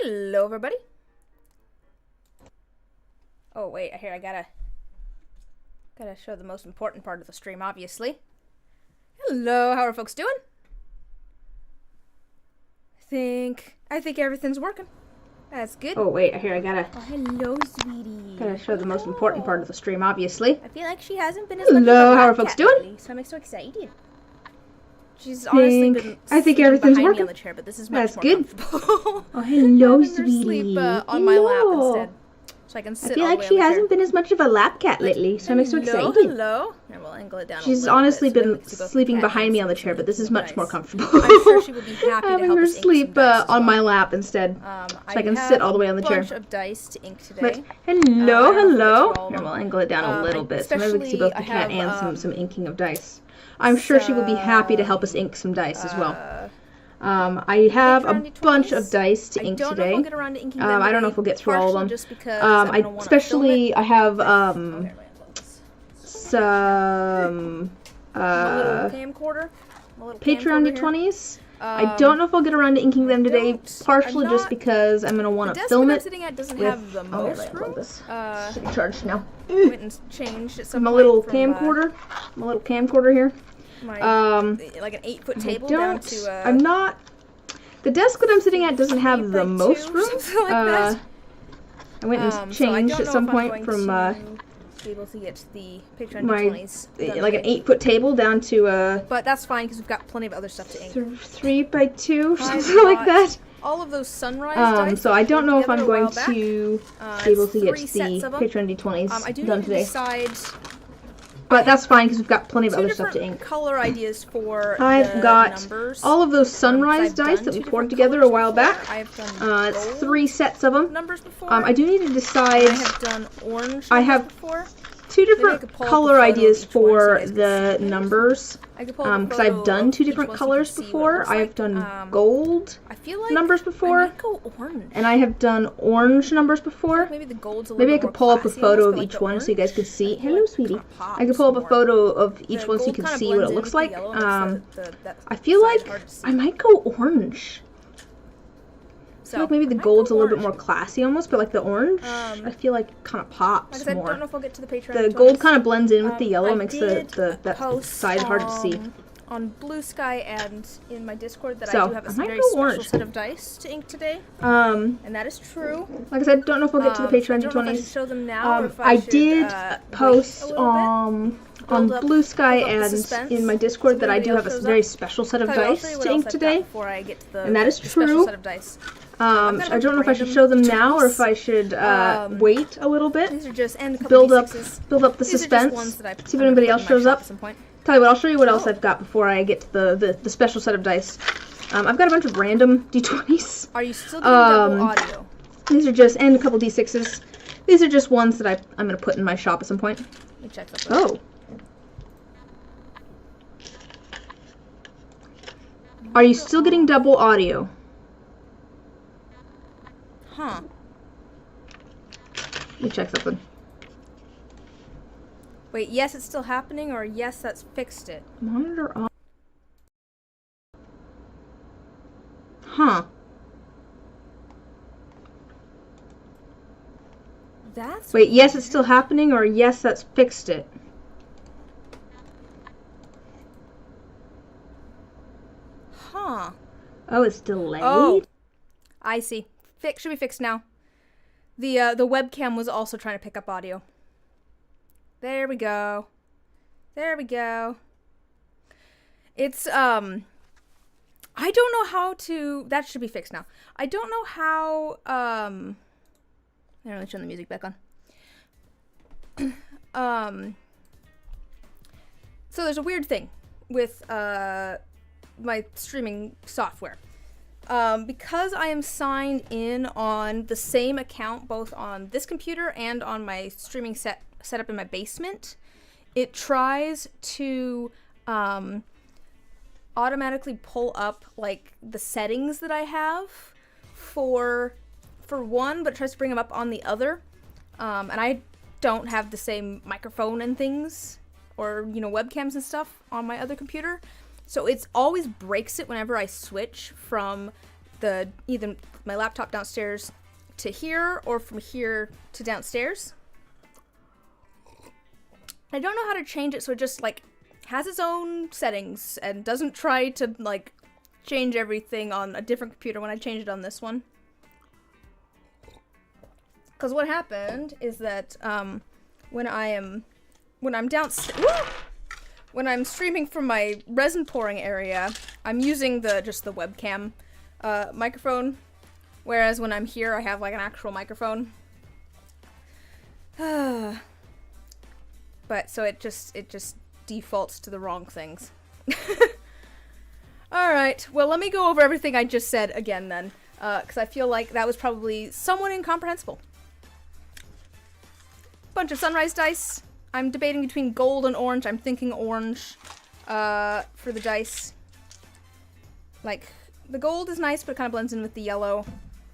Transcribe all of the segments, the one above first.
Hello, everybody. Oh, wait, here, I gotta show the most important part of the stream, obviously. Hello, how are folks doing? I think everything's working. That's good. Oh, wait, here, I gotta hello, sweetie. Gotta show the most important part of the stream, obviously. I feel like she hasn't been as much Hello, of a how are black folks cat doing? lately, so I'm so excited. She's honestly been I think sleeping everything's behind me working. on the chair, but this is much That's more good. comfortable. Oh, hello, Having her sweetie. sleep on my lap Hello. instead, so I can sit I feel all the like way she on the chair. hasn't been as much of a lap cat lately, so I'm so excited. Hello. And we'll angle it down a She's little honestly bit so been we can see both the sleeping cat behind and me on the some chair, but this is much more dice. comfortable. I'm sure she would be happy to Having help her us ink some sleep dice as on my well. lap instead, so I can have sit all the way on the chair. a bunch of dice to ink today. But hello, I don't know if we'll get hello. through all of Here, them. we'll angle it down a little bit, so maybe we can see both the I cat have, and some inking of dice. I'm sure she will be happy to help us ink some dice as well. I have a bunch of dice to ink today. I don't know if we'll get through all of them. Just because I have some a little camcorder. Patreon D20s. I don't know if I'll get around to inking them today, partially just because I'm gonna want to film it. Sitting at doesn't with, have the most room. This city charge now. Went and changed at some My point little from, camcorder here. like an 8-foot table down to I'm not. The desk that I'm sitting at doesn't have the most room. Something like that. I went and changed at some point from be able to get the Patreon my D20s like an 8-foot table down to but that's fine because we've got plenty of other stuff to ink. 3x2, something like that. All of those sunrise dice. So I don't know if I'm going to be able to get the 3 Patreon D20s I do done need to today. decide. But that's fine because we've got plenty of Two other stuff to different ink. color ideas for I've got numbers. all of those sunrise dice that we poured together a while back. I've done It's 3 sets of them. numbers before. I do need to decide. I have done orange. I have before. 2 Maybe I different could pull up a color photo of ideas each one so you for guys can the see. numbers. I could pull up a Because I've photo done of 2 each different one so you colors can see what it before. looks I have like. done gold I feel like numbers I before, might go orange. and I have done orange numbers before. Maybe the gold's a little Maybe I bit could more pull up a classy photo almost, of but each like the one so you guys could see. orange, Hello, sweetie. kinda pops I could pull up a more. photo of each The one so you gold can kinda see what blends it in looks with the like. yellow and makes that I feel side like hard to see. I might go orange. I feel like maybe the I might gold's a go little bit orange. more classy almost, but like the orange, I feel like kind of pops Like I said, more. don't know if I'll get to the Patreon. The gold kind of blends in with the yellow, I makes did that post side hard to see. On Blue Sky and in my Discord that So, I do have a I might very go special orange. set of dice to ink today, Um, and that is true. like I said, don't know if we'll get to the Patreon I don't know if I should D20s. show them now or if I should, did wait post a little bit. on Build up- Blue Sky build up the and suspense. in my Discord that I do Anybody have a else shows very up? special set of Tell you, I'll show dice you to what else ink I've today. got before I get to the, And that is the special true. set of dice. I got a don't know if I should random show them now or if D20s. I should wait a little bit. These are just and a couple Build up D6s. the These are just suspense. ones that I See if anybody else shows up. at some point. Tell you what, I'll show you what else Oh. I've got before I get to the special set of dice. I've got a bunch of random D20s. Are you still doing double audio? These are just, and a couple D6s. These are just ones that I'm going to put in my shop at some point. Let me check that. Oh. Are you still getting double audio? Huh. Let me check something. Wait, yes, it's still happening, or yes, that's fixed it. Monitor off. Huh. That's Wait, yes, it's still happening, or yes, that's fixed it? Huh. Oh, it's delayed? Oh, I see. Should be fixed now. The webcam was also trying to pick up audio. There we go. There we go. It's, I don't know how to... That should be fixed now. I don't know how, I don't really turn the music back on. So there's a weird thing with, my streaming software. Because I am signed in on the same account, both on this computer and on my streaming setup in my basement, it tries to, automatically pull up like the settings that I have for one, but it tries to bring them up on the other. And I don't have the same microphone and things, or webcams and stuff on my other computer, so it always breaks it whenever I switch from either my laptop downstairs to here or from here to downstairs. I don't know how to change it, so it just like has its own settings and doesn't try to like change everything on a different computer when I change it on this one. Because what happened is that when I'm streaming from my resin pouring area, I'm using just the webcam microphone, whereas when I'm here I have like an actual microphone. But so it just defaults to the wrong things. Alright, well, let me go over everything I just said again then, because I feel like that was probably somewhat incomprehensible. Bunch of sunrise dice. I'm debating between gold and orange. I'm thinking orange for the dice. Like, the gold is nice, but it kind of blends in with the yellow.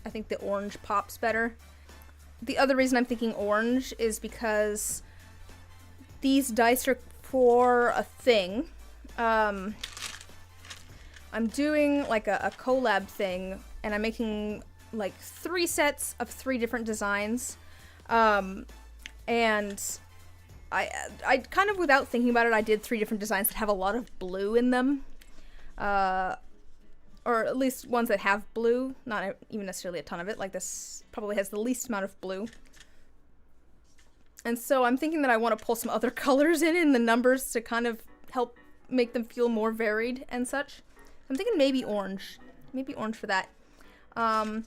I think the orange pops better. The other reason I'm thinking orange is because these dice are for a thing. I'm doing like a collab thing, and I'm making like 3 sets of 3 different designs. And I kind of, without thinking about it, I did 3 different designs that have a lot of blue in them. Or at least ones that have blue, not even necessarily a ton of it. Like this probably has the least amount of blue. And so I'm thinking that I want to pull some other colors in the numbers to kind of help make them feel more varied and such. I'm thinking maybe orange. Maybe orange for that. I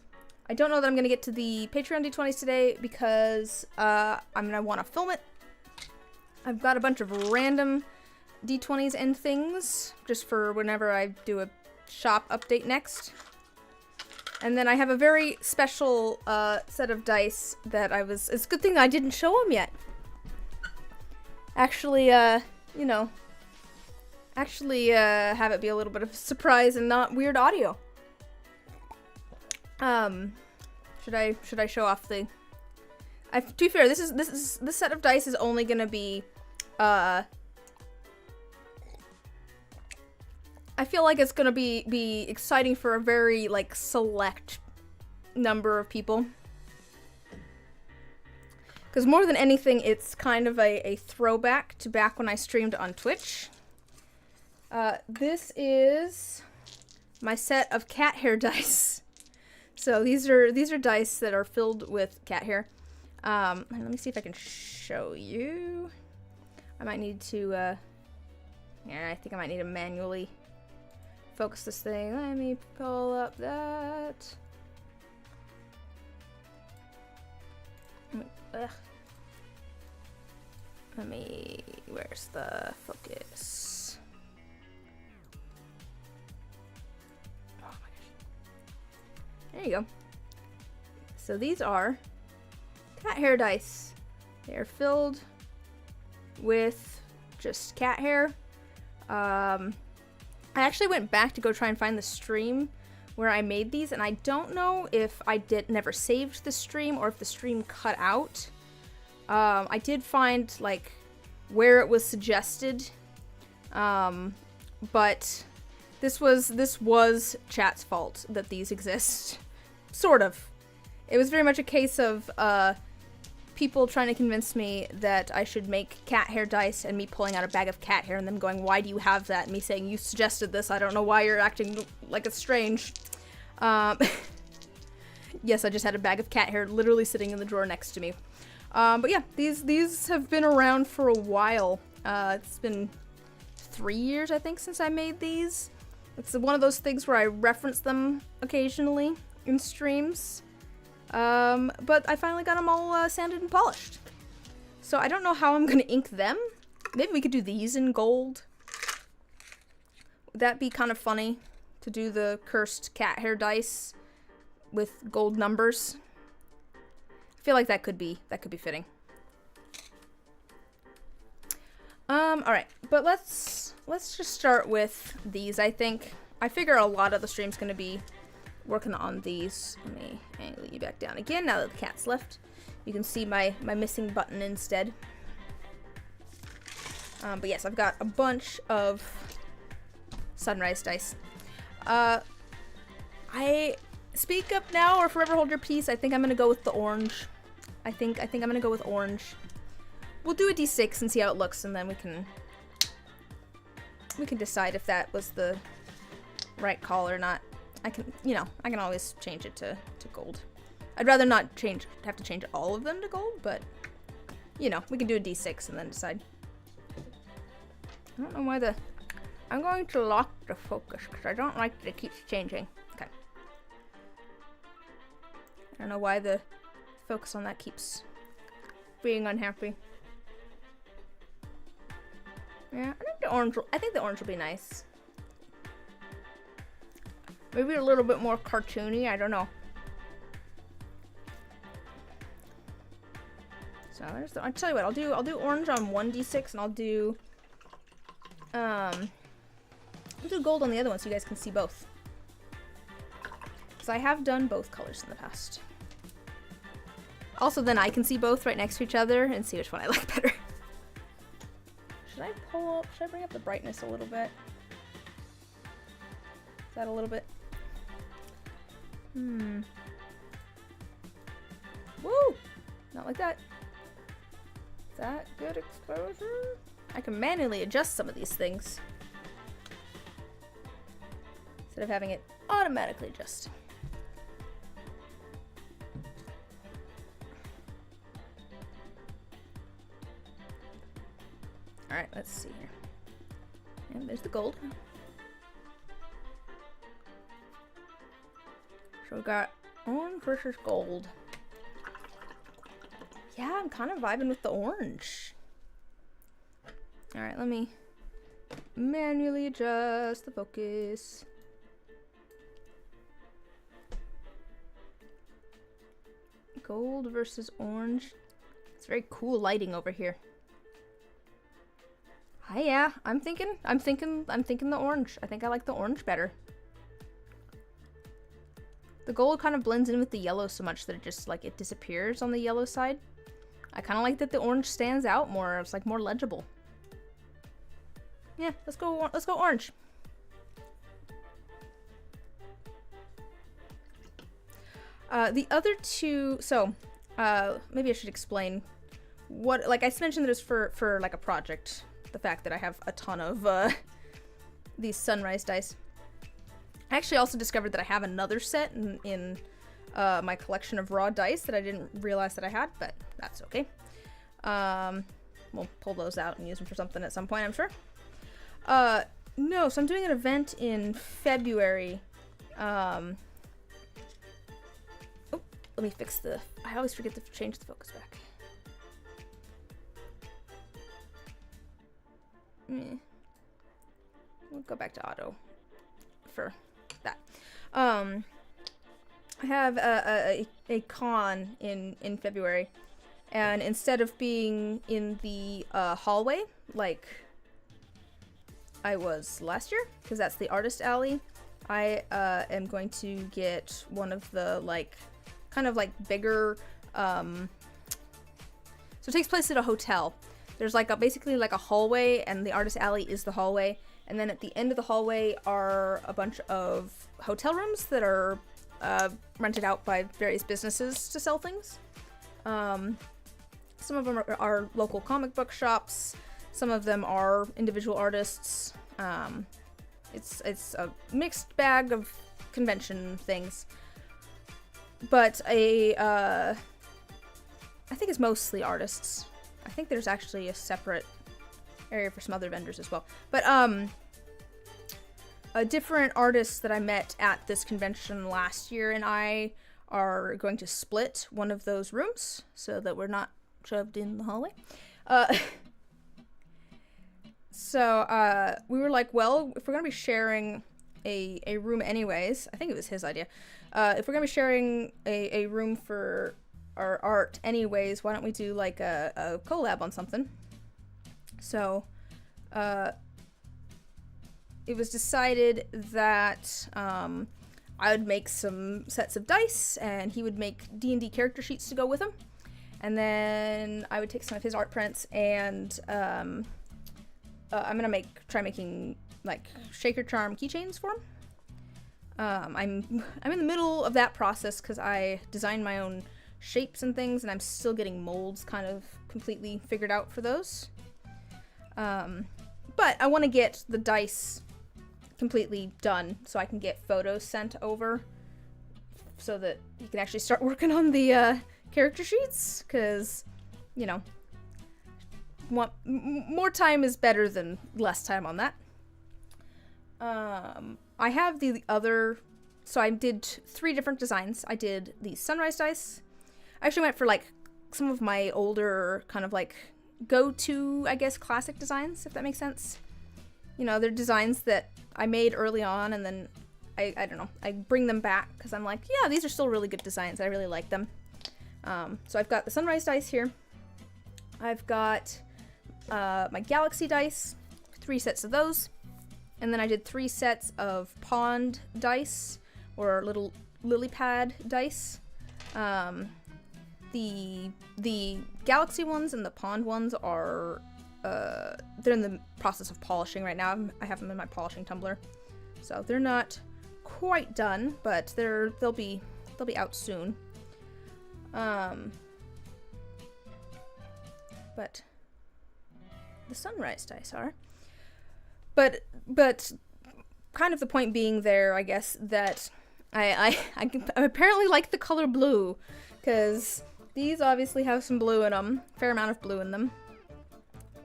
don't know that I'm going to get to the Patreon D20s today because I want to film it. I've got a bunch of random D20s and things just for whenever I do a shop update next. And then I have a very special set of dice that it's a good thing I didn't show them yet. Actually, have it be a little bit of a surprise and not weird audio. Should I show off to be fair, this set of dice is only gonna be, I feel like it's gonna be exciting for a very, like, select number of people. Because more than anything, it's kind of a throwback to back when I streamed on Twitch. This is my set of cat hair dice. So these are dice that are filled with cat hair. Let me see if I can show you. I might need to, yeah, I think I might need to manually focus this thing. Let me pull up that. Where's the focus? Oh my gosh. There you go. So these are cat hair dice. They are filled with just cat hair. I actually went back to go try and find the stream where I made these, and I don't know if I never saved the stream or if the stream cut out. I did find, like, where it was suggested, but this was chat's fault that these exist. Sort of. It was very much a case of, people trying to convince me that I should make cat hair dice and me pulling out a bag of cat hair and them going, why do you have that? And me saying, you suggested this. I don't know why you're acting like it's strange. Yes, I just had a bag of cat hair literally sitting in the drawer next to me. But yeah, these have been around for a while. It's been 3 years, I think, since I made these. It's one of those things where I reference them occasionally in streams. But I finally got them all sanded and polished. So I don't know how I'm going to ink them. Maybe we could do these in gold. Would that be kind of funny? To do the cursed cat hair dice with gold numbers? I feel like that could be fitting. Alright, but let's just start with these, I think. I figure a lot of the stream's gonna be working on these. Let me angle you back down again now that the cat's left. You can see my missing button instead. But yes, I've got a bunch of sunrise dice. I speak up now or forever hold your peace. I think I'm gonna go with the orange. I think I'm gonna go with orange. We'll do a d6 and see how it looks, and then we can decide if that was the right call or not. I can always change it to gold. I'd rather not have to change all of them to gold, but we can do a d6 and then decide. I don't know why I'm going to lock the focus because I don't like that it keeps changing. Okay. I don't know why the focus on that keeps being unhappy. Yeah, I think the orange will be nice. Maybe a little bit more cartoony, I don't know. So I'll tell you what, I'll do orange on 1d6 and I'll do gold on the other one so you guys can see both. Because I have done both colors in the past. Also, then I can see both right next to each other and see which one I like better. Should I bring up the brightness a little bit? Is that a little bit? Woo! Not like that. Is that good exposure? I can manually adjust some of these things. Instead of having it automatically adjust. Alright, let's see here. And there's the gold. So we got orange versus gold. Yeah, I'm kind of vibing with the orange. Alright, let me manually adjust the focus. Gold versus orange. It's very cool lighting over here. Yeah, I'm thinking the orange. I think I like the orange better. The gold kind of blends in with the yellow so much that it just it disappears on the yellow side. I kind of like that the orange stands out more. It's more legible. Yeah, let's go orange. The other two, so maybe I should explain what, I mentioned that it's for a project. The fact that I have a ton of these sunrise dice. I actually also discovered that I have another set in my collection of raw dice that I didn't realize that I had, but that's okay. We'll pull those out and use them for something at some point, I'm sure. No, so I'm doing an event in February. Oh, let me fix I always forget to change the focus back. We'll go back to auto for that. I have a con in February, and instead of being in the hallway like I was last year, because that's the artist alley, I am going to get one of the kind of bigger so it takes place at a hotel. There's basically a hallway, and the artist alley is the hallway. And then at the end of the hallway are a bunch of hotel rooms that are rented out by various businesses to sell things. Some of them are local comic book shops. Some of them are individual artists. It's a mixed bag of convention things. But I think it's mostly artists. I think there's actually a separate area for some other vendors as well. But different artists that I met at this convention last year and I are going to split one of those rooms so that we're not shoved in the hallway. So we were like, well, if we're going to be sharing a room anyways, I think it was his idea. If we're going to be sharing a room for our art anyways, why don't we do like a collab on something? So it was decided that I would make some sets of dice and he would make D&D character sheets to go with them. And then I would take some of his art prints and I'm gonna try making like shaker charm keychains for him. I'm in the middle of that process because I designed my own shapes and things, and I'm still getting molds kind of completely figured out for those. But I want to get the dice completely done so I can get photos sent over so that you can actually start working on the character sheets, because, you know, more time is better than less time on that. I have the other, so I did 3 different designs. I did the sunrise dice. I actually went for like some of my older kind of like go-to, I guess, classic designs, if that makes sense. You know, they're designs that I made early on and then I don't know, I bring them back because I'm like, yeah, these are still really good designs. I really like them. So I've got the sunrise dice here. I've got my galaxy dice, 3 sets of those. And then I did 3 sets of pond dice, or little lily pad dice. The galaxy ones and the pond ones are, they're in the process of polishing right now. I have them in my polishing tumbler. So they're not quite done, but they'll be out soon. But the sunrise dice are. But kind of the point being there, I guess, that I apparently like the color blue, because these obviously have some blue in them, fair amount of blue in them.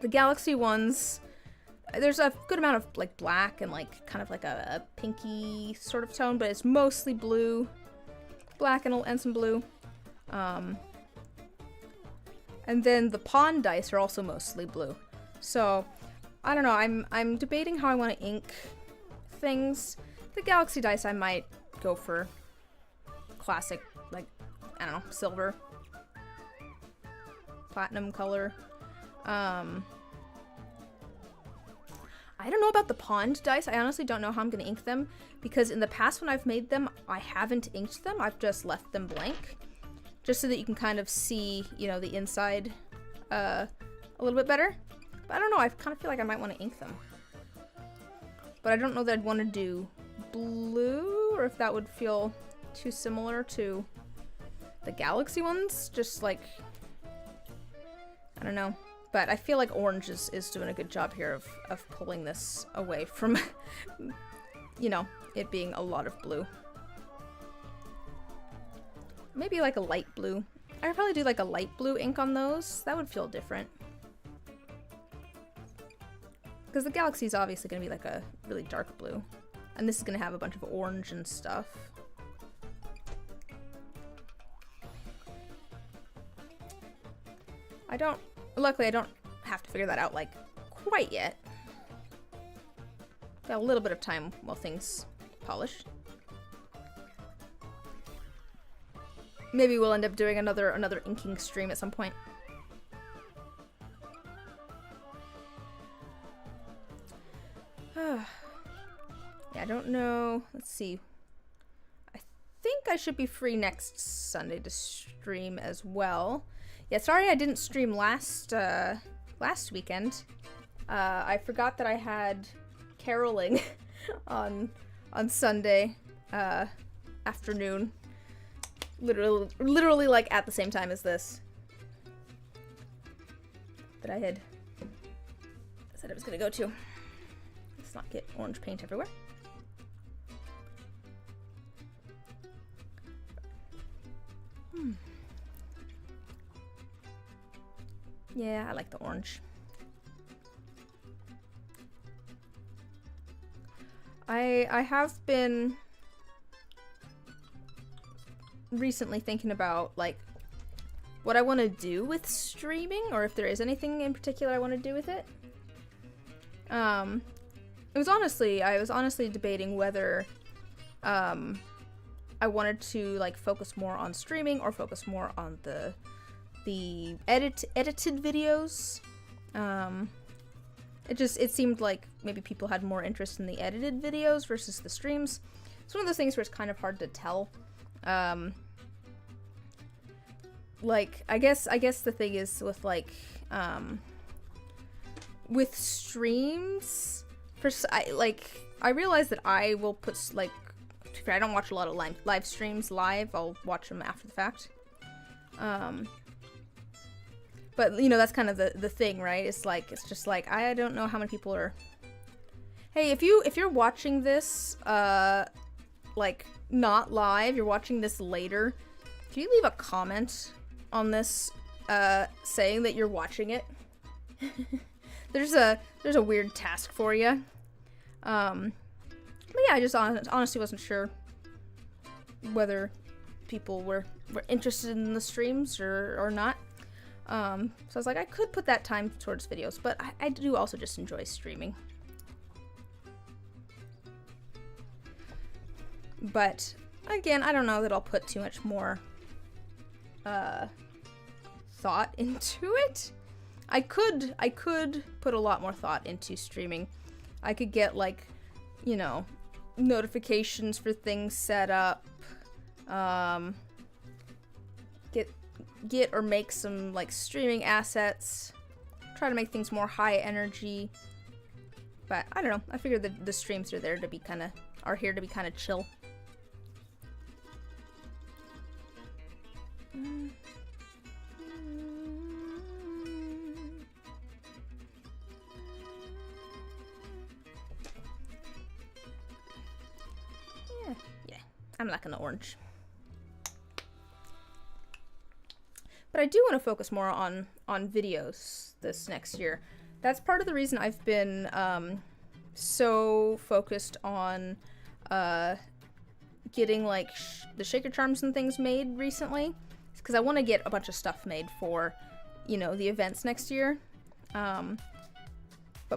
The galaxy ones, there's a good amount of like black and like kind of like a pinky sort of tone, but it's mostly blue, black and some blue. And then the pond dice are also mostly blue. So I don't know, I'm debating how I want to ink things. The galaxy dice I might go for classic, like, I don't know, silver, platinum color. I don't know about the pond dice. I honestly don't know how I'm going to ink them, because in the past when I've made them, I haven't inked them. I've just left them blank, just so that you can kind of see, you know, the inside a little bit better. But I don't know, I kind of feel like I might want to ink them. But I don't know that I'd want to do blue, or if that would feel too similar to the galaxy ones. Just like, I don't know. But I feel like orange is doing a good job here of pulling this away from, you know, it being a lot of blue. Maybe like a light blue. I could probably do like a light blue ink on those. That would feel different. Because the galaxy is obviously going to be like a really dark blue. And this is going to have a bunch of orange and stuff. Luckily I don't have to figure that out like quite yet. Got a little bit of time while things polish. Maybe we'll end up doing another inking stream at some point. Yeah, I don't know. Let's see. I think I should be free next Sunday to stream as well. Yeah, sorry I didn't stream last weekend. I forgot that I had caroling on Sunday afternoon. Literally like at the same time as this. that I had said I was gonna go to. Let's not get orange paint everywhere. Yeah, I like the orange. I have been recently thinking about like what I want to do with streaming, or if there is anything in particular I want to do with it. I was honestly debating whether I wanted to like focus more on streaming or focus more on the edited videos. It seemed like maybe people had more interest in the edited videos versus the streams. It's one of those things where it's kind of hard to tell. Like I guess the thing is with like with streams, I realize that I will put like, I don't watch a lot of live streams live. I'll watch them after the fact. But you know, that's kind of the thing, right? It's just like I don't know how many people are. Hey, if you're watching this like not live, you're watching this later, can you leave a comment on this saying that you're watching it? There's a weird task for you. But yeah, I just honestly wasn't sure whether people were interested in the streams or not. So I was like, I could put that time towards videos, but I do also just enjoy streaming. But again, I don't know that I'll put too much more thought into it. I could put a lot more thought into streaming. I could get like, you know, notifications for things set up. Get or make some like streaming assets. Try to make things more high energy. But I don't know. I figured the streams are here to be kind of chill. Yeah. I'm liking the orange. But I do want to focus more on videos this next year. That's part of the reason I've been so focused on getting like the shaker charms and things made recently. It's because I want to get a bunch of stuff made for, you know, the events next year. But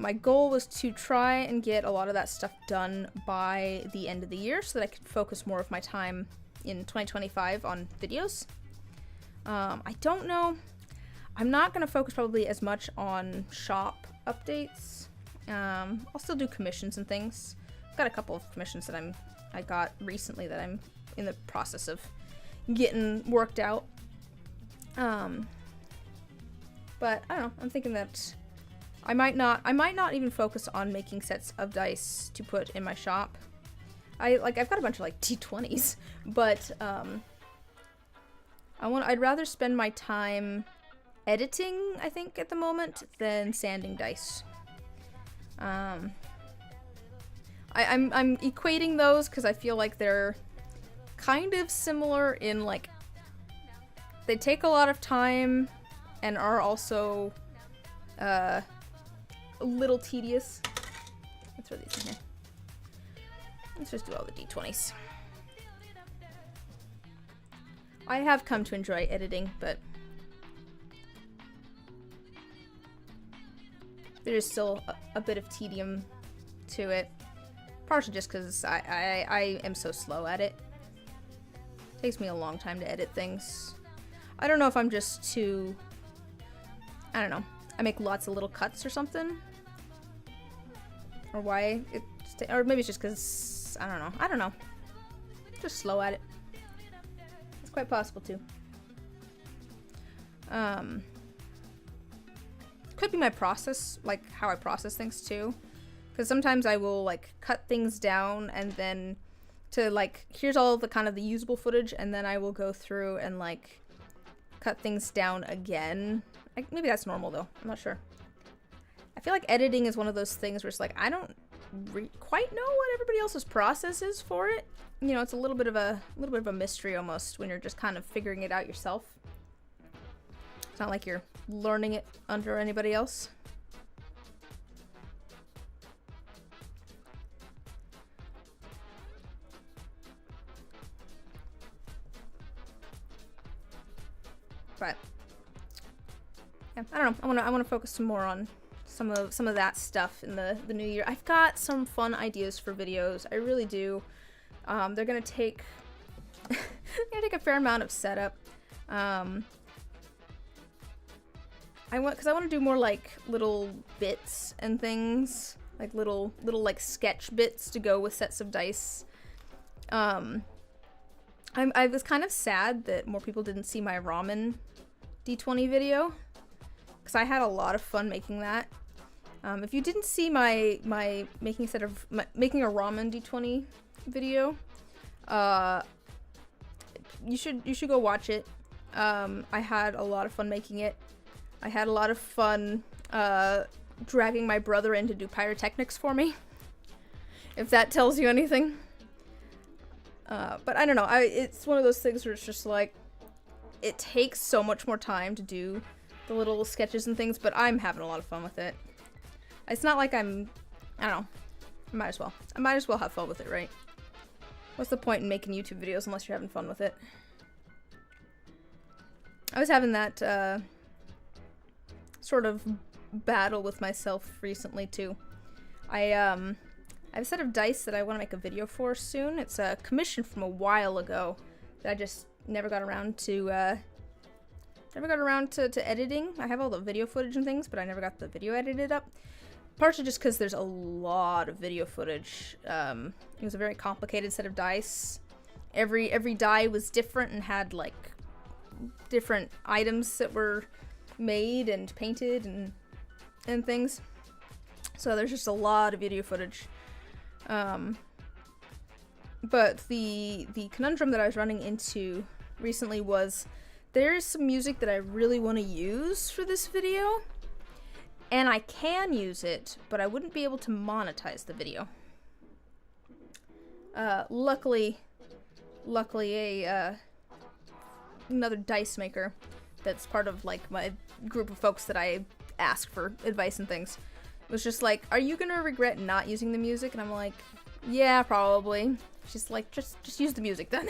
my goal was to try and get a lot of that stuff done by the end of the year so that I could focus more of my time in 2025 on videos. I don't know. I'm not going to focus probably as much on shop updates. I'll still do commissions and things. I've got a couple of commissions that I got recently that I'm in the process of getting worked out. But I don't know. I'm thinking that I might not even focus on making sets of dice to put in my shop. I've got a bunch of like D20s, but I'd rather spend my time editing, I think, at the moment, than sanding dice. I'm equating those because I feel like they're kind of similar in like they take a lot of time and are also a little tedious. Let's throw these in here. Let's just do all the D20s. I have come to enjoy editing, but there is still a bit of tedium to it. Partially just because I am so slow at it. It takes me a long time to edit things. I don't know if I'm just too... I don't know. I make lots of little cuts or something. Or why or maybe it's just because... I don't know. Just slow at it. It's quite possible too. Could be my process, like how I process things too. Because sometimes I will like cut things down and then to like, here's all the kind of the usable footage, and then I will go through and like cut things down again. Maybe that's normal though. I'm not sure. I feel like editing is one of those things where it's like I don't quite know what everybody else's process is for it. You know, it's a little bit of a mystery almost when you're just kind of figuring it out yourself. It's not like you're learning it under anybody else. But yeah, I don't know. I want to focus some more on some of that stuff in the new year. I've got some fun ideas for videos. I really do. They're gonna take a fair amount of setup. I want to do more like little bits and things, like little like sketch bits to go with sets of dice. I was kind of sad that more people didn't see my ramen D20 video, because I had a lot of fun making that. If you didn't see my making a ramen D20 video, you should go watch it. I had a lot of fun making it. I had a lot of fun dragging my brother in to do pyrotechnics for me, if that tells you anything. But I don't know. It's one of those things where it's just like, it takes so much more time to do the little sketches and things, but I'm having a lot of fun with it. It's not like I don't know. I might as well have fun with it, right? What's the point in making YouTube videos unless you're having fun with it? I was having that sort of battle with myself recently too. I have a set of dice that I want to make a video for soon. It's a commission from a while ago that I just never got around to editing. I have all the video footage and things, but I never got the video edited up. Partially just because there's a lot of video footage. It was a very complicated set of dice. Every die was different and had like different items that were made and painted and things. So there's just a lot of video footage. But the conundrum that I was running into recently was there's some music that I really want to use for this video, and I can use it, but I wouldn't be able to monetize the video. Luckily another dice maker that's part of like my group of folks that I ask for advice and things was just like, are you gonna regret not using the music? And I'm like, yeah, probably. She's like, just use the music then.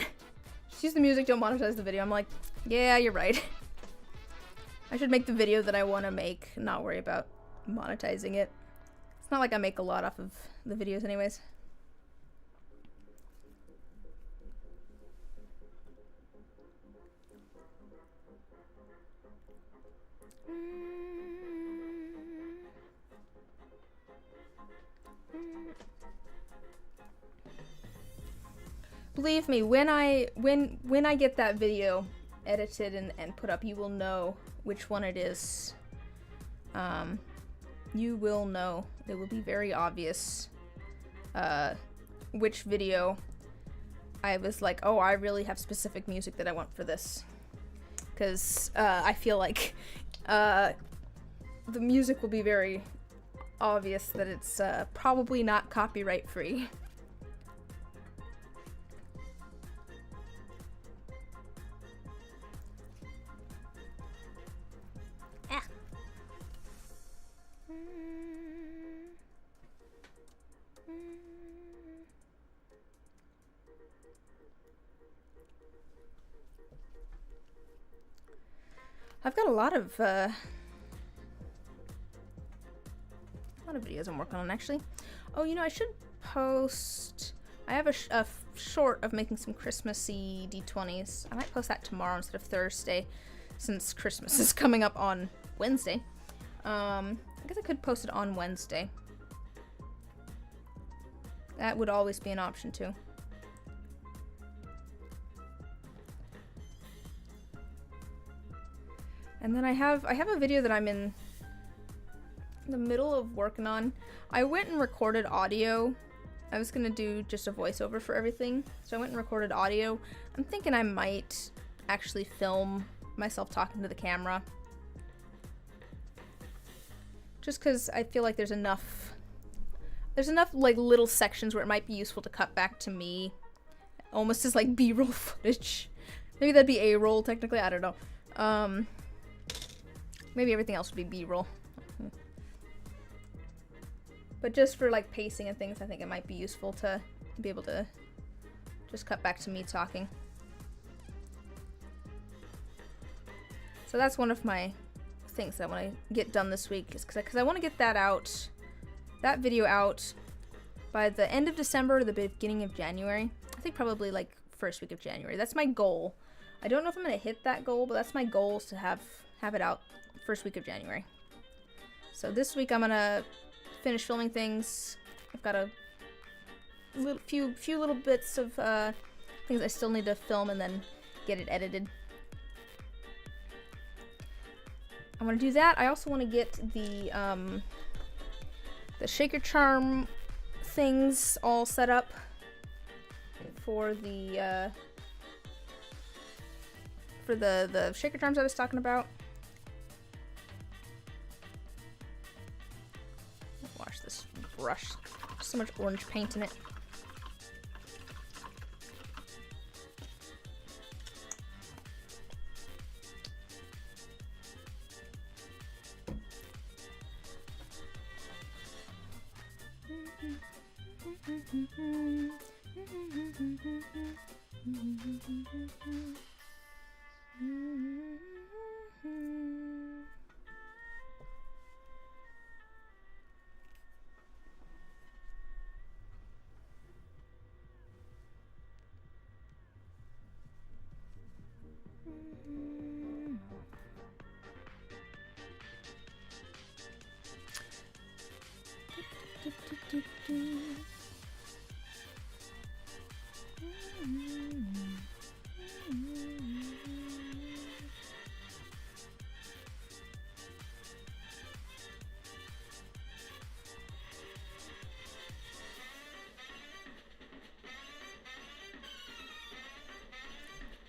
Just use the music, don't monetize the video. I'm like, yeah, you're right. I should make the video that I want to make, not worry about monetizing it. It's not like I make a lot off of the videos anyways. Believe me, when I get that video edited and put up, you will know which one it is. You will know. It will be very obvious which video I was like, oh, I really have specific music that I want for this. Because I feel like the music will be very obvious that it's probably not copyright free. I've got a lot of videos I'm working on, actually. Oh, you know, I should post... I have a short of making some Christmassy D20s. I might post that tomorrow instead of Thursday, since Christmas is coming up on Wednesday. I guess I could post it on Wednesday. That would always be an option, too. And then I have a video that I'm in the middle of working on. I went and recorded audio. I was gonna do just a voiceover for everything, so I went and recorded audio. I'm thinking I might actually film myself talking to the camera. Just because I feel like there's enough like little sections where it might be useful to cut back to me. Almost as like B-roll footage. Maybe that'd be A-roll technically, I don't know. Maybe everything else would be B-roll. But just for like pacing and things, I think it might be useful to be able to just cut back to me talking. So that's one of my things that I want to get done this week, is because I want to get that video out by the end of December or the beginning of January. I think probably like first week of January. That's my goal. I don't know if I'm going to hit that goal, but that's my goal, is to have it out first week of January. So this week I'm going to finish filming things. I've got a few little bits of things I still need to film and then get it edited. I want to do that. I also want to get the Shaker Charm things all set up for the Shaker Charms I was talking about. Wash this brush. There's so much orange paint in it.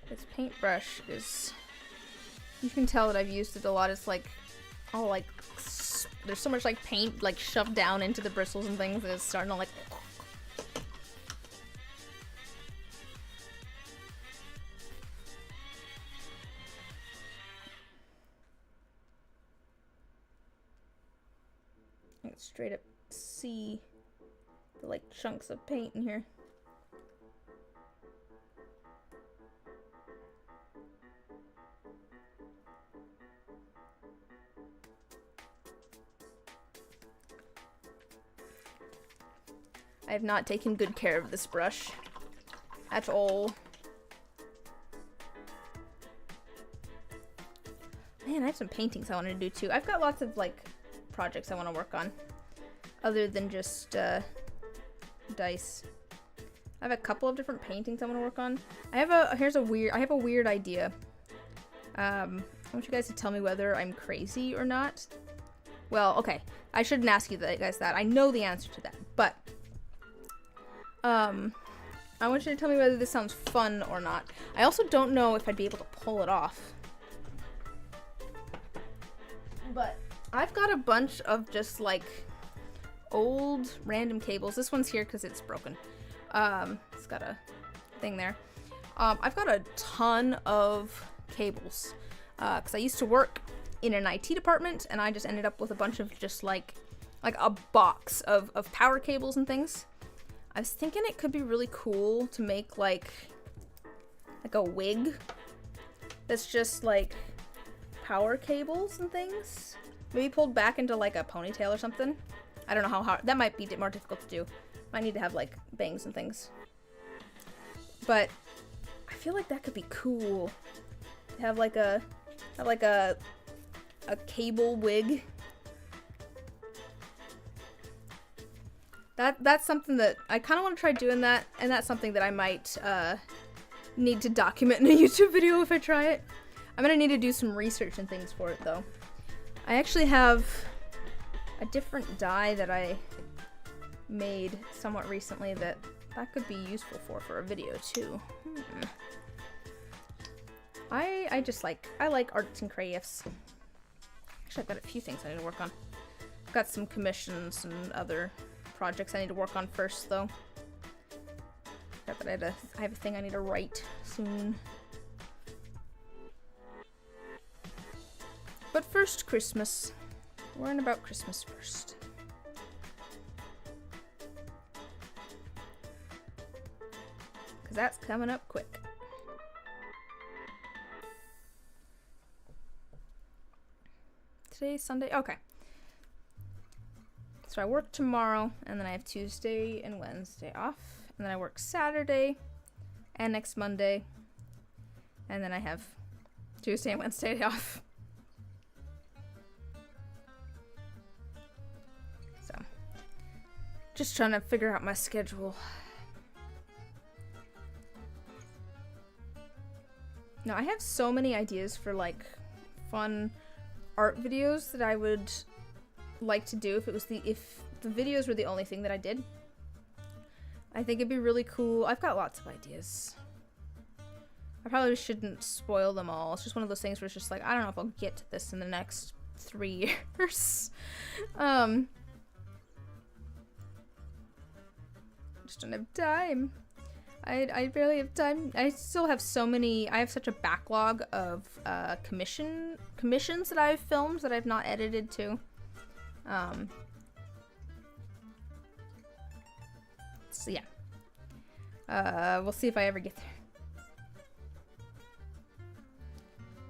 This paintbrush is, you can tell that I've used it a lot. It's like all like, there's so much like paint like shoved down into the bristles and things that it's starting to like. I can straight up see the like chunks of paint in here. I have not taken good care of this brush at all. Man, I have some paintings I want to do too. I've got lots of like projects I want to work on other than just dice. I have a couple of different paintings I want to work on. I have a weird idea. I want you guys to tell me whether I'm crazy or not. Well, okay. I shouldn't ask you guys that. I know the answer to that, but I want you to tell me whether this sounds fun or not. I also don't know if I'd be able to pull it off. But I've got a bunch of just like old random cables. This one's here because it's broken. It's got a thing there. I've got a ton of cables because I used to work in an IT department and I just ended up with a bunch of just like a box of power cables and things. I was thinking it could be really cool to make like a wig that's just like power cables and things. Maybe pulled back into like a ponytail or something. I don't know how hard. That might be more difficult to do. Might need to have like bangs and things. But I feel like that could be cool. To have like a cable wig. That's something that I kind of want to try doing that, and that's something that I might need to document in a YouTube video if I try it. I'm gonna need to do some research and things for it though. I actually have a different die that I made somewhat recently that could be useful for a video too. I just like, I like arts and crafts. Actually, I've got a few things I need to work on. I've got some commissions and other projects I need to work on first, though. But I have a thing I need to write soon. But first, Christmas. Learn about Christmas first. Because that's coming up quick. Today's Sunday? Okay. So I work tomorrow, and then I have Tuesday and Wednesday off. And then I work Saturday and next Monday. And then I have Tuesday and Wednesday off. So, just trying to figure out my schedule. No, I have so many ideas for like fun art videos that I would like to do if the videos were the only thing that I did. I think it'd be really cool. I've got lots of ideas. I probably shouldn't spoil them all. It's just one of those things where it's just like, I don't know if I'll get to this in the next 3 years. Just don't have time. I barely have time. I still have so many. I have such a backlog of commissions that I've filmed that I've not edited to. So yeah. We'll see if I ever get there.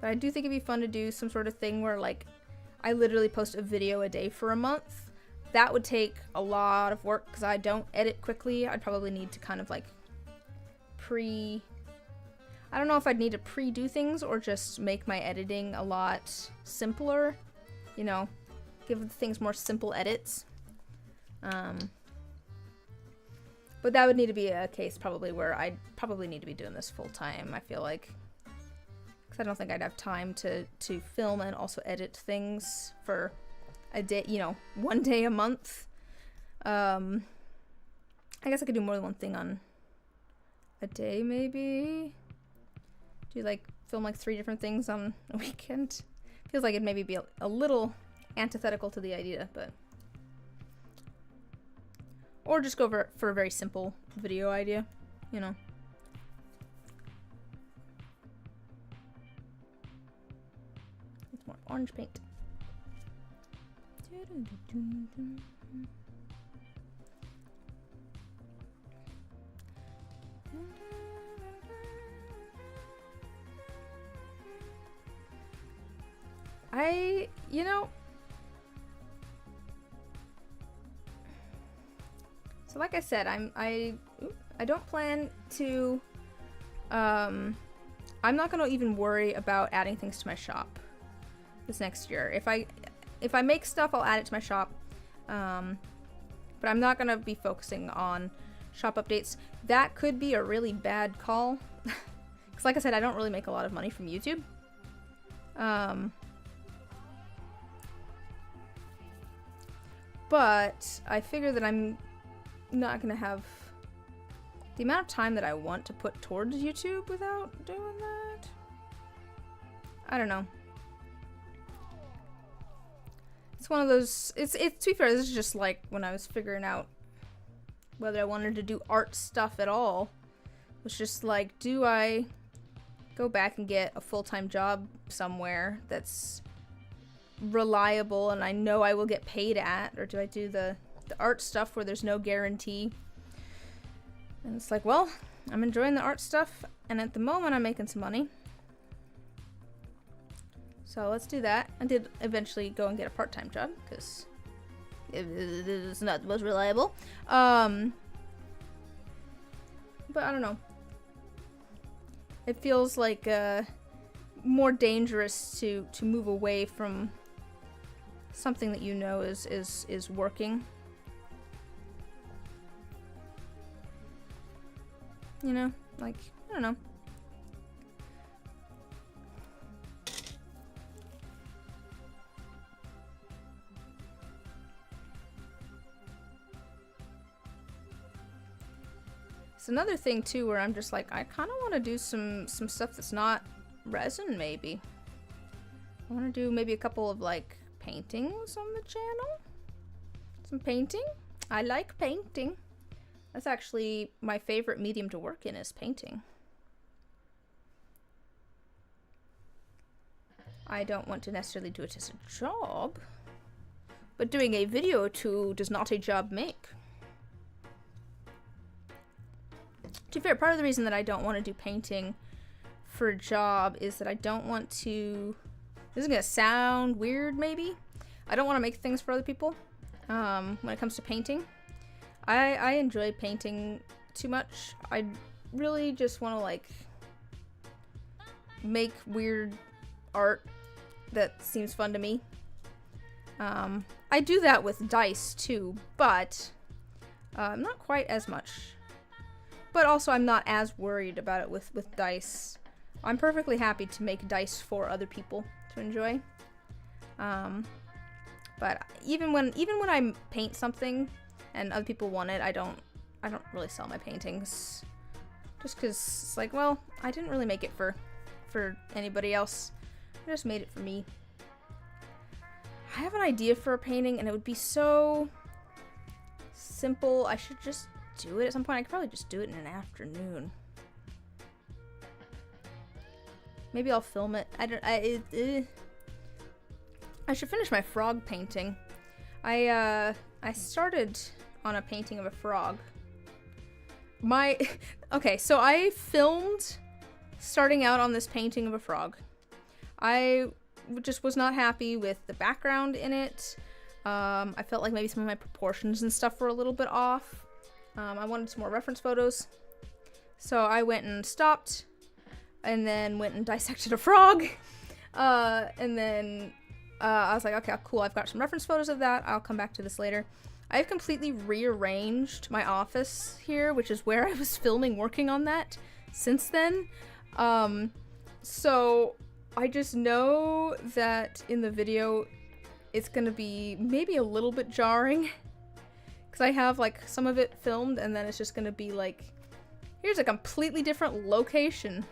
But I do think it'd be fun to do some sort of thing where like I literally post a video a day for a month. That would take a lot of work because I don't edit quickly. I'd probably need to kind of like I don't know if I'd need to pre-do things or just make my editing a lot simpler. You know, give things more simple edits. But that would need to be a case probably where I'd probably need to be doing this full time, I feel like. Because I don't think I'd have time to film and also edit things for a day, you know, 1 day a month. I guess I could do more than one thing on a day, maybe. Do like film like 3 different things on a weekend. Feels like it'd maybe be a little antithetical to the idea, but. Or just go for a very simple video idea, you know. It's more orange paint. You know, so like I said, I don't plan to, I'm not going to even worry about adding things to my shop this next year. If I make stuff, I'll add it to my shop, but I'm not going to be focusing on shop updates. That could be a really bad call, because like I said, I don't really make a lot of money from YouTube. But I figure that I'm not going to have the amount of time that I want to put towards YouTube without doing that. I don't know. It's one of those, it's to be fair, this is just like when I was figuring out whether I wanted to do art stuff at all. It was just like, do I go back and get a full-time job somewhere that's reliable and I know I will get paid at, or do I do the art stuff where there's no guarantee? And it's like, well, I'm enjoying the art stuff and at the moment I'm making some money, so let's do that. I did eventually go and get a part-time job because it was not the most reliable, but I don't know, it feels like more dangerous to move away from something that you know is working. You know, like, I don't know. It's another thing too where I'm just like, I kind of want to do some stuff that's not resin, maybe. I want to do maybe a couple of, like, paintings on the channel. Some painting. I like painting. That's actually my favorite medium to work in, is painting. I don't want to necessarily do it as a job, but doing a video or two does not a job make. To be fair, part of the reason that I don't want to do painting for a job is that I don't want to... This is going to sound weird, maybe. I don't want to make things for other people when it comes to painting. I enjoy painting too much. I really just want to, like, make weird art that seems fun to me. I do that with dice too, but not quite as much. But also I'm not as worried about it with dice. I'm perfectly happy to make dice for other people to enjoy. But even when I paint something and other people want it, I don't really sell my paintings. Just because it's like, well, I didn't really make it for anybody else. I just made it for me. I have an idea for a painting and it would be so simple. I should just do it at some point. I could probably just do it in an afternoon. Maybe I'll film it. I should finish my frog painting. I started on a painting of a frog. Okay, so I filmed starting out on this painting of a frog. I just was not happy with the background in it. I felt like maybe some of my proportions and stuff were a little bit off. I wanted some more reference photos. So I went and stopped, and then went and dissected a frog. And then I was like, okay, cool, I've got some reference photos of that. I'll come back to this later. I've completely rearranged my office here, which is where I was filming working on that since then. So I just know that in the video it's gonna be maybe a little bit jarring, because I have like some of it filmed and then it's just gonna be like, here's a completely different location.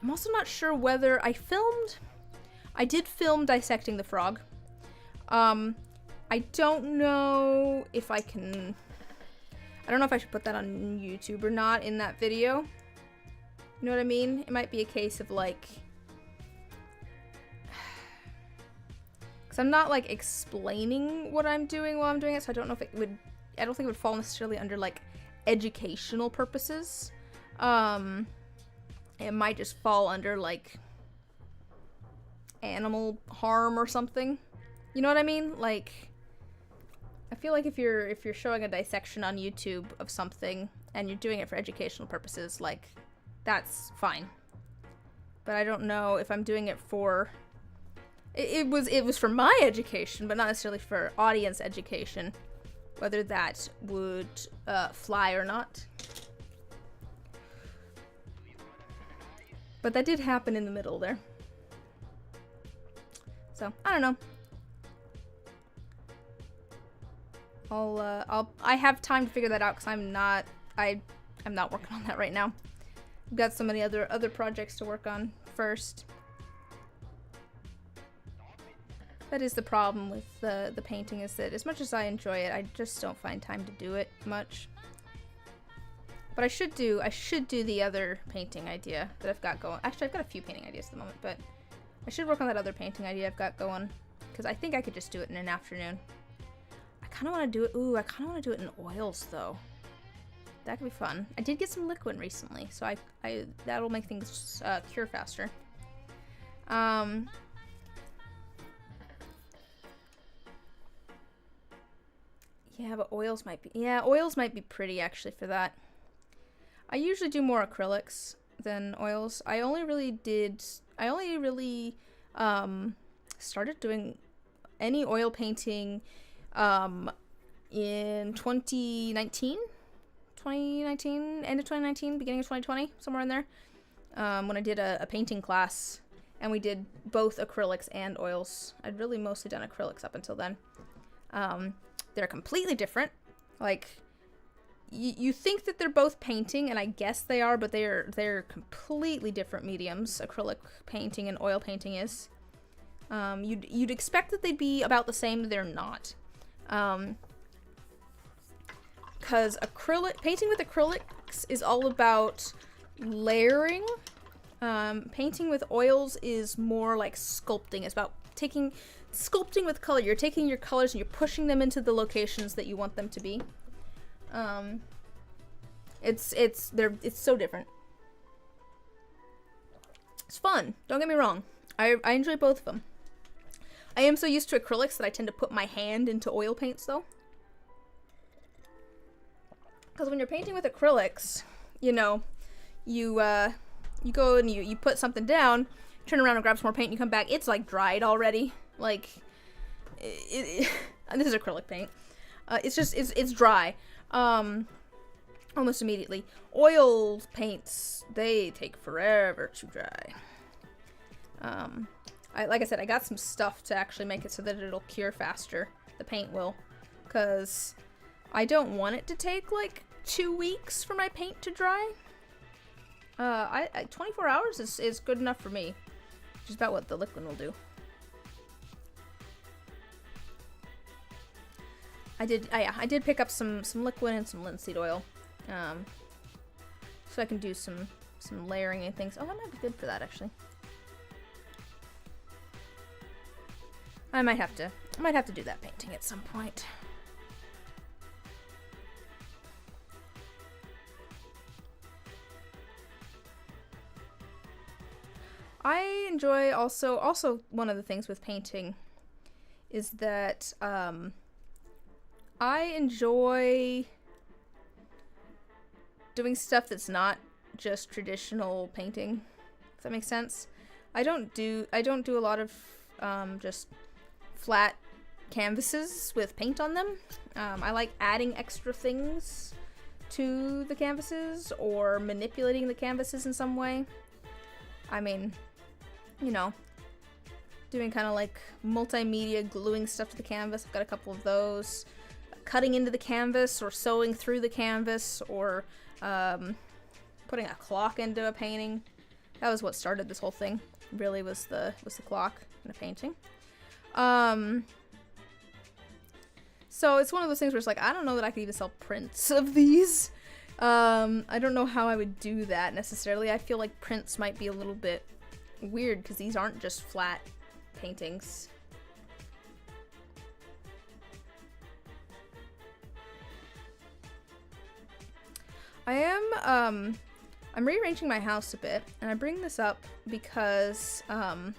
I'm also not sure whether I did film dissecting the frog. I don't know if I can, I don't know if I should put that on YouTube or not in that video. You know what I mean? It might be a case of like, because I'm not like explaining what I'm doing while I'm doing it, so I don't know if it would, I don't think it would fall necessarily under like educational purposes. It might just fall under like animal harm or something. You know what I mean? Like, I feel like if you're showing a dissection on YouTube of something and you're doing it for educational purposes, like, that's fine. But I don't know if I'm doing it for, it was for my education, but not necessarily for audience education, whether that would fly or not. But that did happen in the middle there. So, I don't know. I have time to figure that out because I'm not working on that right now. I've got so many other projects to work on first. That is the problem with the painting, is that as much as I enjoy it, I just don't find time to do it much. But I should do the other painting idea that I've got going. Actually, I've got a few painting ideas at the moment, but I should work on that other painting idea I've got going, because I think I could just do it in an afternoon. I kind of want to do it. Ooh, I kind of want to do it in oils though. That could be fun. I did get some liquid recently, so I that'll make things cure faster. Yeah, but oils might be pretty actually for that. I usually do more acrylics than oils. I only really started doing any oil painting in 2019, end of 2019, beginning of 2020, somewhere in there, when I did a painting class, and we did both acrylics and oils. I'd really mostly done acrylics up until then. They're completely different. Like, you think that they're both painting, and I guess they are, but they're completely different mediums. Acrylic painting and oil painting is. You'd expect that they'd be about the same, but they're not. Because painting with acrylics is all about layering. Painting with oils is more like sculpting. It's about sculpting with color. You're taking your colors and you're pushing them into the locations that you want them to be. It's so different. It's fun. Don't get me wrong. I enjoy both of them. I am so used to acrylics that I tend to put my hand into oil paints though. Because when you're painting with acrylics, you know, you go and you put something down, turn around and grab some more paint, and you come back, it's like dried already. Like, this is acrylic paint. It's dry. Almost immediately. Oil paints, they take forever to dry. Like I said, I got some stuff to actually make it so that it'll cure faster. The paint will. Because I don't want it to take like 2 weeks for my paint to dry. 24 hours is good enough for me. Which is about what the liquid will do. I did pick up some liquid and some linseed oil. So I can do some layering and things. Oh, that might be good for that actually. I might have to do that painting at some point. I enjoy also one of the things with painting is that I enjoy doing stuff that's not just traditional painting. If that makes sense. I don't do a lot of just flat canvases with paint on them. I like adding extra things to the canvases or manipulating the canvases in some way. I mean, you know, doing kind of like multimedia gluing stuff to the canvas. I've got a couple of those. Cutting into the canvas or sewing through the canvas or putting a clock into a painting. That was what started this whole thing. Really was the clock in a painting. So it's one of those things where it's like, I don't know that I could even sell prints of these. I don't know how I would do that necessarily. I feel like prints might be a little bit weird because these aren't just flat paintings. I'm rearranging my house a bit, and I bring this up because I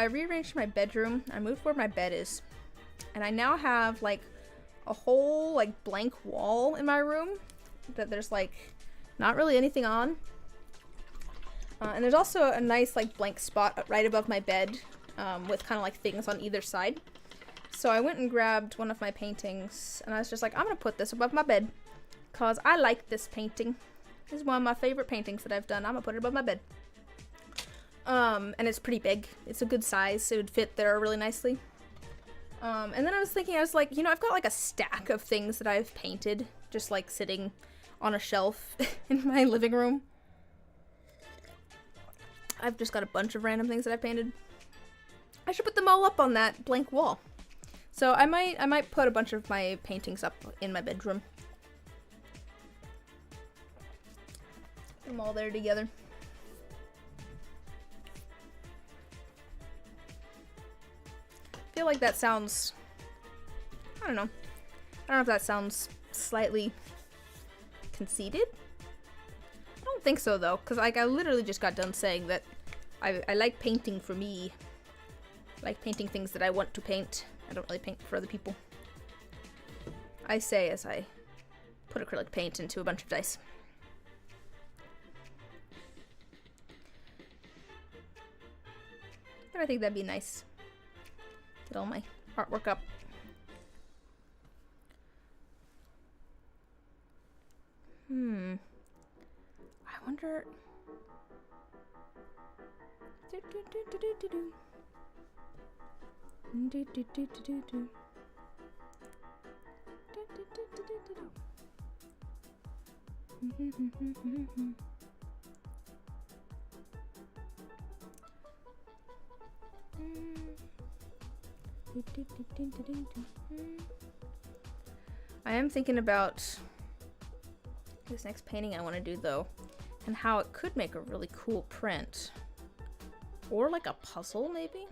rearranged my bedroom. I moved where my bed is, and I now have like a whole like blank wall in my room that there's like not really anything on. And there's also a nice like blank spot right above my bed with kind of like things on either side. So I went and grabbed one of my paintings and I was just like, I'm gonna put this above my bed because I like this painting. This is one of my favorite paintings that I've done. I'm gonna put it above my bed. And it's pretty big. It's a good size. It would fit there really nicely. And then I was thinking, I was like, you know, I've got like a stack of things that I've painted just like sitting on a shelf in my living room. I've just got a bunch of random things that I've painted. I should put them all up on that blank wall. So I might put a bunch of my paintings up in my bedroom. Put them all there together. I feel like that sounds, I don't know if that sounds slightly conceited. I don't think so though, because like I literally just got done saying that I like painting for me. I like painting things that I want to paint. I don't really paint for other people. I say as I put acrylic paint into a bunch of dice. And I think that'd be nice. Get all my artwork up. I wonder. I am thinking about this next painting I want to do though, and how it could make a really cool print. Or like a puzzle, maybe?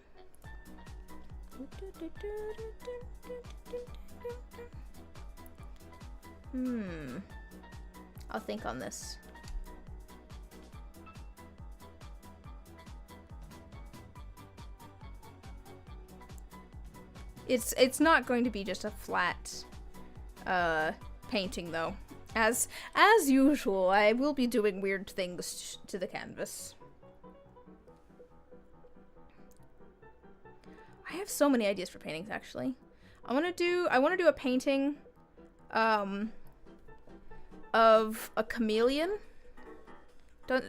I'll think on this. It's not going to be just a flat painting though. As usual, I will be doing weird things to the canvas. I have so many ideas for paintings actually. I want to do a painting of a chameleon.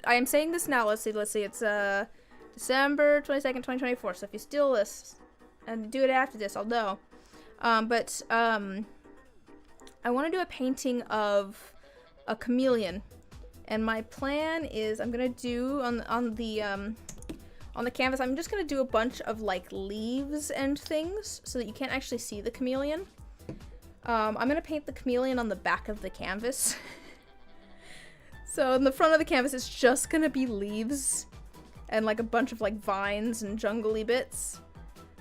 I am saying this now. Let's see. It's December 22nd, 2024. So if you steal this and do it after this, I'll know. I want to do a painting of a chameleon, and my plan is I'm gonna do on the canvas. I'm just gonna do a bunch of like leaves and things so that you can't actually see the chameleon. I'm gonna paint the chameleon on the back of the canvas. So in the front of the canvas, it's just gonna be leaves and like a bunch of like vines and jungly bits.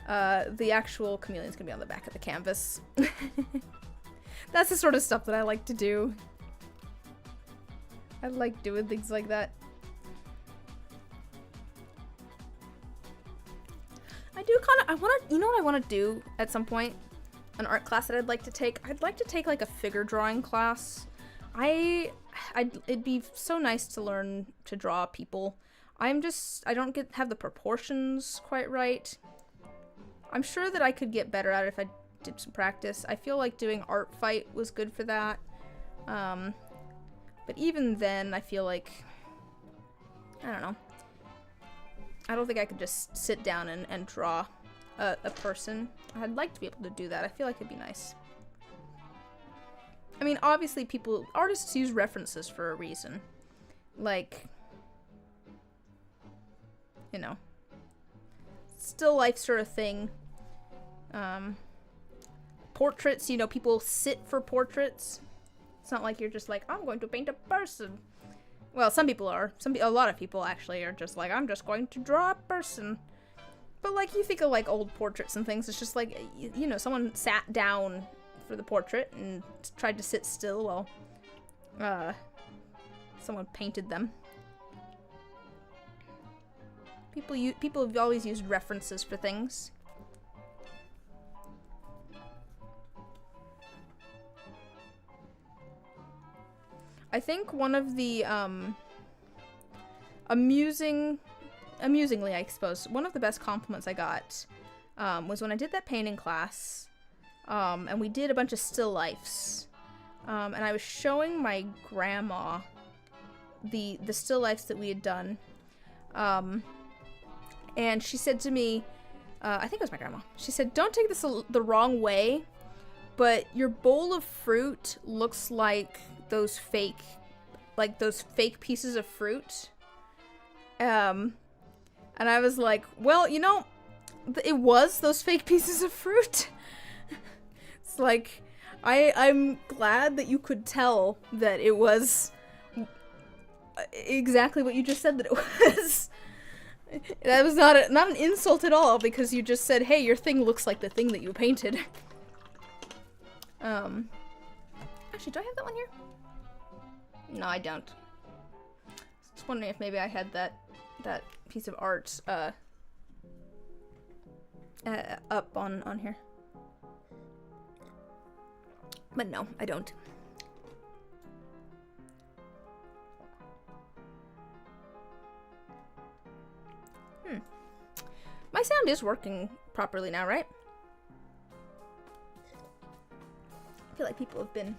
The actual chameleon's gonna be on the back of the canvas. That's the sort of stuff that I like to do. I like doing things like that. You know what I want to do at some point? An art class that I'd like to take? I'd like to take like a figure drawing class. It'd be so nice to learn to draw people. I don't have the proportions quite right. I'm sure that I could get better at it if I did some practice. I feel like doing Art Fight was good for that. But even then, I feel like, I don't know. I don't think I could just sit down and draw a person. I'd like to be able to do that. I feel like it'd be nice. I mean, obviously artists use references for a reason. Like, you know, still life sort of thing. Portraits, you know, people sit for portraits. It's not like you're just like, I'm going to paint a person. Well, some people are. A lot of people actually are just like, I'm just going to draw a person. But like, you think of like old portraits and things, it's just like, you know, someone sat down for the portrait and tried to sit still while someone painted them. People have always used references for things. I think one of the amusingly, I suppose, one of the best compliments I got was when I did that painting class, and we did a bunch of still lifes, and I was showing my grandma the still lifes that we had done, and she said to me, I think it was my grandma, she said, don't take this the wrong way, but your bowl of fruit looks like those fake pieces of fruit. And I was like, well, you know, it was those fake pieces of fruit. It's like, I'm glad that you could tell that it was exactly what you just said that it was. That was not an insult at all, because you just said, hey, your thing looks like the thing that you painted. Actually, do I have that one here? No, I don't. Just wondering if maybe I had that piece of art up on here. But no, I don't. My sound is working properly now, right? I feel like people have been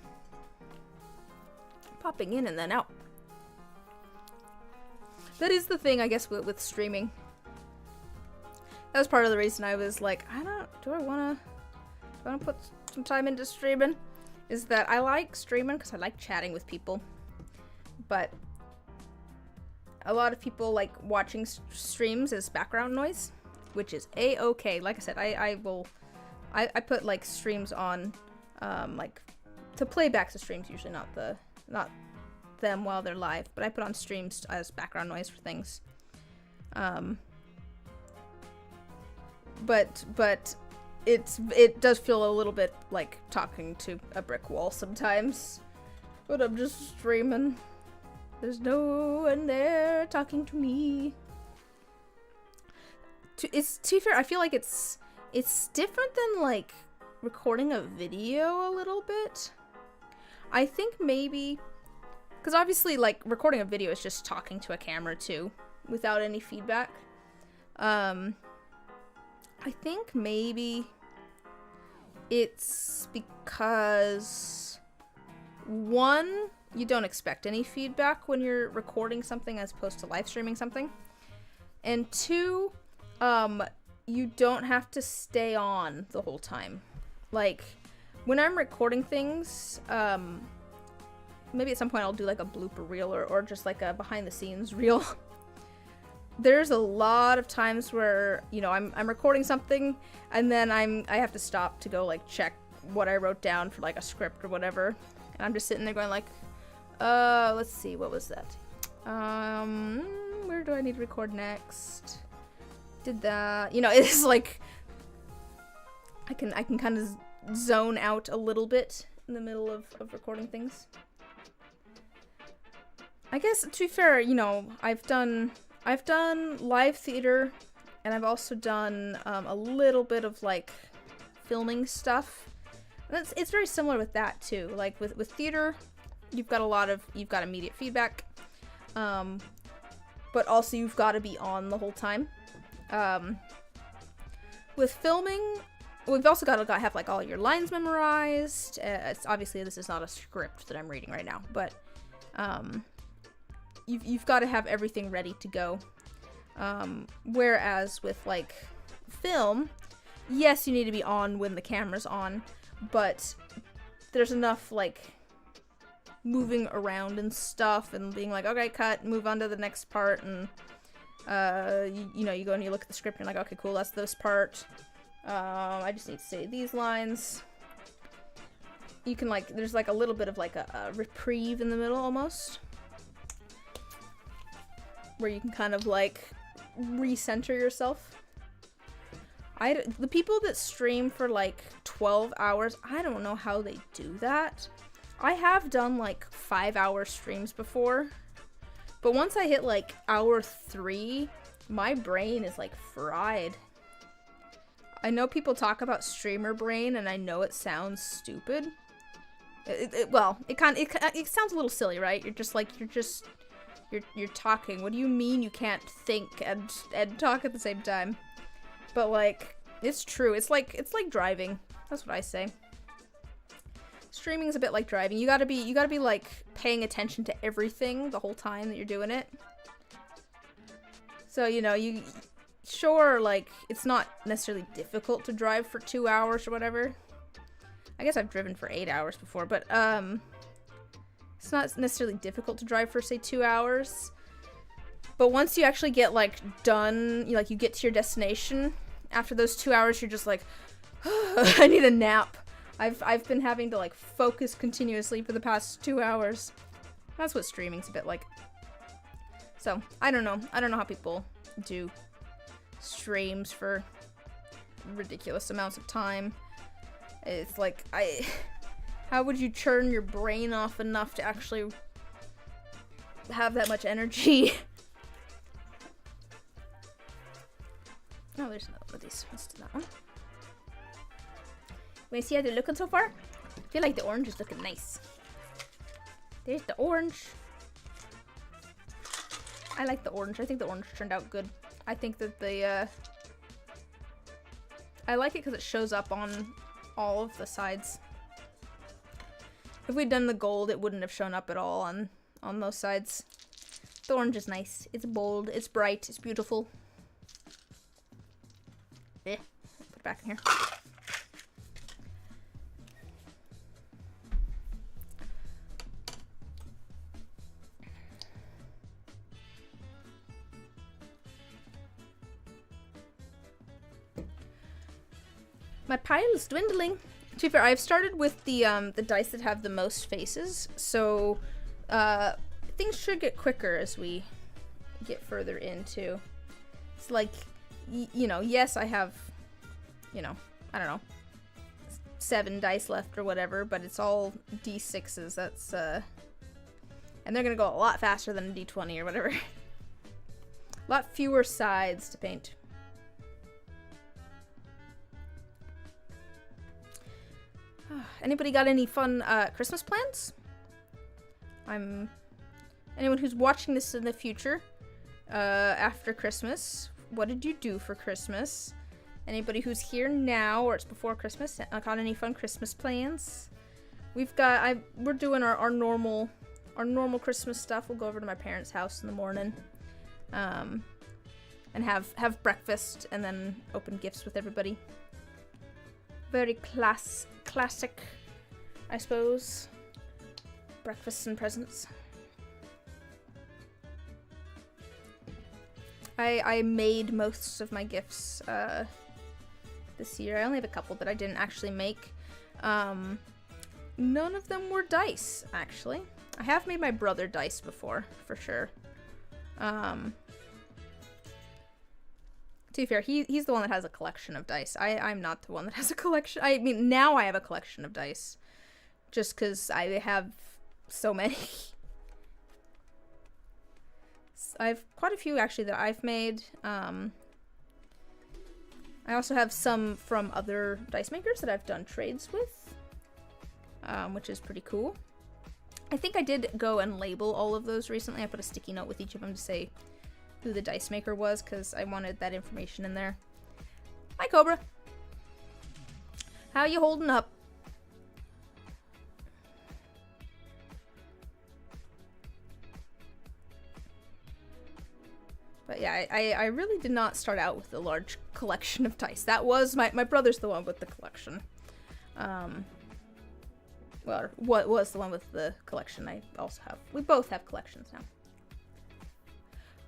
popping in and then out. That is the thing, I guess, with streaming. That was part of the reason I was like, do I wanna put some time into streaming? Is that I like streaming because I like chatting with people. but a lot of people like watching streams as background noise, which is a-okay. Like I said, I put like streams on, like to playback the streams, usually not them while they're live, but I put on streams as background noise for things. But it does feel a little bit like talking to a brick wall sometimes. But I'm just streaming. There's no one there talking to me. To be fair, I feel like it's different than like recording a video a little bit. I think maybe because obviously like recording a video is just talking to a camera too without any feedback. I think maybe it's because, one, you don't expect any feedback when you're recording something as opposed to live streaming something. And two, you don't have to stay on the whole time. Like, when I'm recording things, maybe at some point I'll do like a blooper reel or just like a behind the scenes reel. There's a lot of times where, you know, I'm recording something and then I have to stop to go like check what I wrote down for like a script or whatever. And I'm just sitting there going like, let's see, what was that? Where do I need to record next? Did that, you know, it's like I can kind of zone out a little bit in the middle of recording things. I guess, to be fair, you know, I've done live theater, and I've also done a little bit of like filming stuff. And it's very similar with that too. Like with theater, you've got immediate feedback, but also you've got to be on the whole time. With filming, we've also got to have like all your lines memorized. It's obviously this is not a script that I'm reading right now, but you've got to have everything ready to go. Whereas with like film, yes, you need to be on when the camera's on, but there's enough like moving around and stuff and being like, okay, cut, move on to the next part, and you know, you go and you look at the script and you're like, okay, cool, that's this part. I just need to say these lines. You can like, there's like a little bit of like a reprieve in the middle almost, where you can kind of like recenter yourself. The people that stream for like 12 hours, I don't know how they do that. I have done like 5-hour streams before, but once I hit like hour 3, my brain is like fried. I know people talk about streamer brain, and I know it sounds stupid. It sounds a little silly, right? You're talking. What do you mean you can't think and talk at the same time? But like, it's true. It's like driving. That's what I say. Streaming is a bit like driving. You gotta be like paying attention to everything the whole time that you're doing it. So, you know, like, it's not necessarily difficult to drive for 2 hours or whatever. I guess I've driven for 8 hours before, but it's not necessarily difficult to drive for, say, 2 hours. But once you actually get, like, done, you get to your destination, after those 2 hours, you're just like, I need a nap. I've been having to, like, focus continuously for the past 2 hours. That's what streaming's a bit like. So, I don't know. I don't know how people do streams for ridiculous amounts of time. It's like, how would you churn your brain off enough to actually have that much energy? Oh, there's another one of these. Let's do that one. Want to see how they're looking so far? I feel like the orange is looking nice. There's the orange. I like the orange. I think the orange turned out good. I think that I like it because it shows up on all of the sides. If we'd done the gold, it wouldn't have shown up at all on those sides. The orange is nice. It's bold. It's bright. It's beautiful. Put it back in here. My pile is dwindling. To be fair, I've started with the dice that have the most faces, so things should get quicker as we get further into. It's like, you know, yes, I have, you know, I don't know, 7 dice left or whatever, but it's all D6s. That's and they're gonna go a lot faster than a D20 or whatever. A lot fewer sides to paint. Anybody got any fun Christmas plans? Anyone who's watching this in the future, after Christmas, what did you do for Christmas? Anybody who's here now or it's before Christmas, got any fun Christmas plans? We're doing our normal Christmas stuff. We'll go over to my parents' house in the morning, and have breakfast and then open gifts with everybody. Very classic, I suppose. Breakfasts and presents. I made most of my gifts this year. I only have a couple that I didn't actually make. None of them were dice, actually. I have made my brother dice before, for sure. To be fair, he's the one that has a collection of dice. I'm not the one that has a collection. I mean, now I have a collection of dice. Just because I have so many. I have quite a few, actually, that I've made. I also have some from other dice makers that I've done trades with. Which is pretty cool. I think I did go and label all of those recently. I put a sticky note with each of them to say who the dice maker was, because I wanted that information in there. Hi, Cobra. How you holding up? But yeah, I really did not start out with a large collection of dice. That was my brother's the one with the collection. Well, what was the one with the collection I also have. We both have collections now.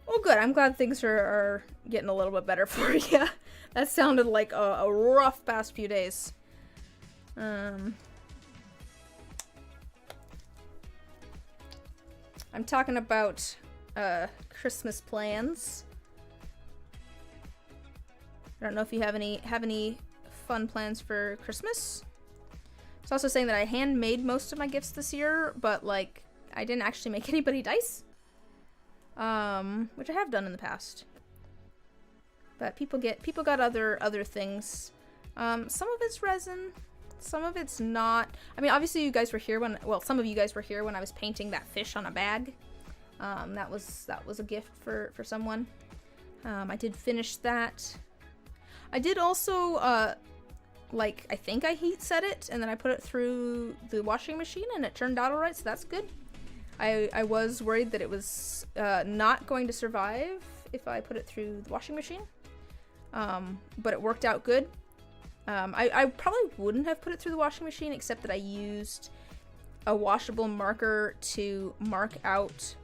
Oh, good. I'm glad things are getting a little bit better for you. That sounded like a rough past few days. I'm talking about Christmas plans. I don't know if you have any fun plans for Christmas. It's also saying that I handmade most of my gifts this year, but like I didn't actually make anybody dice. Which I have done in the past. But people got other things. Some of it's resin, some of it's not. I mean, obviously you guys were here some of you guys were here when I was painting that fish on a bag. That was a gift for someone. I did finish that. I did also I think I heat set it and then I put it through the washing machine and it turned out alright, so that's good. I was worried that it was not going to survive if I put it through the washing machine, but it worked out good. I probably wouldn't have put it through the washing machine, except that I used a washable marker to mark out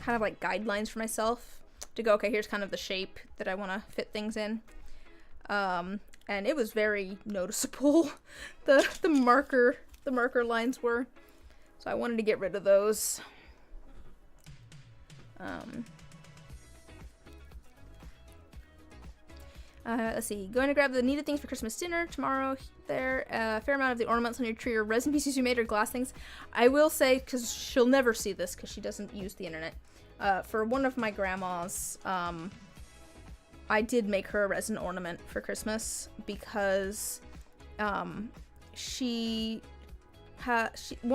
kind of like guidelines for myself to go, okay, here's kind of the shape that I want to fit things in. And it was very noticeable, the marker lines were. So I wanted to get rid of those. Let's see. Going to grab the needed things for Christmas dinner tomorrow. There, a fair amount of the ornaments on your tree are resin pieces you made or glass things. I will say, because she'll never see this because she doesn't use the internet. For one of my grandmas, I did make her a resin ornament for Christmas because one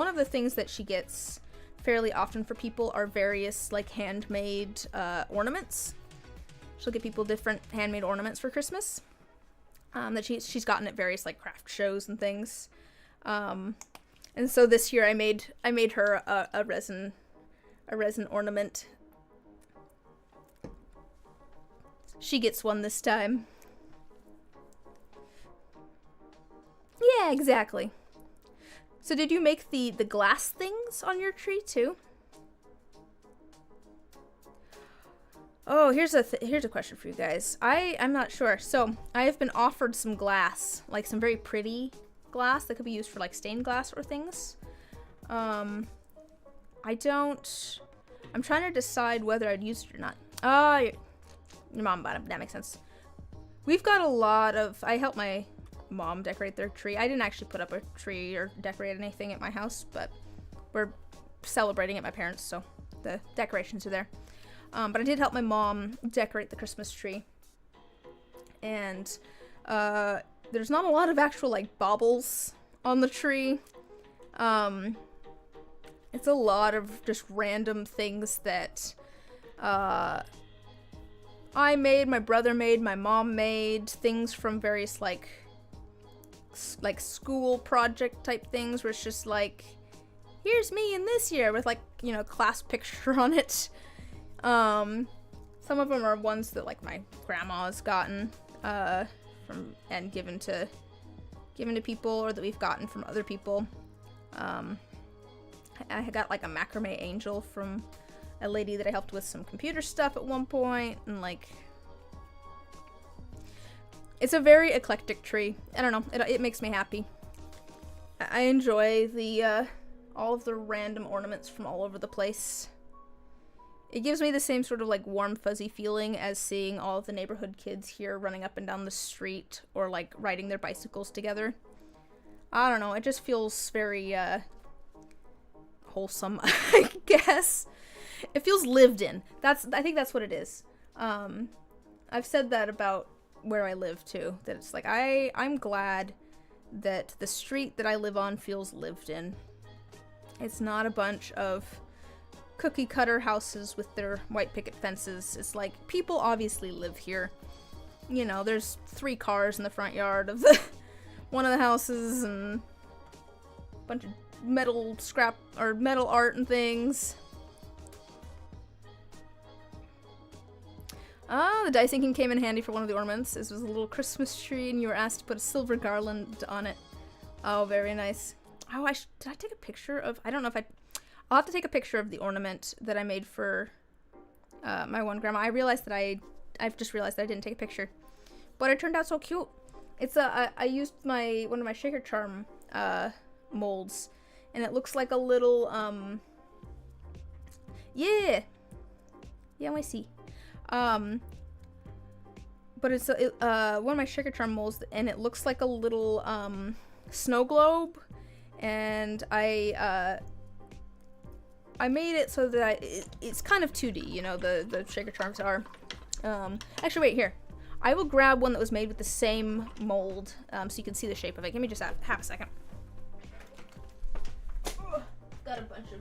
of the things that she gets fairly often for people are various like handmade ornaments. She'll get people different handmade ornaments for Christmas that she's gotten at various like craft shows and things. And so this year I made her a resin ornament. She gets one this time. Yeah, exactly. So did you make the glass things on your tree too? Oh, here's a question for you guys. I'm not sure. So I have been offered some glass, like some very pretty glass that could be used for like stained glass or things. I'm trying to decide whether I'd use it or not. Oh, your mom bought it. That makes sense. We've got a lot of. I helped my mom decorate their tree. I didn't actually put up a tree or decorate anything at my house, but we're celebrating at my parents', so the decorations are there. But I did help my mom decorate the Christmas tree. And there's not a lot of actual like baubles on the tree. It's a lot of just random things that I made, my brother made, my mom made, things from various like school project type things where it's just like, here's me in this year with like, you know, class picture on it. Some of them are ones that like my grandma's gotten from and given to people, or that we've gotten from other people. I got like a macrame angel from a lady that I helped with some computer stuff at one point, and like it's a very eclectic tree. I don't know, it makes me happy. I enjoy the all of the random ornaments from all over the place. It gives me the same sort of like warm fuzzy feeling as seeing all of the neighborhood kids here running up and down the street or like riding their bicycles together. I don't know, it just feels very wholesome, I guess. It feels lived in. I think that's what it is. I've said that about where I live too, that it's like I'm glad that the street that I live on feels lived in. It's not a bunch of cookie cutter houses with their white picket fences. It's like, people obviously live here. You know, there's 3 cars in the front yard of one of the houses, and a bunch of metal scrap or metal art and things. The dice inking came in handy for one of the ornaments. This was a little Christmas tree, and you were asked to put a silver garland on it. Oh, very nice. Oh, did I take a picture of? I don't know if I'll have to take a picture of the ornament that I made for my one grandma. I've just realized that I didn't take a picture, but it turned out so cute. It's I used one of my shaker charm molds, and it looks like a little yeah, I see. But it's one of my shaker charm molds, and it looks like a little snow globe, and I made it so that it's kind of 2D, you know, the shaker charms are. Actually, wait, here. I will grab one that was made with the same mold, so you can see the shape of it. Give me just half a second. Got a bunch of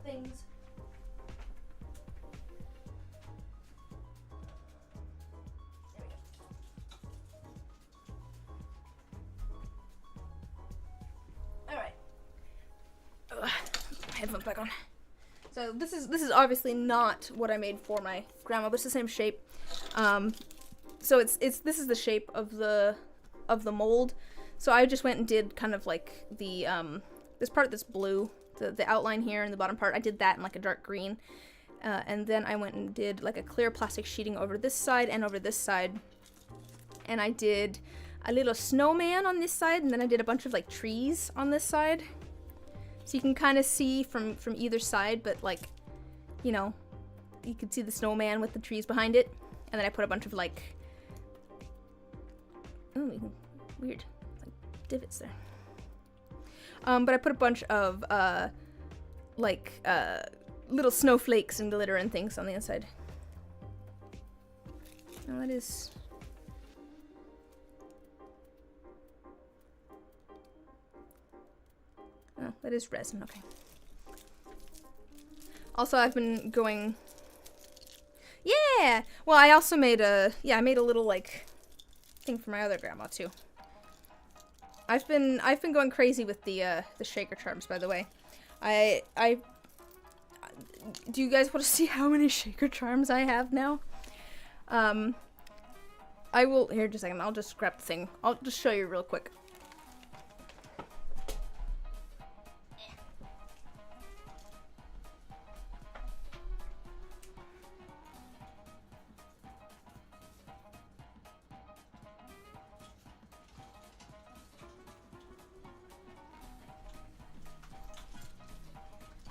things. Headphones back on. So this is obviously not what I made for my grandma, but it's the same shape. So this is the shape of the mold. So I just went and did kind of like the this part that's blue, the outline here and the bottom part. I did that in like a dark green, and then I went and did like a clear plastic sheeting over this side and over this side, and I did a little snowman on this side, and then I did a bunch of like trees on this side. So you can kind of see from either side, but like, you know, you can see the snowman with the trees behind it. And then I put a bunch of like, ooh, weird, like divots there. But I put a bunch of little snowflakes and glitter and things on the inside. Oh, that is. Oh, that is resin, okay. Also, I've been going... Yeah! Well, I also made I made a little, like, thing for my other grandma, too. I've been going crazy with the shaker charms, by the way. Do you guys want to see how many shaker charms I have now? I will... Here, just a second. I'll just grab the thing. I'll just show you real quick.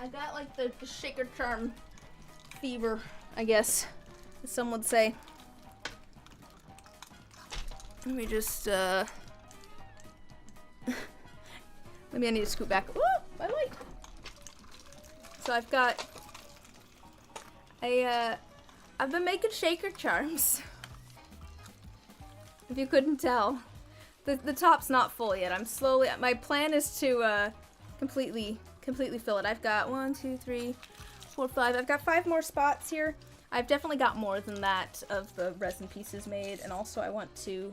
got like the shaker charm fever, I guess, as some would say. Let me just, maybe I need to scoot back. Ooh, my light! So I've got I've been making shaker charms. If you couldn't tell. The top's not full yet. I'm slowly, my plan is to, completely fill it. I've got 1, 2, 3, 4, 5. I've got 5 more spots here. I've definitely got more than that of the resin pieces made, and also I want to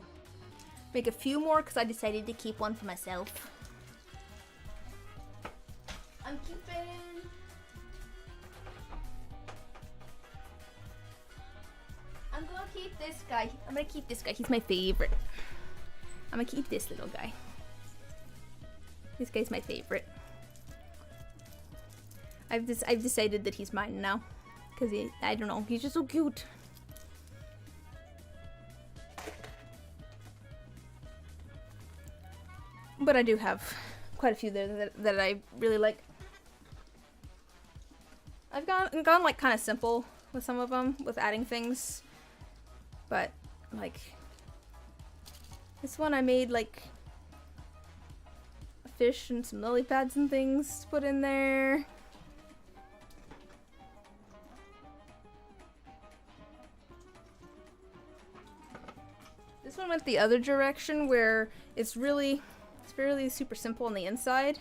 make a few more because I decided to keep one for myself. I'm gonna keep this guy. I'm gonna keep this guy. He's my favorite. I'm gonna keep this little guy. This guy's my favorite. I've decided that he's mine now. Because I don't know, he's just so cute. But I do have quite a few there that I really like. I've gone like kind of simple with some of them, with adding things. But, like, this one I made, like, a fish and some lily pads and things to put in there. This one went the other direction where it's really super simple on the inside.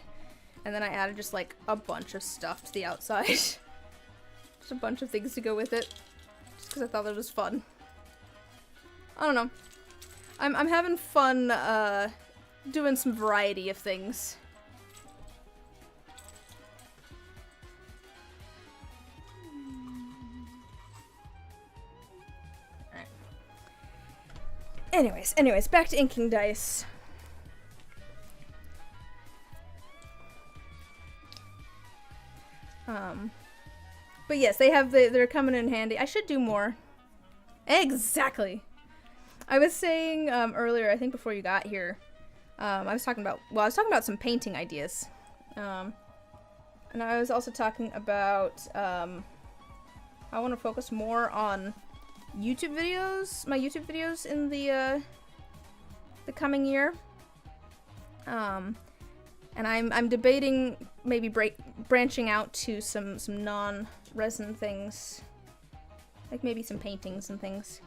And then I added just, like, a bunch of stuff to the outside. Just a bunch of things to go with it. Just because I thought it was fun. I don't know. I'm having fun doing some variety of things. Alright. Anyways, back to inking dice. But yes, they're coming in handy. I should do more. Exactly. I was saying earlier, I think before you got here, I was talking about some painting ideas. And I was also talking about I want to focus more on YouTube videos, my YouTube videos in the coming year. And I'm debating maybe branching out to some non-resin things, like maybe some paintings and things.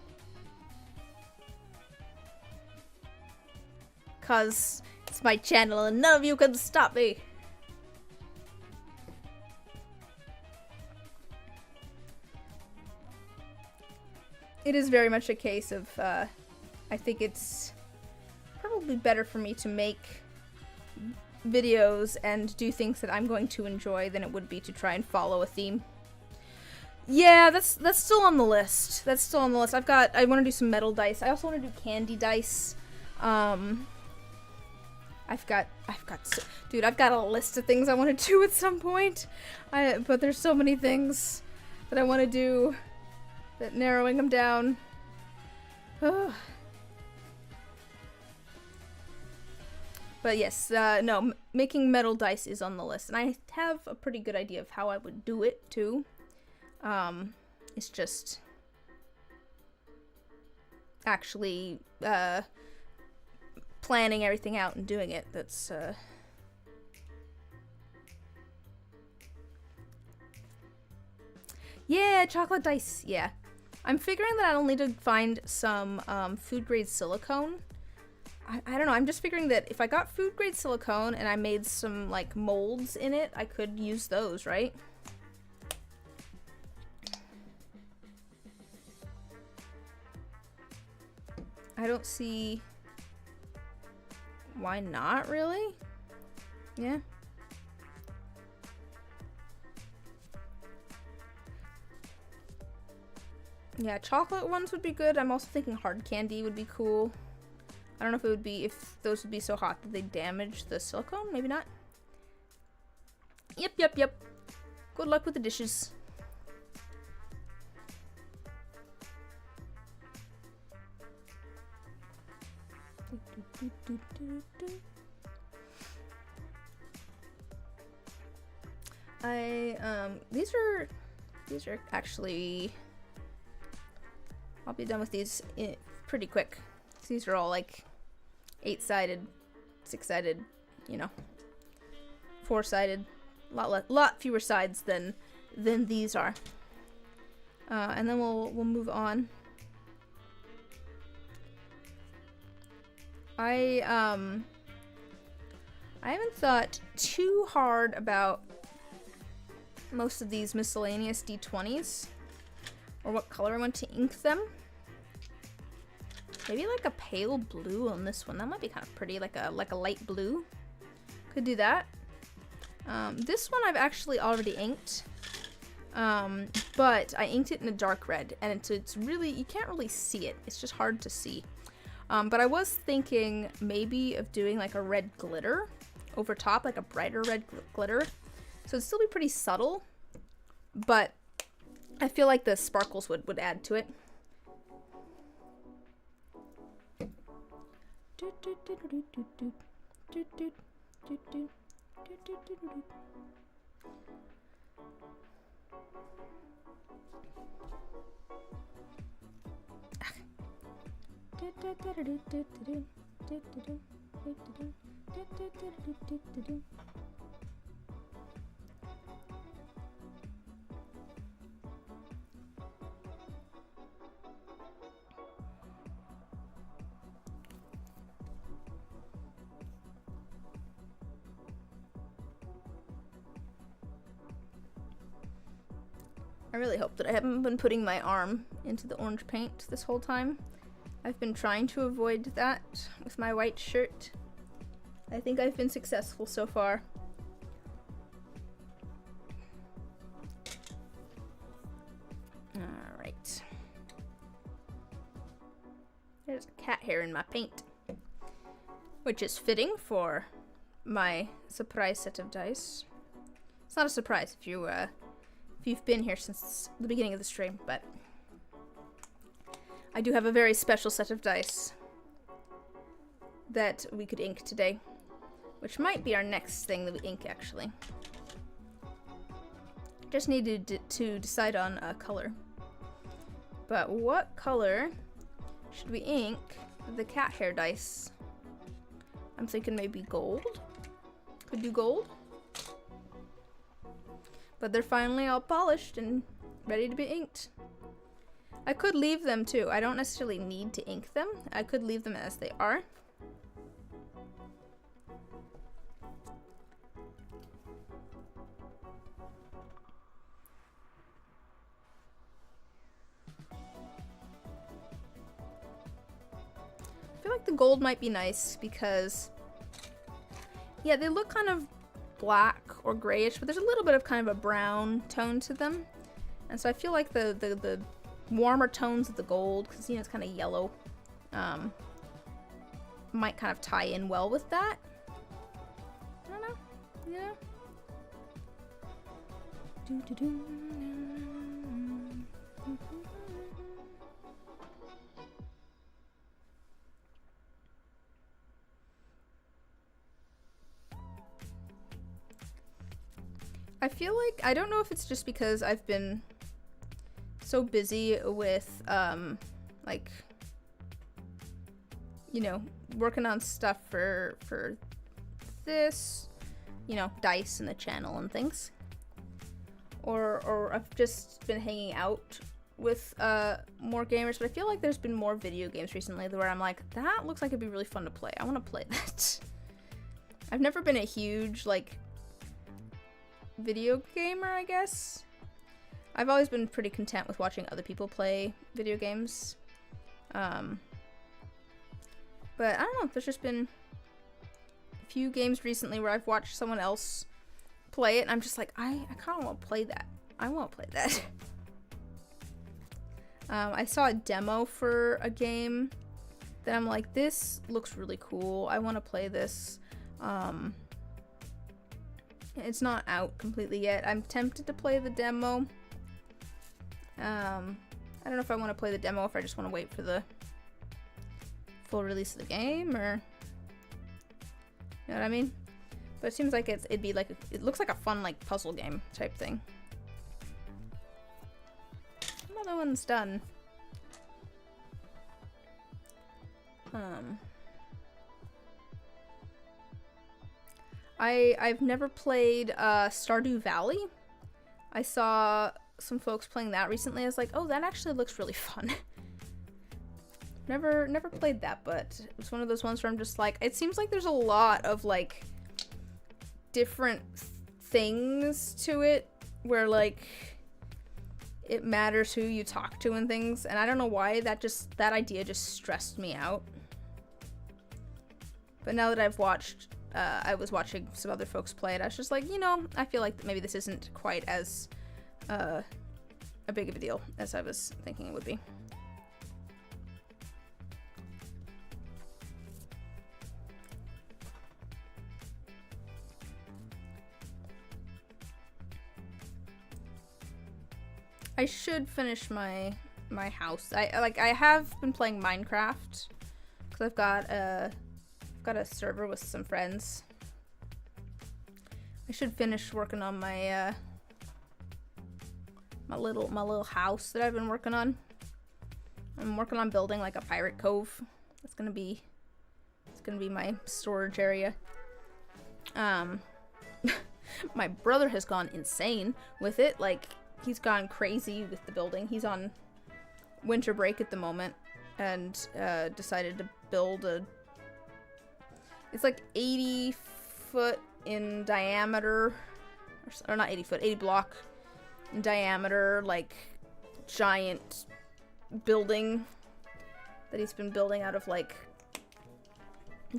'Cause it's my channel and none of you can stop me. It is very much a case of, I think it's probably better for me to make videos and do things that I'm going to enjoy than it would be to try and follow a theme. Yeah, that's still on the list. That's still on the list. I want to do some metal dice. I also want to do candy dice. I've got a list of things I want to do at some point. But there's so many things that I want to do that narrowing them down. But yes, no, making metal dice is on the list, and I have a pretty good idea of how I would do it too. It's just actually planning everything out and doing it that's yeah, chocolate dice. Yeah, I'm figuring that I'll need to find some food grade silicone. I don't know, I'm just figuring that if I got food grade silicone and I made some like molds in it, I could use those, right? I don't see why not, really? Yeah. Yeah, chocolate ones would be good. I'm also thinking hard candy would be cool. I don't know if those would be so hot that they damage the silicone. Maybe not. Yep. Good luck with the dishes. These are actually, I'll be done with these pretty quick. These are all like 8-sided, 6-sided, you know, 4-sided, lot fewer sides than these are. And then we'll move on. I haven't thought too hard about most of these miscellaneous D20s or what color I want to ink them. Maybe like a pale blue on this one. That might be kind of pretty, like a light blue. Could do that. This one I've actually already inked, but I inked it in a dark red, and it's really, you can't really see it. It's just hard to see. But I was thinking maybe of doing like a red glitter over top, like a brighter red glitter. So it'd still be pretty subtle, but I feel like the sparkles would add to it. I really hope that I haven't been putting my arm into the orange paint this whole time. I've been trying to avoid that with my white shirt. I think I've been successful so far. Alright. There's a cat hair in my paint, which is fitting for my surprise set of dice. It's not a surprise if you've been here since the beginning of the stream, but I do have a very special set of dice that we could ink today, which might be our next thing that we ink, actually. Just needed to decide on a color. But what color should we ink the cat hair dice? I'm thinking maybe gold. Could do gold. But they're finally all polished and ready to be inked. I could leave them too. I don't necessarily need to ink them. I could leave them as they are. I feel like the gold might be nice because, yeah, they look kind of black or grayish, but there's a little bit of kind of a brown tone to them. And so I feel like the warmer tones of the gold, because, you know, it's kind of yellow, might kind of tie in well with that. I don't know. Yeah. I feel like, I don't know if it's just because I've been so busy with, like, you know, working on stuff for this, you know, dice and the channel and things. Or I've just been hanging out with more gamers, but I feel like there's been more video games recently where I'm like, that looks like it'd be really fun to play. I want to play that. I've never been a huge, like, video gamer, I guess. I've always been pretty content with watching other people play video games. But I don't know, there's just been a few games recently where I've watched someone else play it, and I'm just like, I kind of want to play that. I want to play that. I saw a demo for a game that I'm like, this looks really cool. I want to play this. It's not out completely yet. I'm tempted to play the demo. I don't know if I want to play the demo, if I just want to wait for the full release of the game, or, you know what I mean? But it seems like it'd be like it looks like a fun like puzzle game type thing. Another one's done. I've never played Stardew Valley. I saw some folks playing that recently. I was like, oh, that actually looks really fun. Never played that, but it was one of those ones where I'm just like, it seems like there's a lot of like different things to it where like it matters who you talk to and things, and I don't know why that idea just stressed me out. But now that I've watched, I was watching some other folks play it, I was just like, you know, I feel like maybe this isn't quite as a big of a deal as I was thinking it would be. I should finish my house. I have been playing Minecraft because I've got a server with some friends. I should finish working on my my little house that I've been working on. I'm working on building like a pirate cove. It's gonna be my storage area. My brother has gone insane with it. Like, he's gone crazy with the building. He's on winter break at the moment and decided to build it's like 80 foot in diameter, or not 80 foot, 80 block in diameter, like giant building that he's been building out of like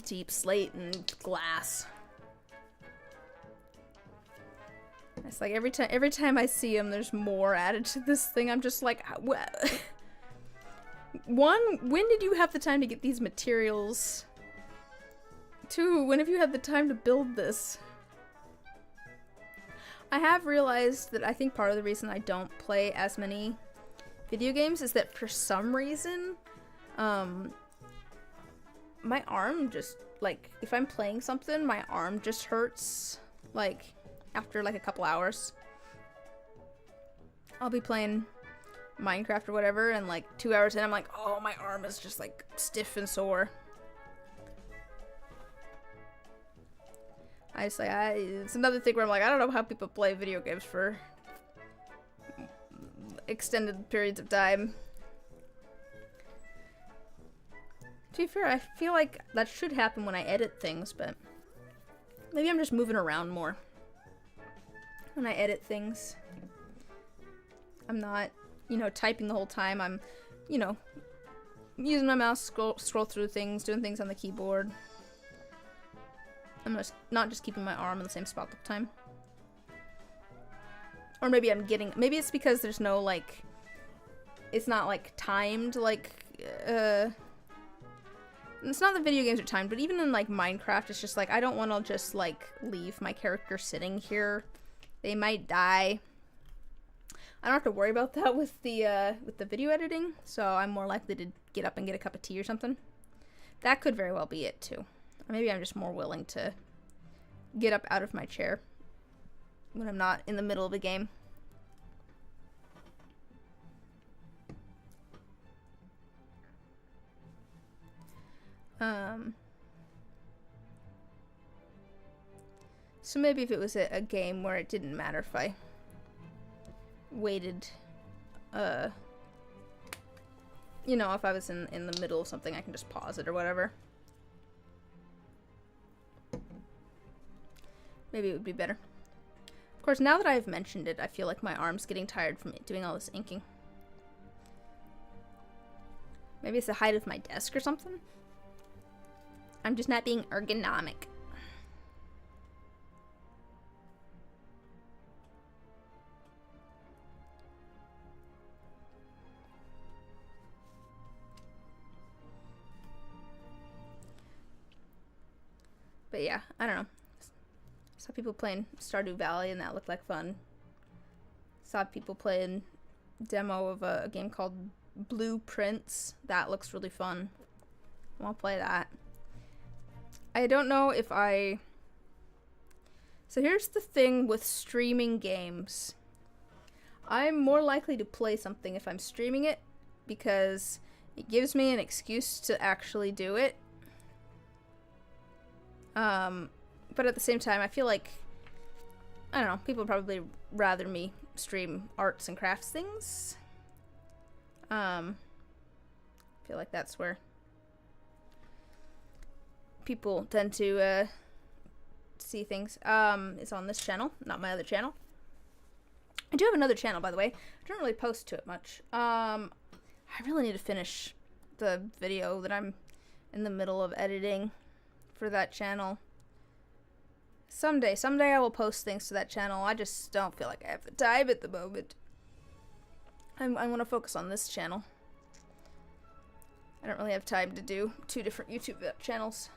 deep slate and glass. It's like every time I see him, there's more added to this thing. I'm just like, one, when did you have the time to get these materials? Two, when have you had the time to build this? I have realized that I think part of the reason I don't play as many video games is that for some reason, my arm just, like, if I'm playing something, my arm just hurts, like, after like a couple hours. I'll be playing Minecraft or whatever, and like 2 hours in, I'm like, oh, my arm is just like stiff and sore. It's another thing where I'm like, I don't know how people play video games for extended periods of time. To be fair, I feel like that should happen when I edit things, but maybe I'm just moving around more when I edit things. I'm not, you know, typing the whole time. I'm, you know, using my mouse, scroll through things, doing things on the keyboard. I'm not just keeping my arm in the same spot the time. Or maybe maybe it's because there's no, like, it's not, like, timed, like, it's not that video games are timed, but even in, like, Minecraft, it's just, like, I don't want to just, like, leave my character sitting here. They might die. I don't have to worry about that with the video editing, so I'm more likely to get up and get a cup of tea or something. That could very well be it, too. Maybe I'm just more willing to get up out of my chair when I'm not in the middle of a game. So maybe if it was a game where it didn't matter if I waited, you know, if I was in the middle of something, I can just pause it or whatever. Maybe it would be better. Of course, now that I've mentioned it, I feel like my arm's getting tired from doing all this inking. Maybe it's the height of my desk or something? I'm just not being ergonomic. But yeah, I don't know. Saw people playing Stardew Valley and that looked like fun. Saw people playing demo of a game called Blueprints. That looks really fun. I want to play that. I don't know if I So here's the thing with streaming games. I'm more likely to play something if I'm streaming it because it gives me an excuse to actually do it. But at the same time, I feel like, I don't know, people would probably rather me stream arts and crafts things. I feel like that's where people tend to see things. It's on this channel, not my other channel. I do have another channel, by the way. I don't really post to it much. I really need to finish the video that I'm in the middle of editing for that channel. Someday I will post things to that channel. I just don't feel like I have the time at the moment. I want to focus on this channel. I don't really have time to do 2 different YouTube channels.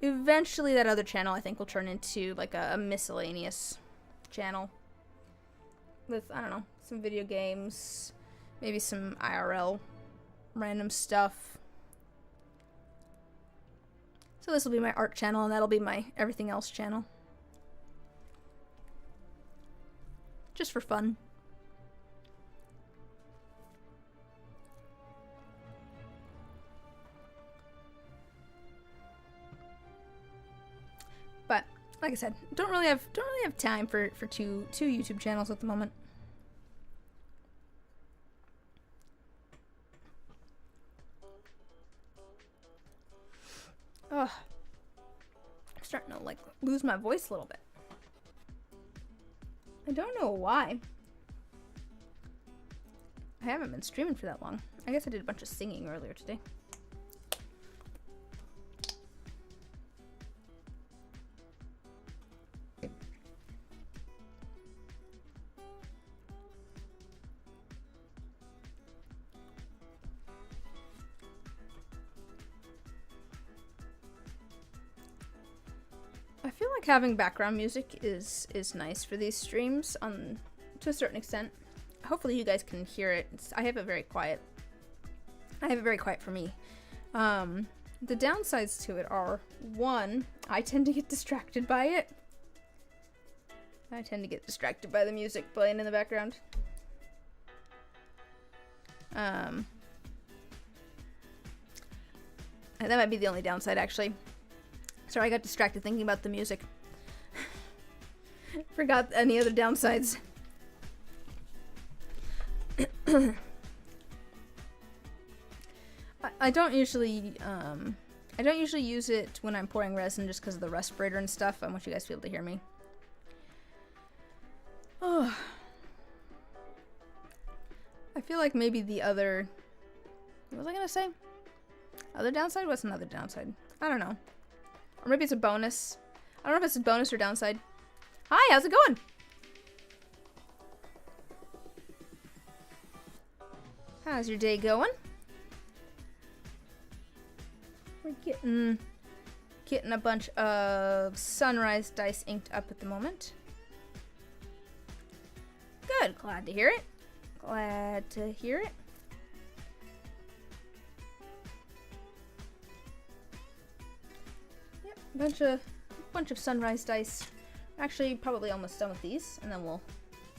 Eventually that other channel I think will turn into like a miscellaneous channel with, I don't know, some video games, maybe some IRL random stuff. So this will be my art channel and that'll be my everything else channel. Just for fun. But like I said, don't really have time for two YouTube channels at the moment. Ugh. I'm starting to like lose my voice a little bit. I don't know why. I haven't been streaming for that long. I guess I did a bunch of singing earlier today. I feel like having background music is nice for these streams to a certain extent. Hopefully you guys can hear it. I have it very quiet for me. The downsides to it are, one, I tend to get distracted by it. I tend to get distracted by the music playing in the background. And that might be the only downside, actually. Sorry, I got distracted thinking about the music. Forgot any other downsides. I don't usually use it when I'm pouring resin just because of the respirator and stuff. I want you guys to be able to hear me. Oh. I feel like maybe the other... What was I gonna say? Other downside? What's another downside? I don't know. Or maybe it's a bonus. I don't know if it's a bonus or downside. Hi, how's it going? How's your day going? We're getting a bunch of sunrise dice inked up at the moment. Good, glad to hear it. Glad to hear it. Bunch of sunrise dice. Actually, probably almost done with these, and then we'll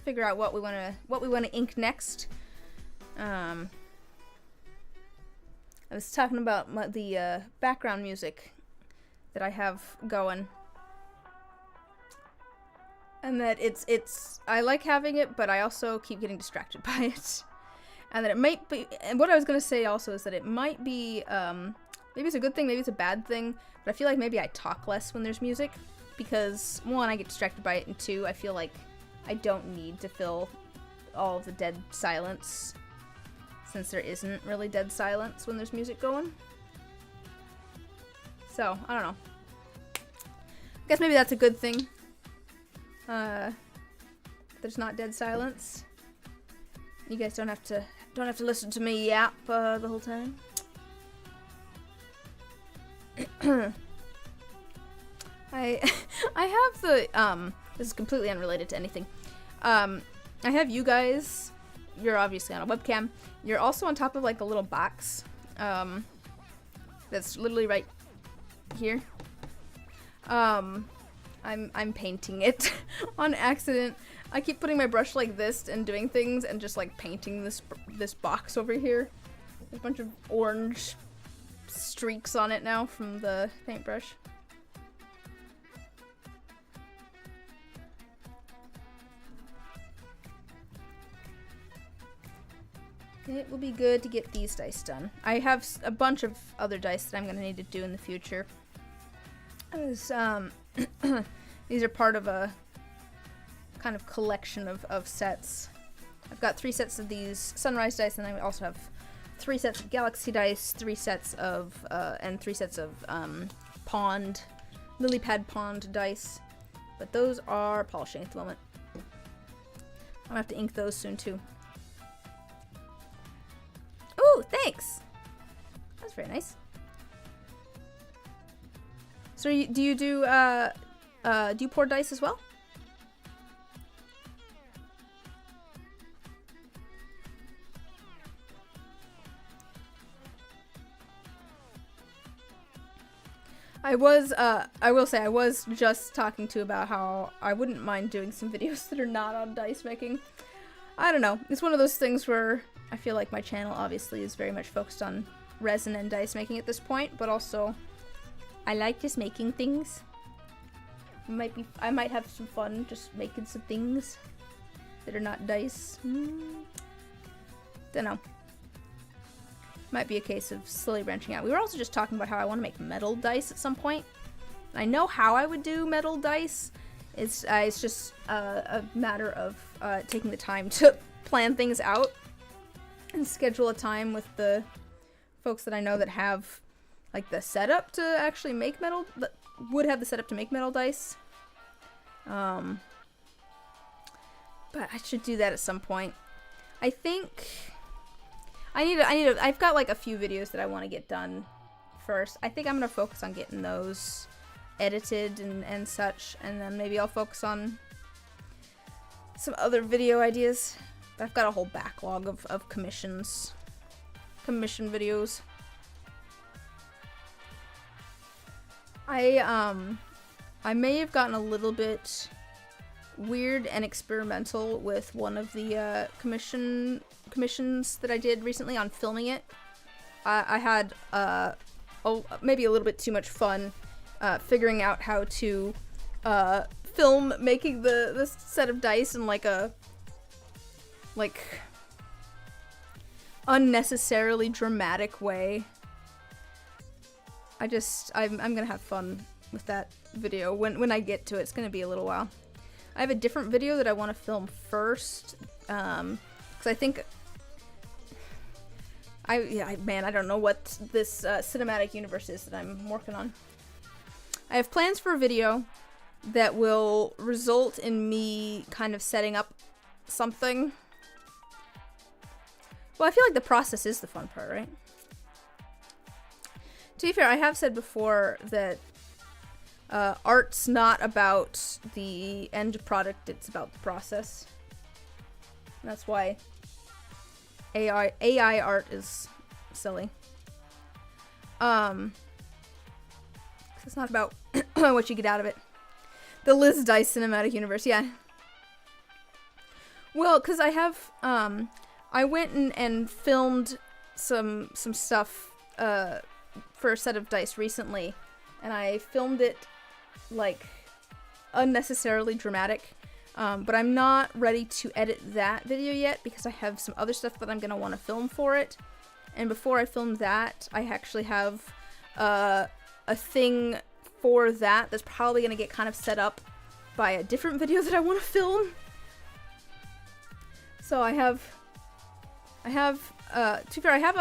figure out what we want to ink next. I was talking about the background music that I have going, and that it's I like having it, but I also keep getting distracted by it, and that it might be. And what I was gonna say also is that it might be maybe it's a good thing, maybe it's a bad thing. But I feel like maybe I talk less when there's music because, one, I get distracted by it, and two, I feel like I don't need to fill all of the dead silence since there isn't really dead silence when there's music going. So, I don't know. I guess maybe that's a good thing. There's not dead silence. You guys don't have to listen to me yap the whole time. I have the this is completely unrelated to anything. I have you guys. You're obviously on a webcam. You're also on top of like a little box that's literally right here. I'm painting it on accident. I keep putting my brush like this and doing things and just like painting this box over here. There's a bunch of orange streaks on it now from the paintbrush. It will be good to get these dice done. I have a bunch of other dice that I'm going to need to do in the future. These are part of a kind of collection of sets. I've got 3 sets of these sunrise dice, and I also have 3 sets of galaxy dice, 3 sets of pond, lily pad pond dice. But those are polishing at the moment. I'm gonna have to ink those soon too. Ooh, thanks. That's very nice. So do you pour dice as well? I will say I was just talking to about how I wouldn't mind doing some videos that are not on dice making. I don't know. It's one of those things where I feel like my channel obviously is very much focused on resin and dice making at this point, but also I like just making things. I might have some fun just making some things that are not dice. Don't know. Might be a case of slowly branching out. We were also just talking about how I want to make metal dice at some point. I know how I would do metal dice. It's just a matter of taking the time to plan things out and schedule a time with the folks that I know that have like the setup to actually make metal, that would have the setup to make metal dice. But I should do that at some point. I think I've got like a few videos that I want to get done first. I think I'm gonna focus on getting those edited and such, and then maybe I'll focus on some other video ideas. But I've got a whole backlog of commission videos. I may have gotten a little bit weird and experimental with one of the commissions that I did recently on filming it. I had maybe a little bit too much fun figuring out how to film making this set of dice in like a unnecessarily dramatic way. I'm gonna have fun with that video when I get to it. It's gonna be a little while. I have a different video that I want to film first, because I think I don't know what this cinematic universe is that I'm working on. I have plans for a video that will result in me kind of setting up something. Well, I feel like the process is the fun part, right? To be fair, I have said before that art's not about the end product, it's about the process. And that's why AI art is silly. It's not about what you get out of it. The Liz Dice cinematic universe, yeah. Well, because I have, I went and filmed some stuff for a set of dice recently, and I filmed it like unnecessarily dramatic, but I'm not ready to edit that video yet because I have some other stuff that I'm gonna want to film for it. And before I film that, I actually have a thing for that that's probably gonna get kind of set up by a different video that I want to film. So I have to be fair, I have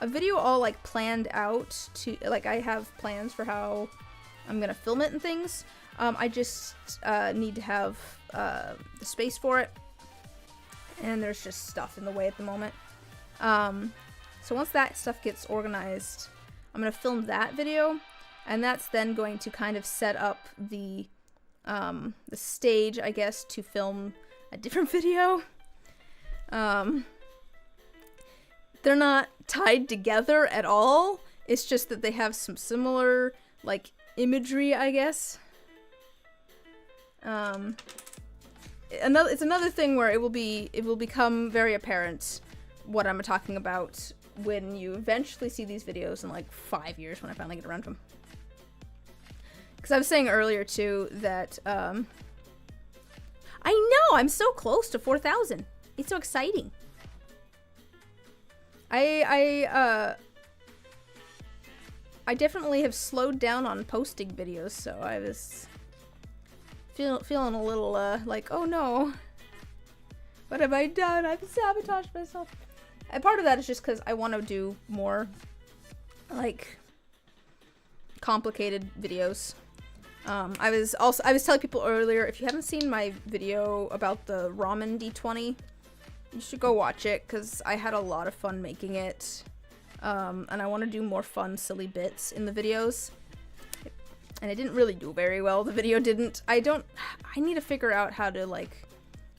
a video all like planned out to, like, I have plans for how I'm gonna film it and things. I just need to have the space for it, and there's just stuff in the way at the moment. So once that stuff gets organized, I'm gonna film that video, and that's then going to kind of set up the stage, I guess, to film a different video. They're not tied together at all. It's just that they have some similar, like, imagery, I guess. It's another thing where it will become very apparent what I'm talking about when you eventually see these videos in like 5 years when I finally get around to them. Because I was saying earlier too that I know I'm so close to 4,000. It's so exciting. I definitely have slowed down on posting videos, so I was feeling a little like, oh no, what have I done? I've sabotaged myself. And part of that is just because I want to do more like complicated videos. I was telling people earlier, if you haven't seen my video about the ramen D20, you should go watch it because I had a lot of fun making it. And I want to do more fun, silly bits in the videos. And it didn't really do very well. The video didn't. I need to figure out how to, like,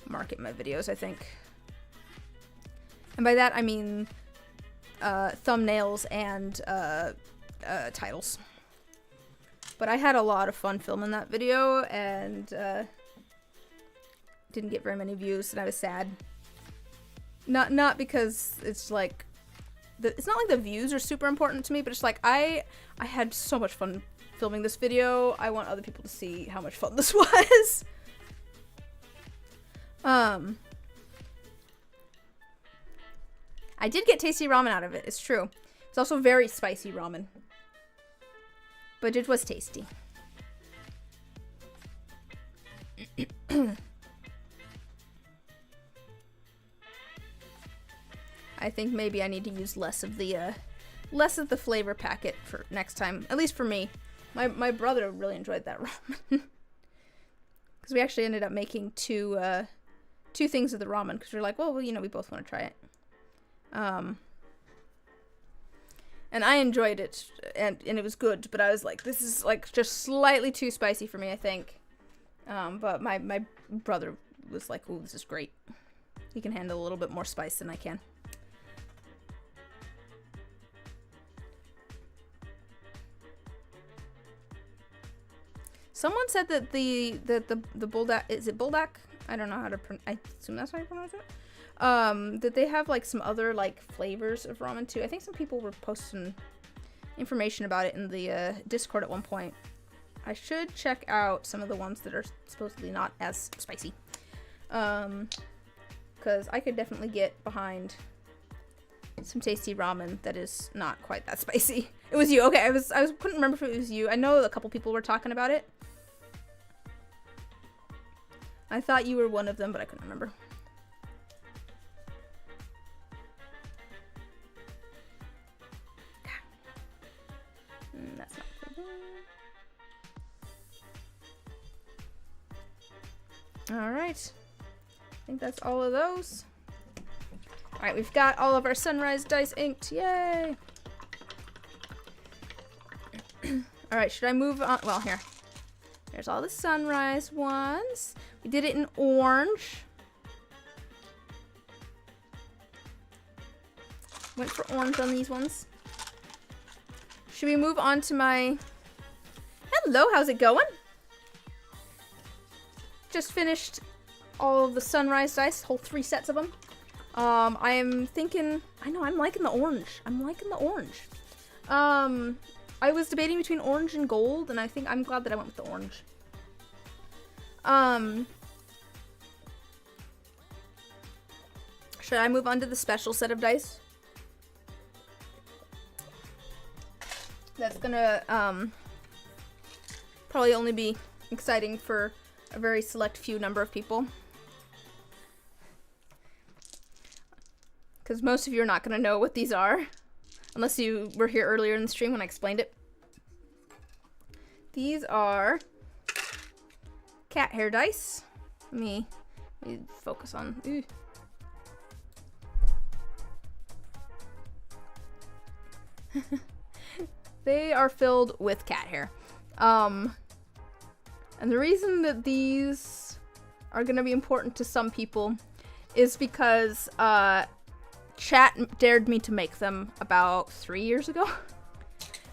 market my videos, I think. And by that, I mean thumbnails and titles. But I had a lot of fun filming that video, and didn't get very many views, and I was sad. Not because it's like... It's not like the views are super important to me, but it's like I had so much fun filming this video. I want other people to see how much fun this was. I did get tasty ramen out of it, it's true. It's also very spicy ramen. But it was tasty. I think maybe I need to use less of the flavor packet for next time. At least for me. My brother really enjoyed that ramen. Because we actually ended up making two things of the ramen. Because we were like, well, you know, we both want to try it. And I enjoyed it, and it was good, but I was like, this is, like, just slightly too spicy for me, I think. But my brother was like, ooh, this is great. He can handle a little bit more spice than I can. Someone said that the buldak, is it buldak? I don't know how to I assume that's how you pronounce it. That they have like some other like flavors of ramen too. I think some people were posting information about it in the Discord at one point. I should check out some of the ones that are supposedly not as spicy. Because I could definitely get behind some tasty ramen that is not quite that spicy. It was you. Okay, I couldn't remember if it was you. I know a couple people were talking about it. I thought you were one of them, but I couldn't remember. That's not good. Alright. I think that's all of those. Alright, we've got all of our sunrise dice inked. Yay! Alright, should I move on? Well, here. There's all the sunrise ones. We did it in orange. Went for orange on these ones. Should we move on to my... Hello, how's it going? Just finished all of the sunrise dice, whole 3 sets of them. I am thinking... I know, I'm liking the orange. I'm liking the orange. I was debating between orange and gold, and I think I'm glad that I went with the orange. Should I move on to the special set of dice? That's gonna, probably only be exciting for a very select few number of people. Because most of you are not gonna know what these are. Unless you were here earlier in the stream when I explained it. These are cat hair dice. Let me focus on... Ooh. They are filled with cat hair. And the reason that these are going to be important to some people is because Chat dared me to make them about 3 years ago.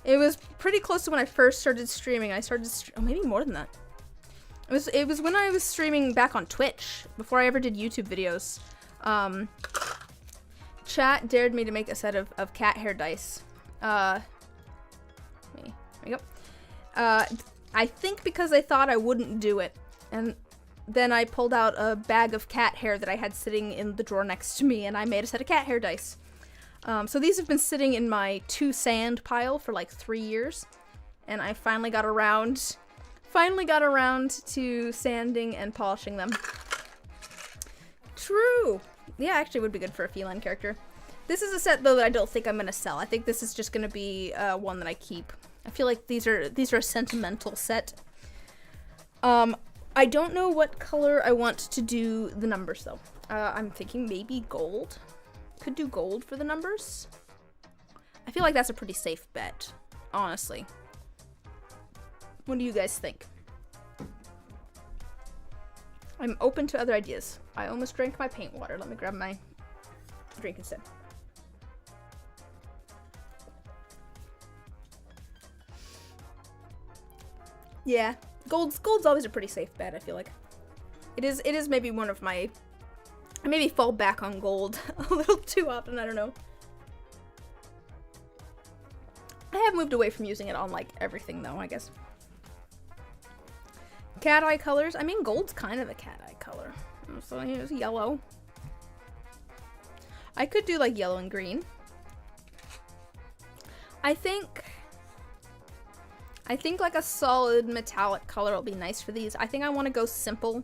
It was pretty close to when I first started streaming. I started, oh, maybe more than that. It was when I was streaming back on Twitch, before I ever did YouTube videos. Chat dared me to make a set of cat hair dice. There we go. I think because they thought I wouldn't do it. And then I pulled out a bag of cat hair that I had sitting in the drawer next to me, and I made a set of cat hair dice. So these have been sitting in my to sand pile for like 3 years, and I finally got around to sanding and polishing them. True. Yeah, actually would be good for a feline character. This is a set though that I don't think I'm gonna sell. I think this is just gonna be one that I keep. I feel like these are a sentimental set. I don't know what color I want to do the numbers though. I'm thinking maybe gold. Could do gold for the numbers. I feel like that's a pretty safe bet, honestly. What do you guys think? I'm open to other ideas. I almost drank my paint water. Let me grab my drink instead. Yeah, gold's always a pretty safe bet, I feel like. It is maybe one of my, I maybe fall back on gold a little too often, I don't know. I have moved away from using it on like everything though, I guess. Cat eye colors, I mean gold's kind of a cat eye color. So here's yellow. I could do like yellow and green. I think like a solid metallic color will be nice for these. I think I want to go simple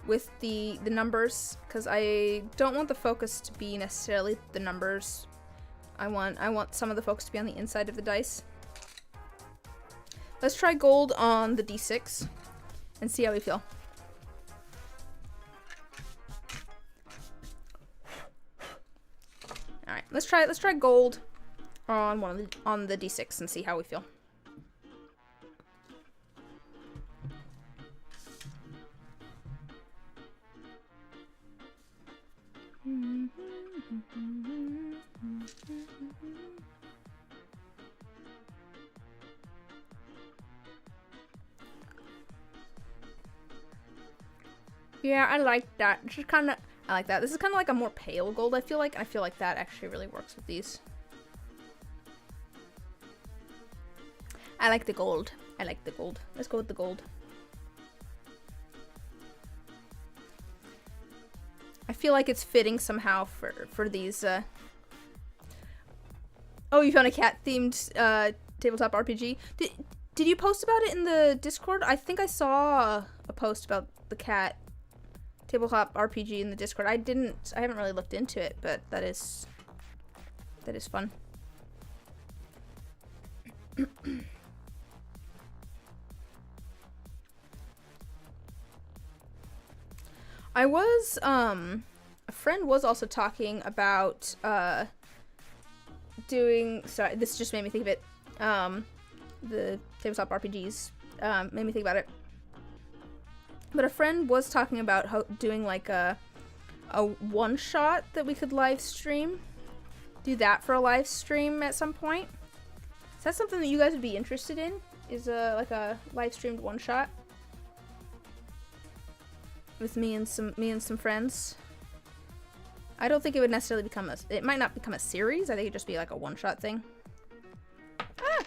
with the numbers because I don't want the focus to be necessarily the numbers. I want some of the focus to be on the inside of the dice. Let's try gold on the D6 and see how we feel. All right, let's try gold on on the D6 and see how we feel. Yeah, I like that. It's just kind of, I like that. This is kind of like a more pale gold, I feel like. I feel like that actually really works with these. I like the gold. I like the gold. Let's go with the gold. I feel like it's fitting somehow for these. Oh, you found a cat-themed tabletop RPG. Did you post about it in the Discord? I think I saw a post about the cat tabletop RPG in the Discord. I haven't really looked into it, but that is fun. I was, a friend was also talking about, sorry, this just made me think of it, the tabletop RPGs, made me think about it. But a friend was talking about doing like a one-shot that we could live stream. Do that for a live stream at some point. Is that something that you guys would be interested in? Is like a live streamed one-shot? With me and some friends. I don't think it would necessarily become it might not become a series. I think it'd just be like a one-shot thing. Ah!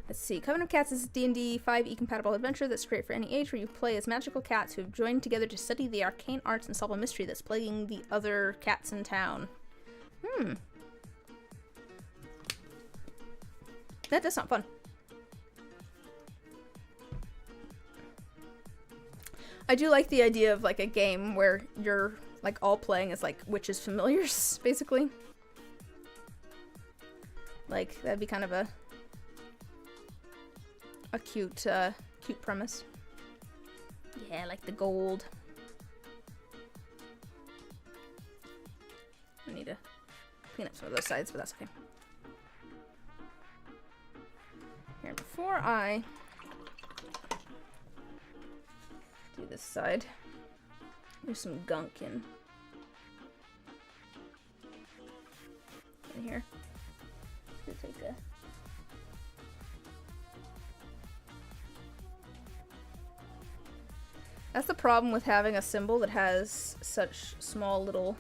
Let's see. Coven of Cats is a D&D 5e compatible adventure that's great for any age, where you play as magical cats who have joined together to study the arcane arts and solve a mystery that's plaguing the other cats in town. That does sound fun. I do like the idea of like a game where you're like all playing as like witches familiars, basically. Like that'd be kind of a cute premise. Yeah, like the gold. I need to clean up some of those sides, but that's okay. Here, before I do this side, there's some gunk in That's the problem with having a symbol that has such small little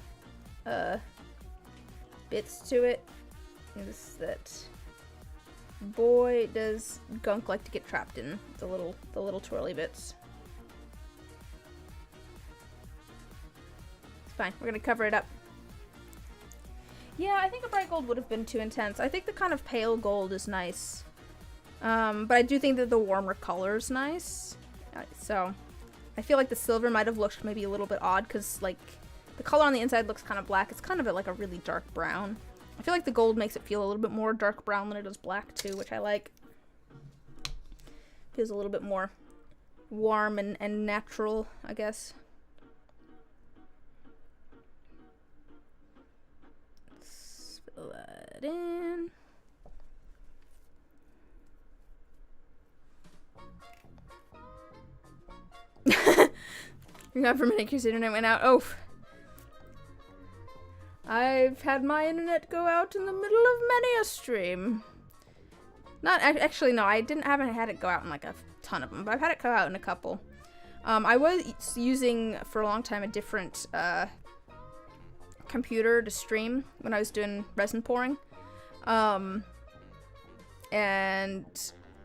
bits to it, is that boy does gunk like to get trapped in the little twirly bits. It's fine, we're gonna cover it up. Yeah, I think a bright gold would have been too intense. I think the kind of pale gold is nice. But I do think that the warmer color is nice. So, I feel like the silver might have looked maybe a little bit odd because, like, the color on the inside looks kind of black. It's kind of like a really dark brown. I feel like the gold makes it feel a little bit more dark brown than it does black, too, which I like. Feels a little bit more warm and natural, I guess. Let's fill that in. God, for a minute, Q's internet went out. Oh. I've had my internet go out in the middle of many a stream. Not actually, no, I haven't had it go out in like a ton of them, but I've had it go out in a couple. I was using for a long time a different computer to stream when I was doing resin pouring. And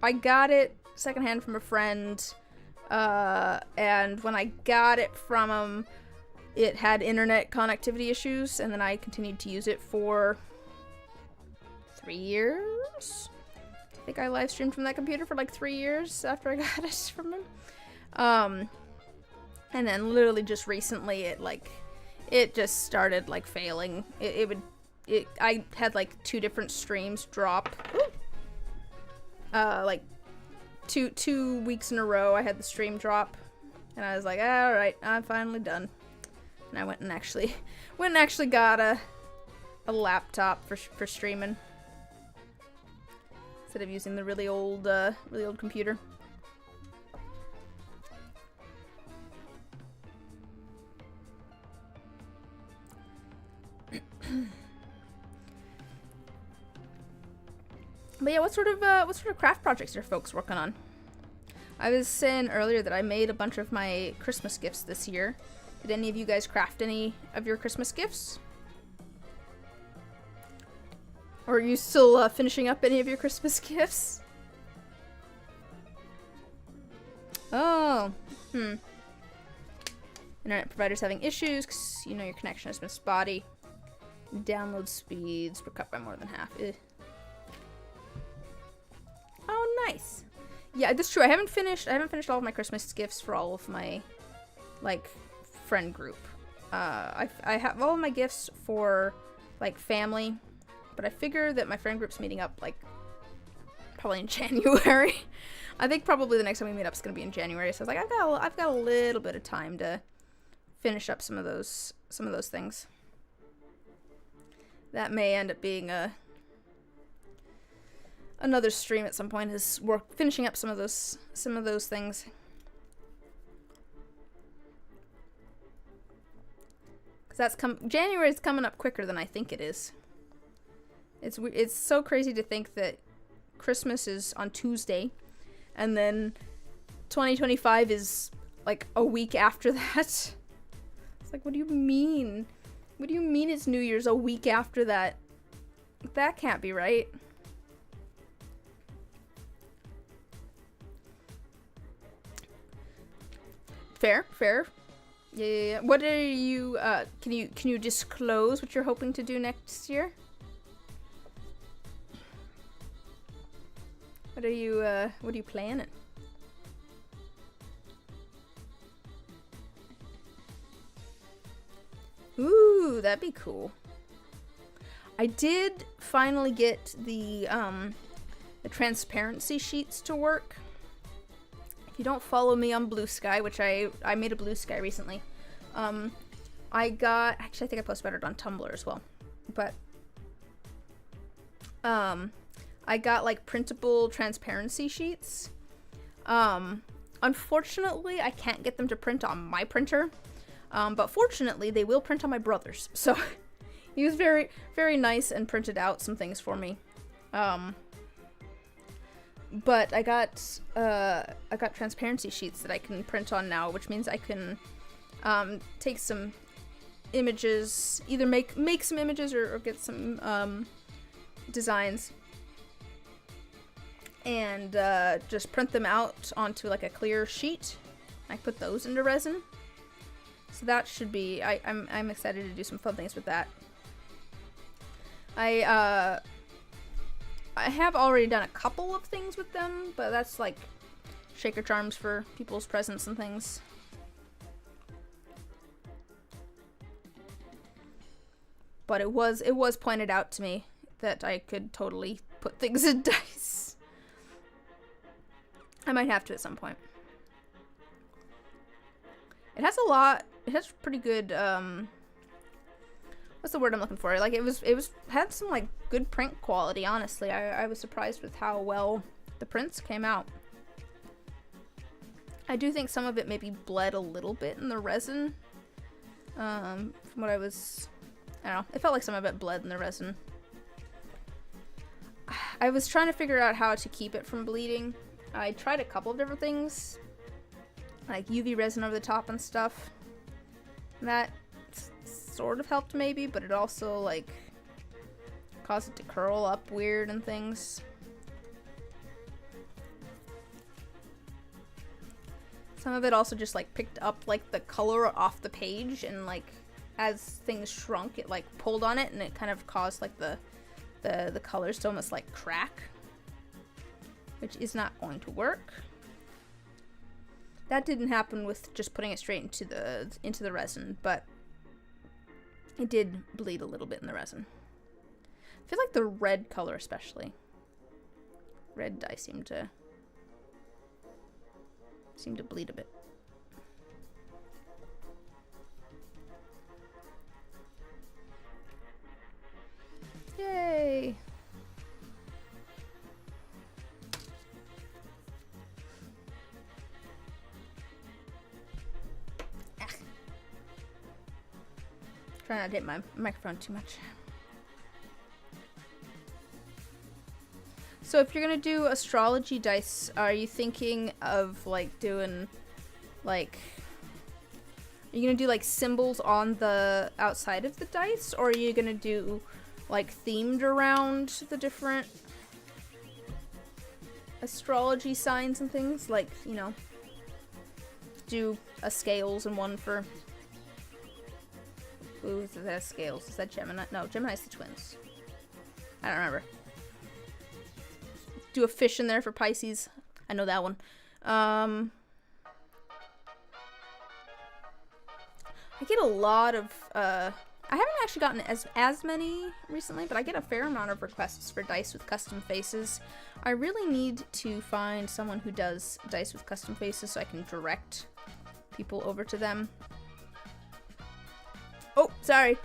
I got it secondhand from a friend. And when I got it from him, it had internet connectivity issues, and then I continued to use it for 3 years. I think I live streamed from that computer for like 3 years after I got it from him. And then literally just recently it just started like failing. I had like 2 different streams drop. Like two weeks in a row I had the stream drop, and I was like, all right, I'm finally done. And I went and actually got a laptop for streaming instead of using the really old computer. But yeah, what sort of craft projects are folks working on? I was saying earlier that I made a bunch of my Christmas gifts this year. Did any of you guys craft any of your Christmas gifts? Or are you still finishing up any of your Christmas gifts? Oh, Internet providers having issues because you know your connection has been spotty. Download speeds were cut by more than half. Ugh. Oh, nice. Yeah, that's true. I haven't finished all of my Christmas gifts for all of my, like, friend group. I have all of my gifts for, like, family, but I figure that my friend group's meeting up, like, probably in January. I think probably the next time we meet up is gonna be in January. So I was like, I've got a little bit of time to finish up some of those things. That may end up being another stream at some point, is finishing up some of those things. Cause January's coming up quicker than I think it is. It's so crazy to think that Christmas is on Tuesday, and then 2025 is like a week after that. It's like, what do you mean? What do you mean it's New Year's a week after that? That can't be right. Fair. Yeah. What are you, can you disclose what you're hoping to do next year? What are you planning? Ooh, that'd be cool. I did finally get the transparency sheets to work. If you don't follow me on Blue Sky, which I made a Blue Sky recently, I think I posted about it on Tumblr as well, but I got like printable transparency sheets. Unfortunately, I can't get them to print on my printer, but fortunately they will print on my brother's. So he was very, very nice and printed out some things for me. But I got transparency sheets that I can print on now, which means I can take some images, either make some images or get some designs, and just print them out onto like a clear sheet. I put those into resin, so that should be. I'm excited to do some fun things with that. I have already done a couple of things with them, but that's like shaker charms for people's presents and things. But it was pointed out to me that I could totally put things in dice. I might have to at some point. It has pretty good, what's the word I'm looking for? Like, it had some, like, good print quality, honestly. I was surprised with how well the prints came out. I do think some of it maybe bled a little bit in the resin. From what I don't know. It felt like some of it bled in the resin. I was trying to figure out how to keep it from bleeding. I tried a couple of different things, like UV resin over the top and stuff. And that sort of helped maybe, but it also like caused it to curl up weird and things. Some of it also just like picked up like the color off the page, and like as things shrunk, it like pulled on it, and it kind of caused like the colors to almost like crack, which is not going to work. That didn't happen with just putting it straight into the resin, but it did bleed a little bit in the resin. I feel like the red color especially. Red dye seemed to bleed a bit. Yay! Try not to hit my microphone too much. So if you're gonna do astrology dice, are you thinking of like doing like, are you gonna do like symbols on the outside of the dice, or are you gonna do like themed around the different astrology signs and things? Like, you know, do a scales and one for, ooh, is that scales? Is that Gemini? No, Gemini's the twins. I don't remember. Do a fish in there for Pisces. I know that one. I get a lot of, I haven't actually gotten as many recently, but I get a fair amount of requests for dice with custom faces. I really need to find someone who does dice with custom faces so I can direct people over to them. Oh, sorry.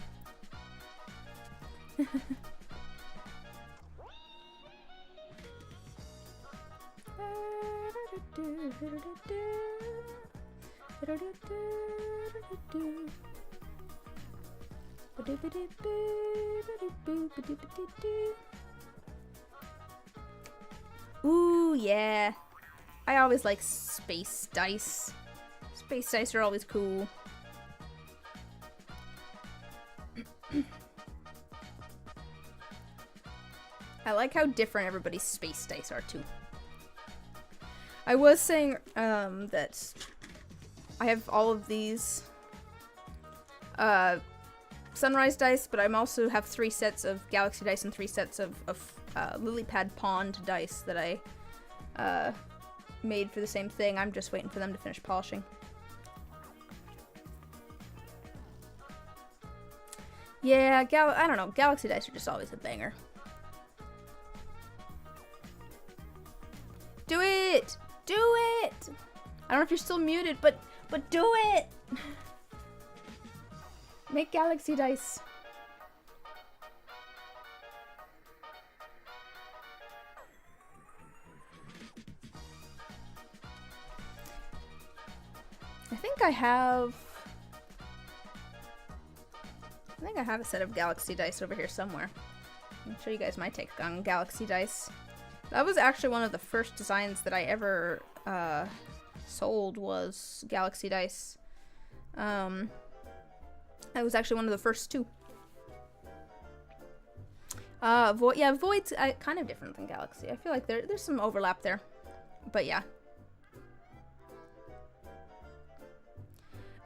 Ooh, yeah. I always like space dice. Space dice are always cool. I like how different everybody's space dice are too. I was saying that I have all of these sunrise dice, but I also have 3 sets of galaxy dice and 3 sets of lily pad pond dice that I made for the same thing. I'm just waiting for them to finish polishing. Yeah, I don't know, galaxy dice are just always a banger. Do it! Do it! I don't know if you're still muted, but do it! Make galaxy dice. I think I have a set of galaxy dice over here somewhere. I'll show you guys my take on galaxy dice. That was actually one of the first designs that I ever sold was Galaxy Dice. That was actually one of the first two. Void's kind of different than Galaxy. I feel like there's some overlap there. But yeah.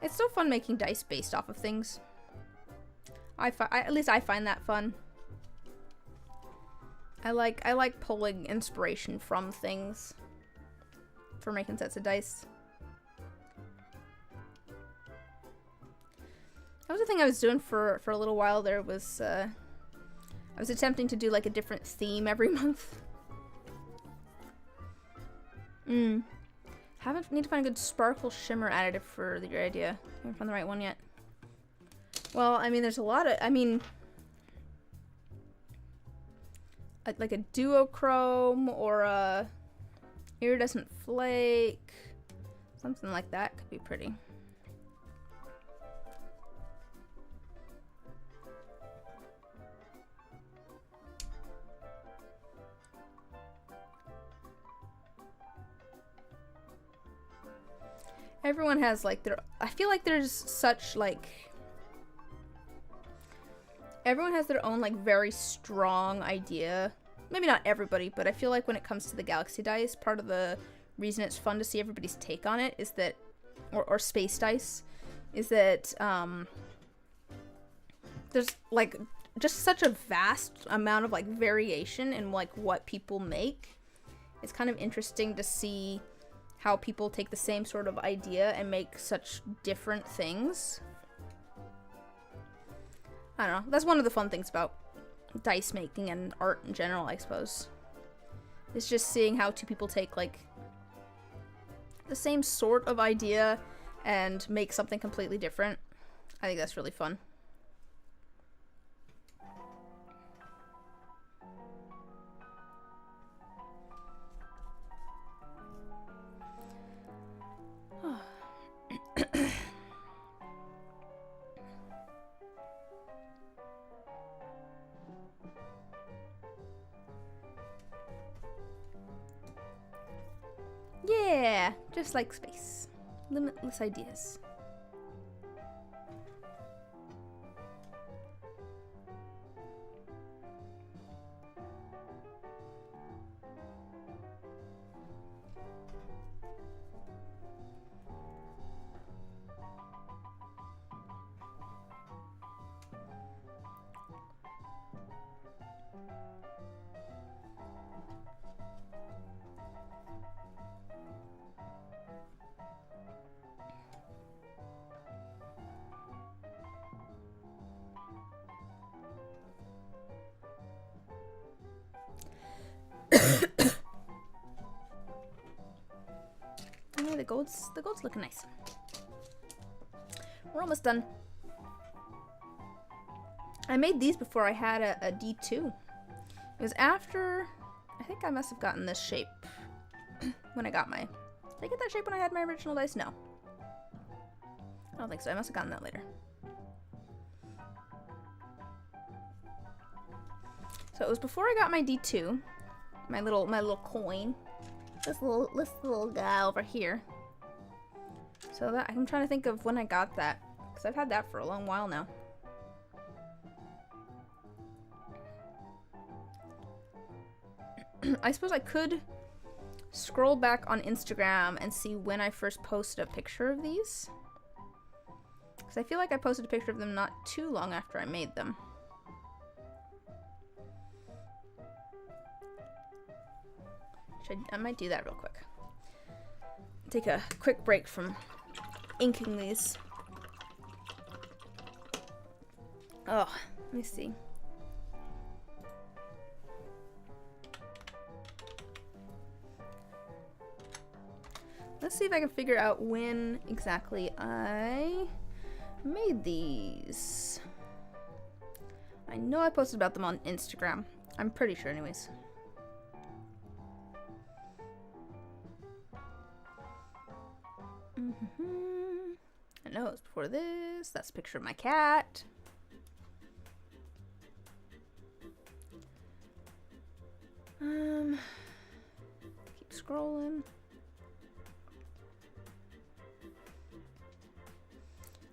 It's so fun making dice based off of things. At least I find that fun. I like pulling inspiration from things for making sets of dice. That was the thing I was doing for a little while there was I was attempting to do like a different theme every month. Need to find a good sparkle shimmer additive for your idea. Haven't found the right one yet. Well, I mean, there's a lot of, like a duochrome or a iridescent flake. Something like that could be pretty. Everyone has like I feel like there's such like, everyone has their own like very strong idea. Maybe not everybody, but I feel like when it comes to the Galaxy Dice, part of the reason it's fun to see everybody's take on it is that, or Space Dice, is that there's like just such a vast amount of like variation in like what people make. It's kind of interesting to see how people take the same sort of idea and make such different things. I don't know. That's one of the fun things about dice making and art in general, I suppose. It's just seeing how two people take like the same sort of idea and make something completely different. I think that's really fun. Yeah, just like space. Limitless ideas. Yeah, the gold's looking nice. We're almost done. I made these before I had a D2. It was after, I think I must have gotten this shape when I got my, did I get that shape when I had my original dice? No. I don't think so. I must have gotten that later. So it was before I got my D2, my little coin. This little guy over here. So that, I'm trying to think of when I got that, because I've had that for a long while now. I suppose I could scroll back on Instagram and see when I first posted a picture of these, because I feel like I posted a picture of them not too long after I made them. I might do that real quick. Take a quick break from inking these. Oh, let me see. Let's see if I can figure out when exactly I made these. I know I posted about them on Instagram. I'm pretty sure anyways. I know it's before this. That's a picture of my cat. scrolling.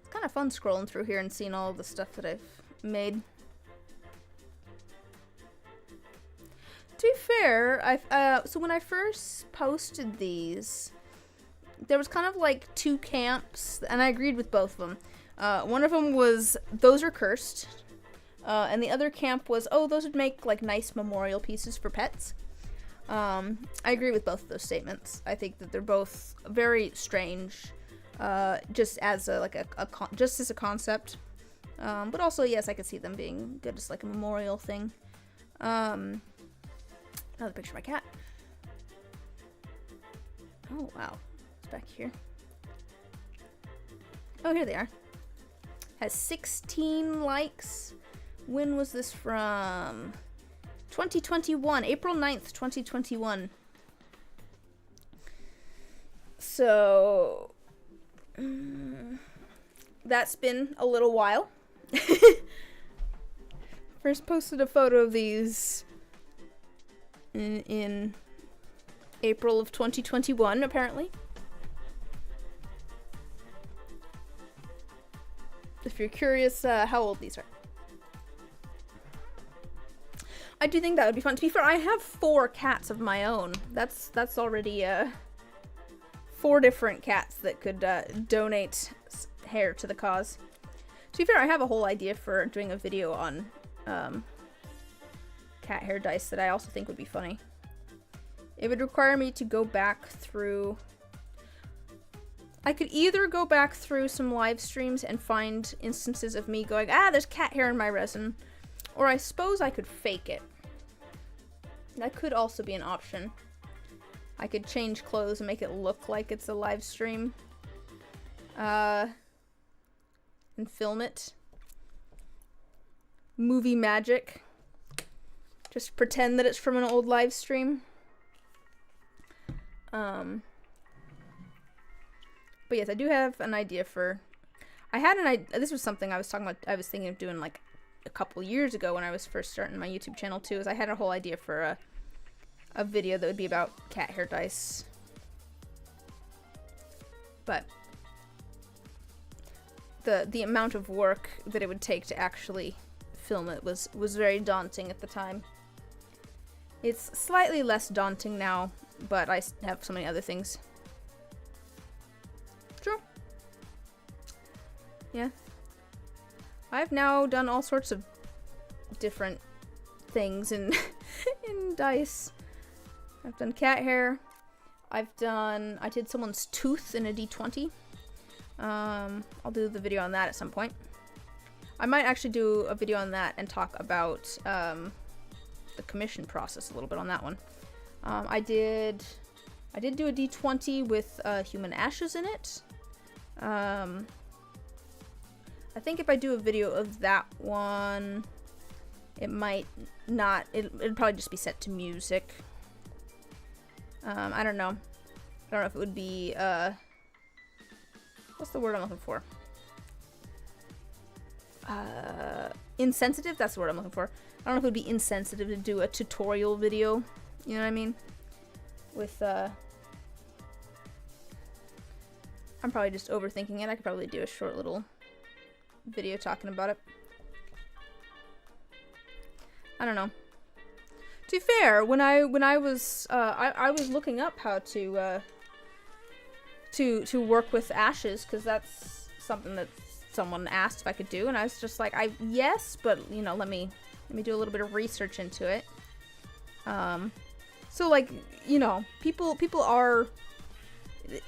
It's kind of fun scrolling through here and seeing all the stuff that I've made. To be fair, so when I first posted these, there was kind of like two camps, and I agreed with both of them. One of them was, those are cursed, and the other camp was, oh, those would make like nice memorial pieces for pets. I agree with both of those statements. I think that they're both very strange, just as just as a concept. But also, yes, I could see them being good as like a memorial thing. Another picture of my cat. Oh, wow. It's back here. Oh, here they are. Has 16 likes. When was this from? 2021. April 9th, 2021. So, that's been a little while. First posted a photo of these in April of 2021, apparently. If you're curious how old these are. I do think that would be fun. To be fair, I have 4 cats of my own. That's already 4 different cats that could donate hair to the cause. To be fair, I have a whole idea for doing a video on cat hair dice that I also think would be funny. It would require me to go back through... I could either go back through some live streams and find instances of me going, ah, there's cat hair in my resin. Or I suppose I could fake it. That could also be an option. I could change clothes and make it look like it's a live stream. And film it. Movie magic. Just pretend that it's from an old live stream. But yes, I do have an idea for... I had an idea... This was something I was talking about... I was thinking of doing like a couple years ago when I was first starting my YouTube channel too, is I had a whole idea for a video that would be about cat hair dice. But the amount of work that it would take to actually film it was very daunting at the time. It's slightly less daunting now, but I have so many other things. True. Yeah. I've now done all sorts of different things in in dice. I've done cat hair. I did someone's tooth in a D20. I'll do the video on that at some point. I might actually do a video on that and talk about the commission process a little bit on that one. I did do a D20 with human ashes in it. I think if I do a video of that one, it might not, it'd probably just be set to music. I don't know. I don't know if it would be, what's the word I'm looking for? Insensitive? That's the word I'm looking for. I don't know if it would be insensitive to do a tutorial video. You know what I mean? With, I'm probably just overthinking it. I could probably do a short little video talking about it. I don't know. To be fair, when I was I was looking up how to work with ashes, because that's something that someone asked if I could do, and I was just like, yes, but you know, let me do a little bit of research into it. So like, you know, people are,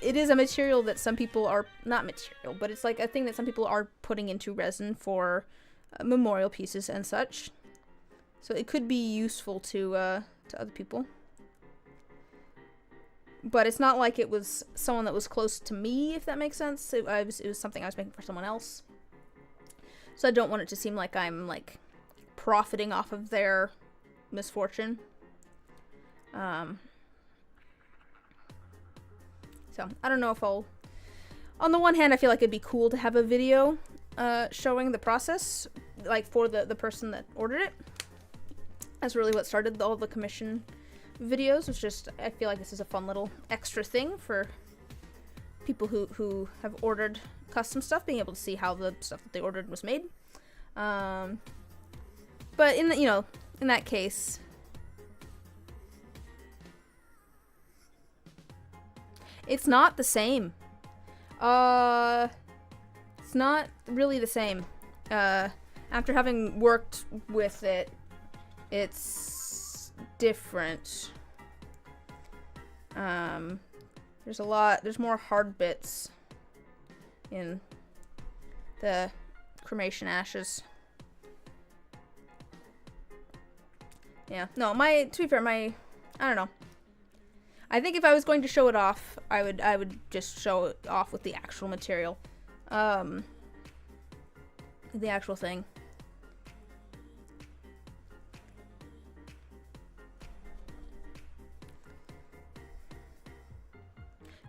it is a material that some people are, not material, but it's like a thing that some people are putting into resin for memorial pieces and such. So it could be useful to other people. But it's not like it was someone that was close to me, if that makes sense. It was something I was making for someone else. So I don't want it to seem like I'm, like, profiting off of their misfortune. So, I don't know if I'll... On the one hand, I feel like it'd be cool to have a video showing the process, like, for the person that ordered it. That's really what started all the commission videos. It's just, I feel like this is a fun little extra thing for people who have ordered custom stuff, being able to see how the stuff that they ordered was made. But in the, in that case, it's not the same. It's not really the same. After having worked with it, it's different. There's more hard bits in the cremation ashes. Yeah, no, to be fair, I don't know. I think if I was going to show it off, I would just show it off with the actual material. The actual thing.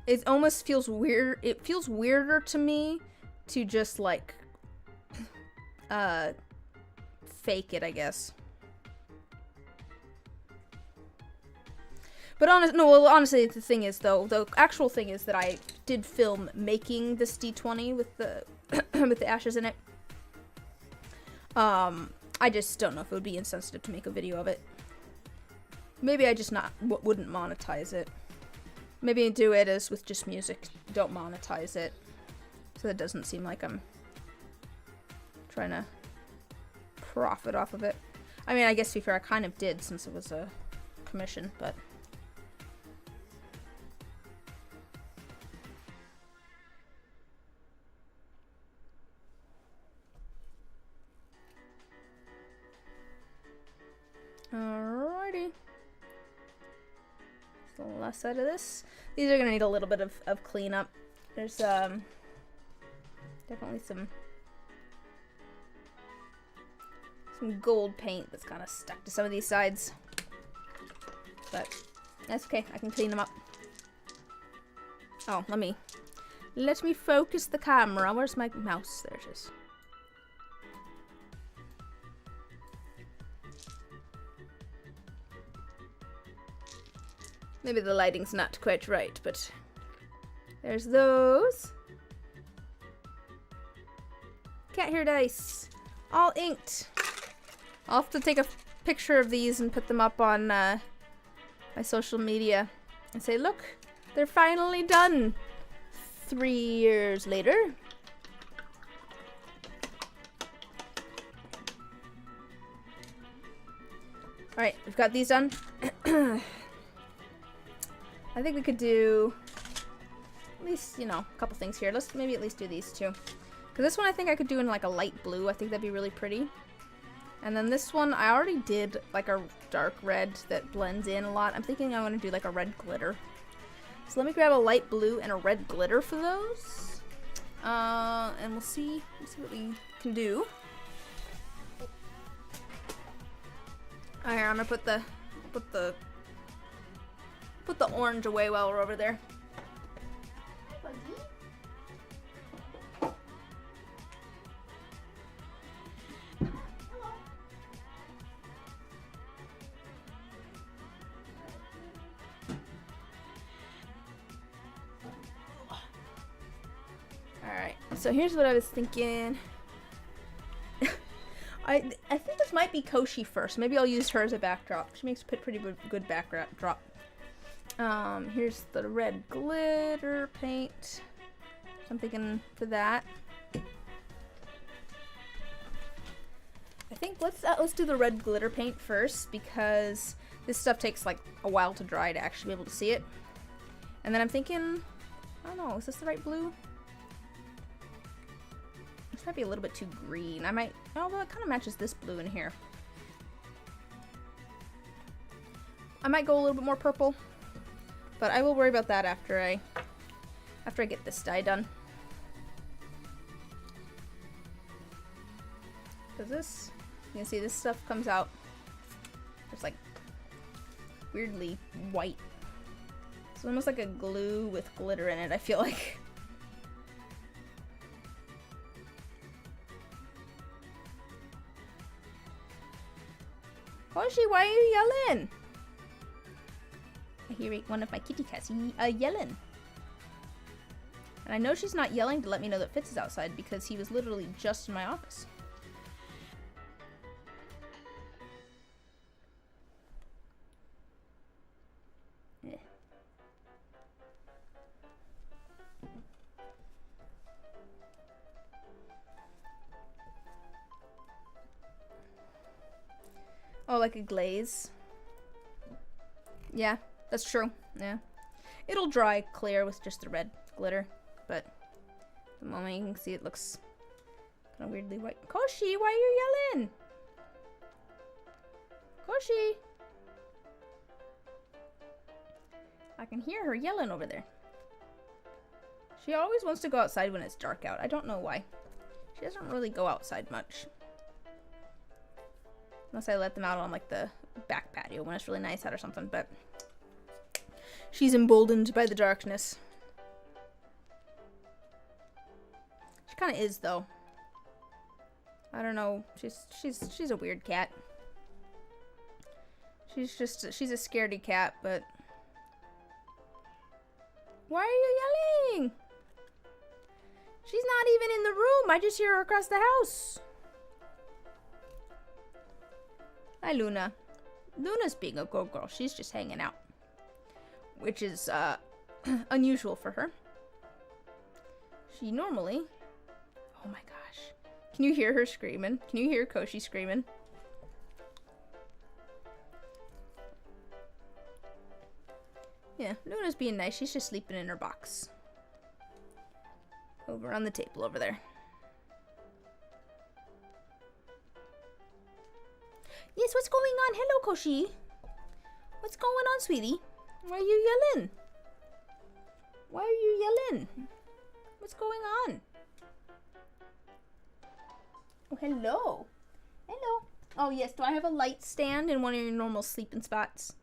It almost feels weird. It feels weirder to me to just like fake it, I guess. But honestly, the thing is, though, the actual thing is that I did film making this D20 with the with the ashes in it. I just don't know if it would be insensitive to make a video of it. Maybe I just wouldn't monetize it. Maybe do it as with just music. Don't monetize it, so that doesn't seem like I'm trying to profit off of it. I mean, I guess to be fair, I kind of did since it was a commission, but. Alrighty. The left side of this. These are gonna need a little bit of cleanup. There's definitely some gold paint that's kind of stuck to some of these sides, but that's okay. I can clean them up. Oh, let me focus the camera. Where's my mouse? There it is. Maybe the lighting's not quite right, but there's those. Cat hair dice. All inked. I'll have to take a picture of these and put them up on my social media and say, look, they're finally done 3 years later. Alright, we've got these done. I think we could do at least, a couple things here. Let's maybe at least do these two. Because this one I think I could do in like a light blue. I think that'd be really pretty. And then this one, I already did like a dark red that blends in a lot. I'm thinking I want to do like a red glitter. So let me grab a light blue and a red glitter for those. And we'll see what we can do. Alright, I'm gonna put the orange away while we're over there. Alright, so here's what I was thinking. I think this might be Koshi first. Maybe I'll use her as a backdrop. She makes a pretty good backdrop. Here's the red glitter paint. So I'm thinking for that. I think let's do the red glitter paint first, because this stuff takes like a while to dry to actually be able to see it. And then I'm thinking, I don't know, is this the right blue? This might be a little bit too green. I might, although it kind of matches this blue in here. I might go a little bit more purple, but I will worry about that after I get this dye done. Because this, you can see this stuff comes out just like weirdly white. It's almost like a glue with glitter in it, I feel like. Koshi, why are you yelling? I hear one of my kitty cats yelling. And I know she's not yelling to let me know that Fitz is outside because he was literally just in my office. Oh, like a glaze. Yeah, that's true. Yeah. It'll dry clear with just the red glitter, but at the moment you can see it looks kind of weirdly white. Koshi, why are you yelling? Koshi! I can hear her yelling over there. She always wants to go outside when it's dark out. I don't know why. She doesn't really go outside much. Unless I let them out on like the back patio when it's really nice out or something, but she's emboldened by the darkness. She kind of is though. I don't know. She's a weird cat. She's a scaredy cat, but why are you yelling? She's not even in the room. I just hear her across the house. Hi, Luna. Luna's being a good girl. She's just hanging out. Which is, unusual for her. She normally... Oh my gosh. Can you hear her screaming? Can you hear Koshi screaming? Yeah, Luna's being nice. She's just sleeping in her box. Over on the table over there. Yes, what's going on? Hello, Koshi. What's going on, sweetie? Why are you yelling? Why are you yelling? What's going on? Oh, hello. Hello. Oh, yes. Do I have a light stand in one of your normal sleeping spots?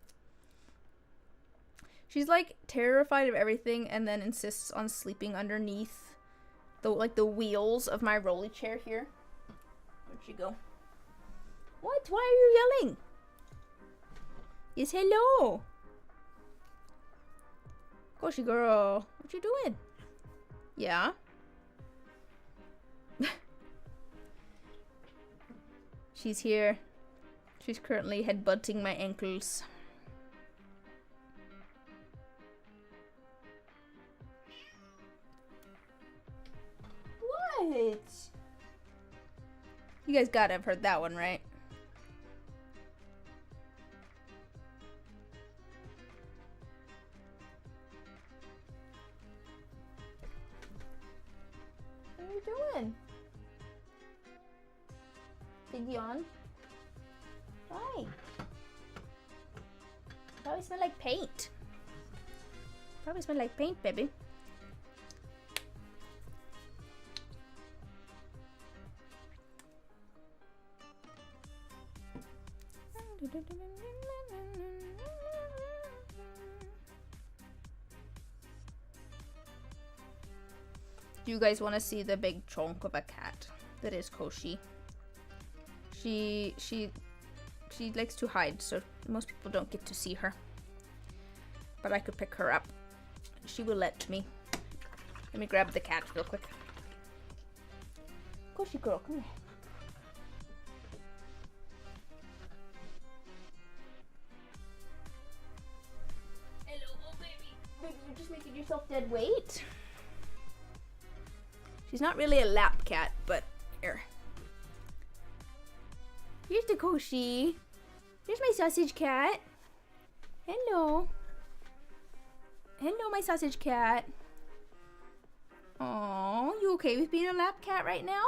She's, like, terrified of everything and then insists on sleeping underneath the wheels of my rolly chair here. Where'd she go? What? Why are you yelling? Yes, hello. Koshi girl, what you doing? Yeah? She's here. She's currently headbutting my ankles. What? You guys gotta have heard that one, right? What are you doing? Big yawn? Why? Probably smell like paint. Probably smell like paint, baby. Do you guys want to see the big chunk of a cat that is Koshi? She likes to hide, so most people don't get to see her. But I could pick her up. She will let me. Let me grab the cat real quick. Koshi girl, come here. Hello, oh baby. Baby, you're just making yourself dead weight. She's not really a lap cat, but here. Here's the Koshi. Here's my sausage cat. Hello. Hello, my sausage cat. Oh, you okay with being a lap cat right now?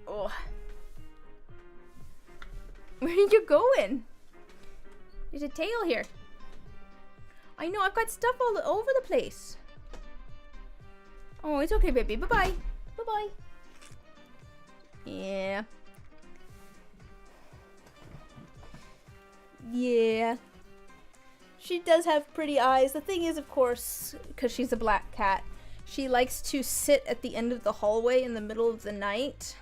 Oh. Where are you going? There's a tail here. I know, I've got stuff all over the place. Oh, it's okay, baby. Bye-bye. Bye-bye. Yeah. Yeah. She does have pretty eyes. The thing is, of course, because she's a black cat, she likes to sit at the end of the hallway in the middle of the night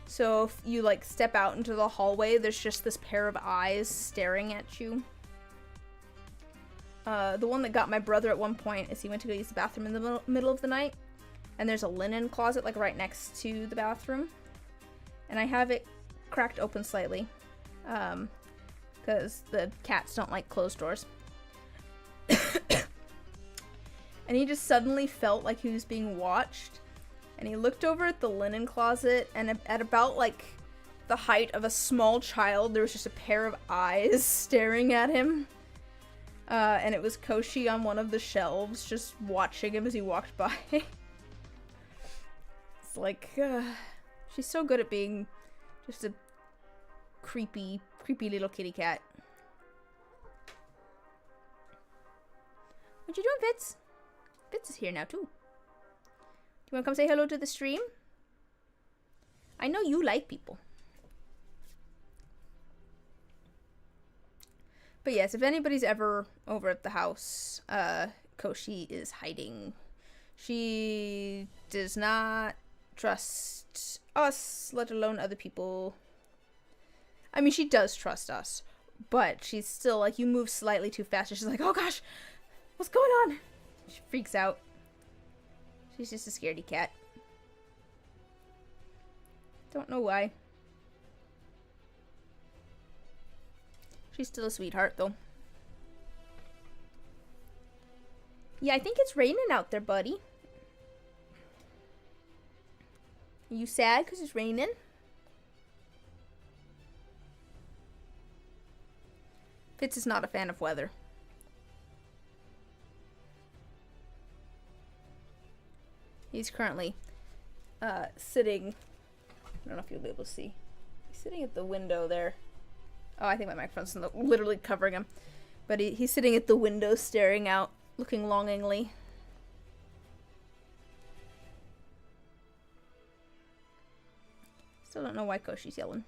So if you like step out into the hallway, there's just this pair of eyes staring at you. The one that got my brother at one point is he went to go use the bathroom in the middle of the night, and there's a linen closet like right next to the bathroom, and I have it cracked open slightly because the cats don't like closed doors. And he just suddenly felt like he was being watched, and he looked over at the linen closet, and at about like the height of a small child, there was just a pair of eyes staring at him. And it was Koshi on one of the shelves, just watching him as he walked by. It's like, she's so good at being just a creepy little kitty cat. What you doing, Fitz? Fitz is here now, too. Do you want to come say hello to the stream? I know you like people. But yes, if anybody's ever over at the house, Koshi is hiding. She does not trust us, let alone other people. I mean, she does trust us, but she's still like, you move slightly too fast, and she's like, oh gosh, what's going on? She freaks out. She's just a scaredy cat. Don't know why. She's still a sweetheart, though. Yeah, I think it's raining out there, buddy. Are you sad because it's raining? Fitz is not a fan of weather. He's currently sitting. I don't know if you'll be able to see. He's sitting at the window there. Oh, I think my microphone's literally covering him. But he's sitting at the window staring out, looking longingly. Still don't know why Koshi's yelling.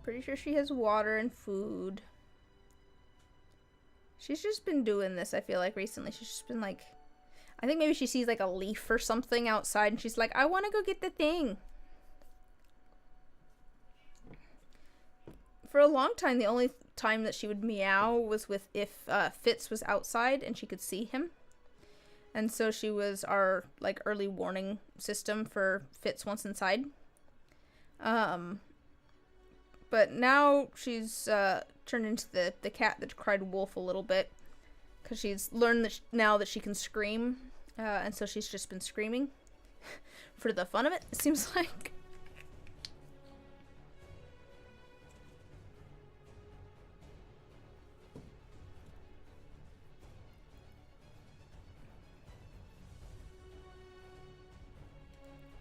Pretty sure she has water and food. She's just been doing this, I feel like, recently. She's just been like... I think maybe she sees like a leaf or something outside and she's like, I want to go get the thing. For a long time, the only time that she would meow was with if Fitz was outside and she could see him. And so she was our like early warning system for Fitz once inside. But now she's turned into the cat that cried wolf a little bit. Because she's learned that now that she can scream. And so she's just been screaming. For the fun of it seems like.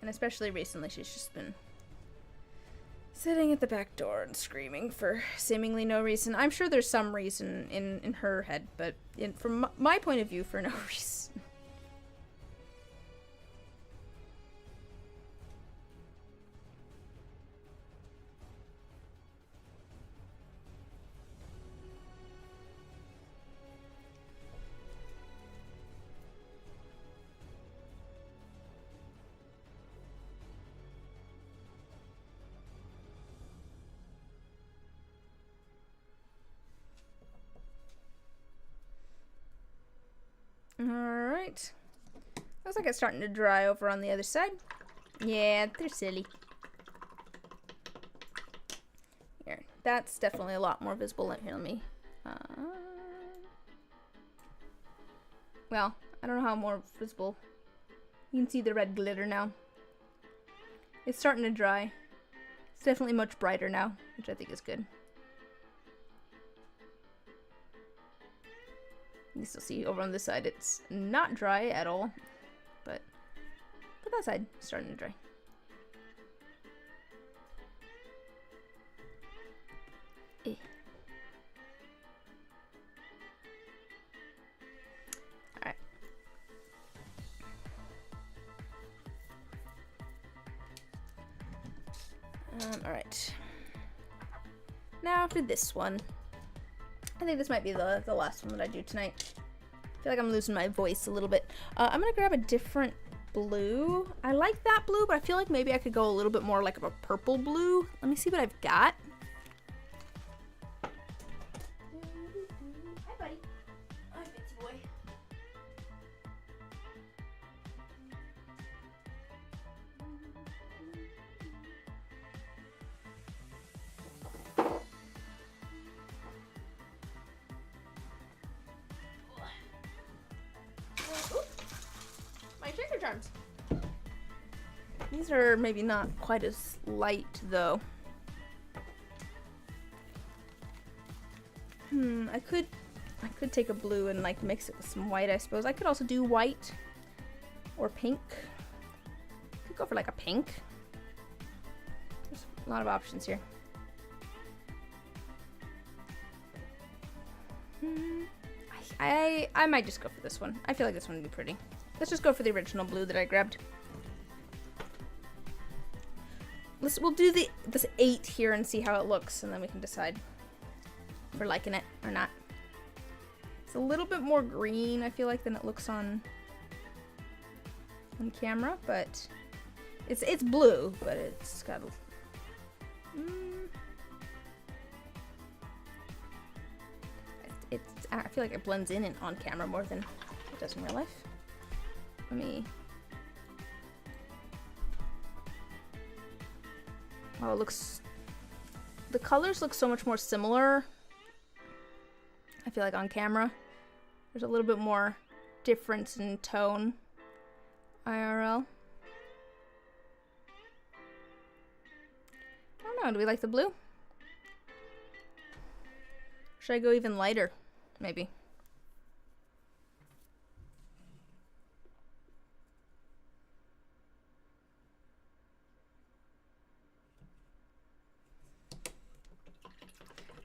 And especially recently, she's just been sitting at the back door and screaming for seemingly no reason. I'm sure there's some reason in her head, but from my point of view, for no reason. Alright. Looks like it's starting to dry over on the other side. Yeah, they're silly. Here, that's definitely a lot more visible. Here, let me... well, I don't know how more visible. You can see the red glitter now. It's starting to dry. It's definitely much brighter now, which I think is good. You can still see over on this side it's not dry at all, but that side is starting to dry. Eh. Alright. Alright. Now for this one. I think this might be the last one that I do tonight. I feel like I'm losing my voice a little bit. I'm gonna grab a different blue. I like that blue, but I feel like maybe I could go a little bit more like of a purple blue. Let me see what I've got. Hi, buddy. Hi, Bitsy boy. My trigger charms. These are maybe not quite as light though. I could take a blue and like mix it with some white, I suppose. I could also do white or pink. Could go for like a pink. There's a lot of options here. I might just go for this one. I feel like this one would be pretty. Let's just go for the original blue that I grabbed. We'll do this 8 here and see how it looks, and then we can decide if we're liking it or not. It's a little bit more green, I feel like, than it looks on camera, but it's blue, but it's got I feel like it blends in on camera more than it does in real life. Let me. Oh, it looks. The colors look so much more similar. I feel like on camera, there's a little bit more difference in tone. IRL. I don't know. Do we like the blue? Should I go even lighter? Maybe.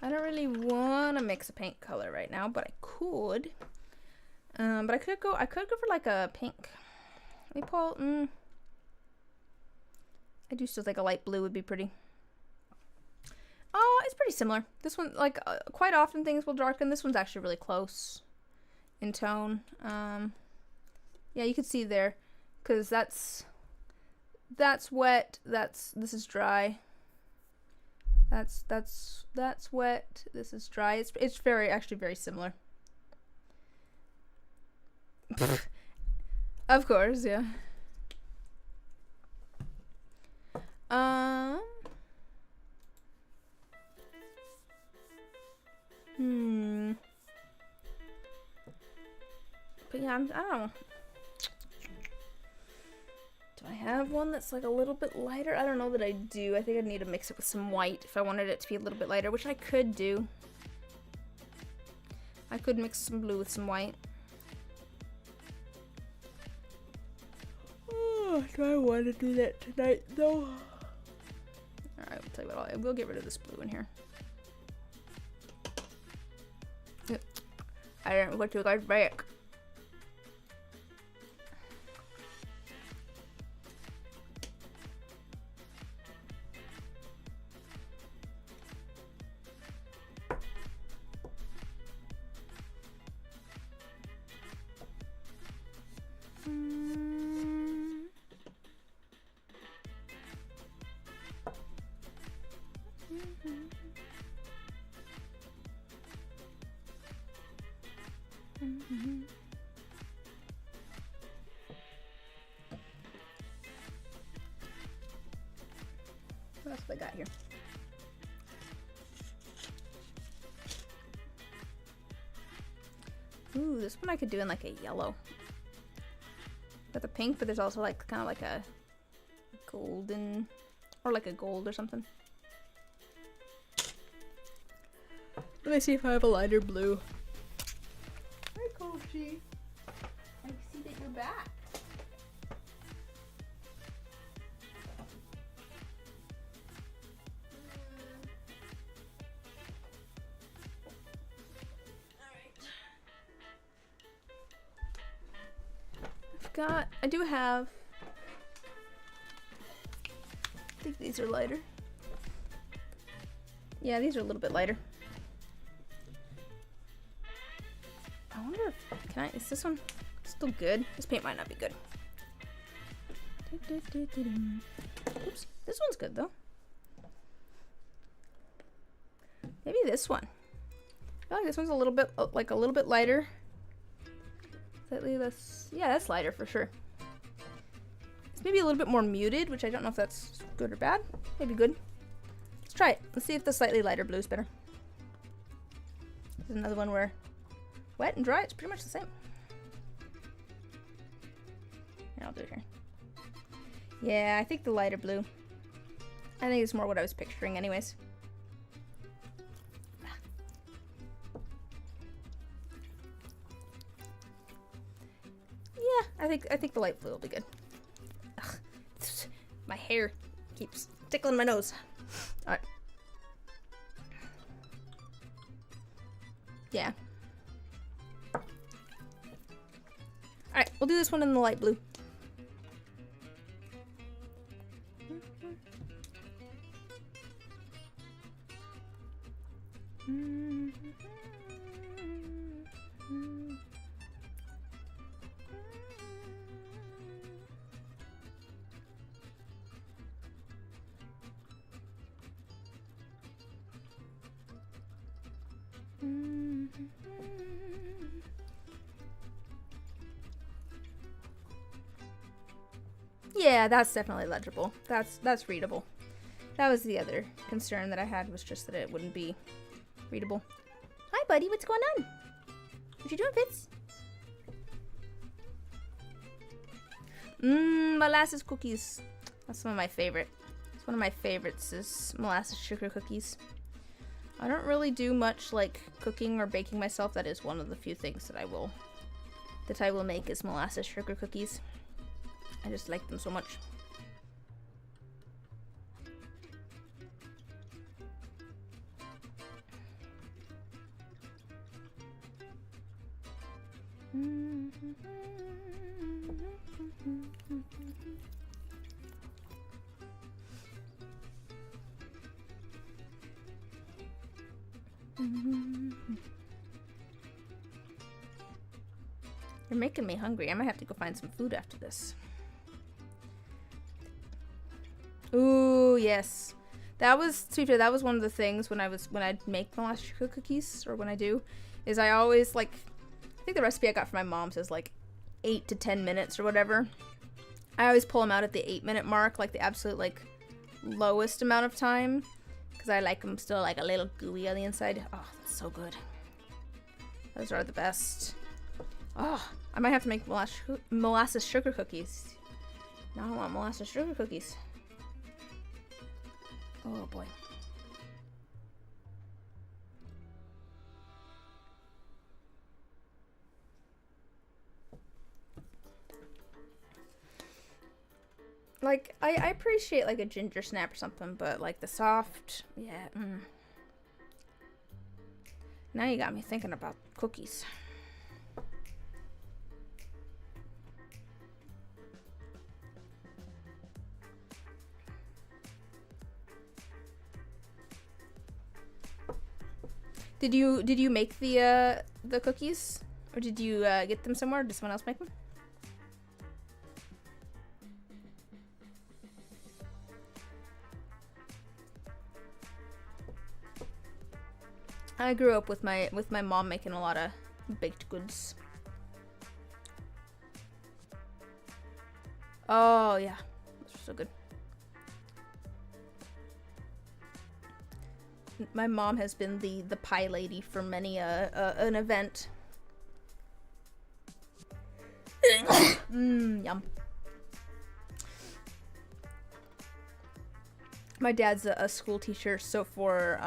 I don't really want to mix a paint color right now, but I could. But I could go for like a pink. Let me pull. I do still think a light blue would be pretty. Oh, it's pretty similar. This one, like, quite often things will darken. This one's actually really close in tone. Yeah, you can see there, because that's wet. This is dry. That's wet. This is dry. It's actually very similar. Of course, yeah. But yeah, I don't know. Do I have one that's like a little bit lighter? I don't know that I do. I think I'd need to mix it with some white if I wanted it to be a little bit lighter, which I could do. I could mix some blue with some white. Oh, do I want to do that tonight though? Alright, I'll tell you what, I will get rid of this blue in here. Yep. I didn't put you guys back. What else have I got here? Ooh, this one I could do in like a yellow. Got the pink, but there's also like kind of like a golden, or like a gold or something. Let me see if I have a lighter blue. Hi, Kochi. I see that you're back. I do have, I think these are lighter. Yeah, these are a little bit lighter. I wonder if, Is this one still good? This paint might not be good. Oops. This one's good though. Maybe this one. I feel like this one's a little bit lighter. Slightly less. Yeah, that's lighter for sure. It's maybe a little bit more muted, which I don't know if that's good or bad. Maybe good. Let's try it. Let's see if the slightly lighter blue is better. There's another one where wet and dry, it's pretty much the same. Here, I'll do it here. Yeah, I think the lighter blue. I think it's more what I was picturing anyways. Yeah, I think the light blue will be good. Ugh, my hair keeps tickling my nose. Alright. Yeah. Alright, we'll do this one in the light blue. Yeah, that's definitely legible. That's readable. That was the other concern that I had, was just that it wouldn't be readable. Hi, buddy. What's going on? What you doing, Fitz? Molasses cookies. That's one of my favorite. It's one of my favorites is molasses sugar cookies. I don't really do much like cooking or baking myself. That is one of the few things that I will make is molasses sugar cookies. I just like them so much. You're making me hungry. I might have to go find some food after this. Ooh, yes. That was, to be fair, that was one of the things when I'd make molasses sugar cookies, or when I do, is I always, like, I think the recipe I got from my mom says, like, 8 to 10 minutes or whatever. I always pull them out at the 8-minute mark, like, the absolute, like, lowest amount of time, because I like them still, like, a little gooey on the inside. Oh, that's so good. Those are the best. Oh, I might have to make molasses sugar cookies. Now I want molasses sugar cookies. Oh boy. Like, I appreciate like a ginger snap or something, but like the soft, yeah. Now you got me thinking about cookies. Did you make the cookies, or did you get them somewhere? Did someone else make them? I grew up with my mom making a lot of baked goods. Oh yeah, those are so good. My mom has been the pie lady for many an event. Yum. My dad's a school teacher, so for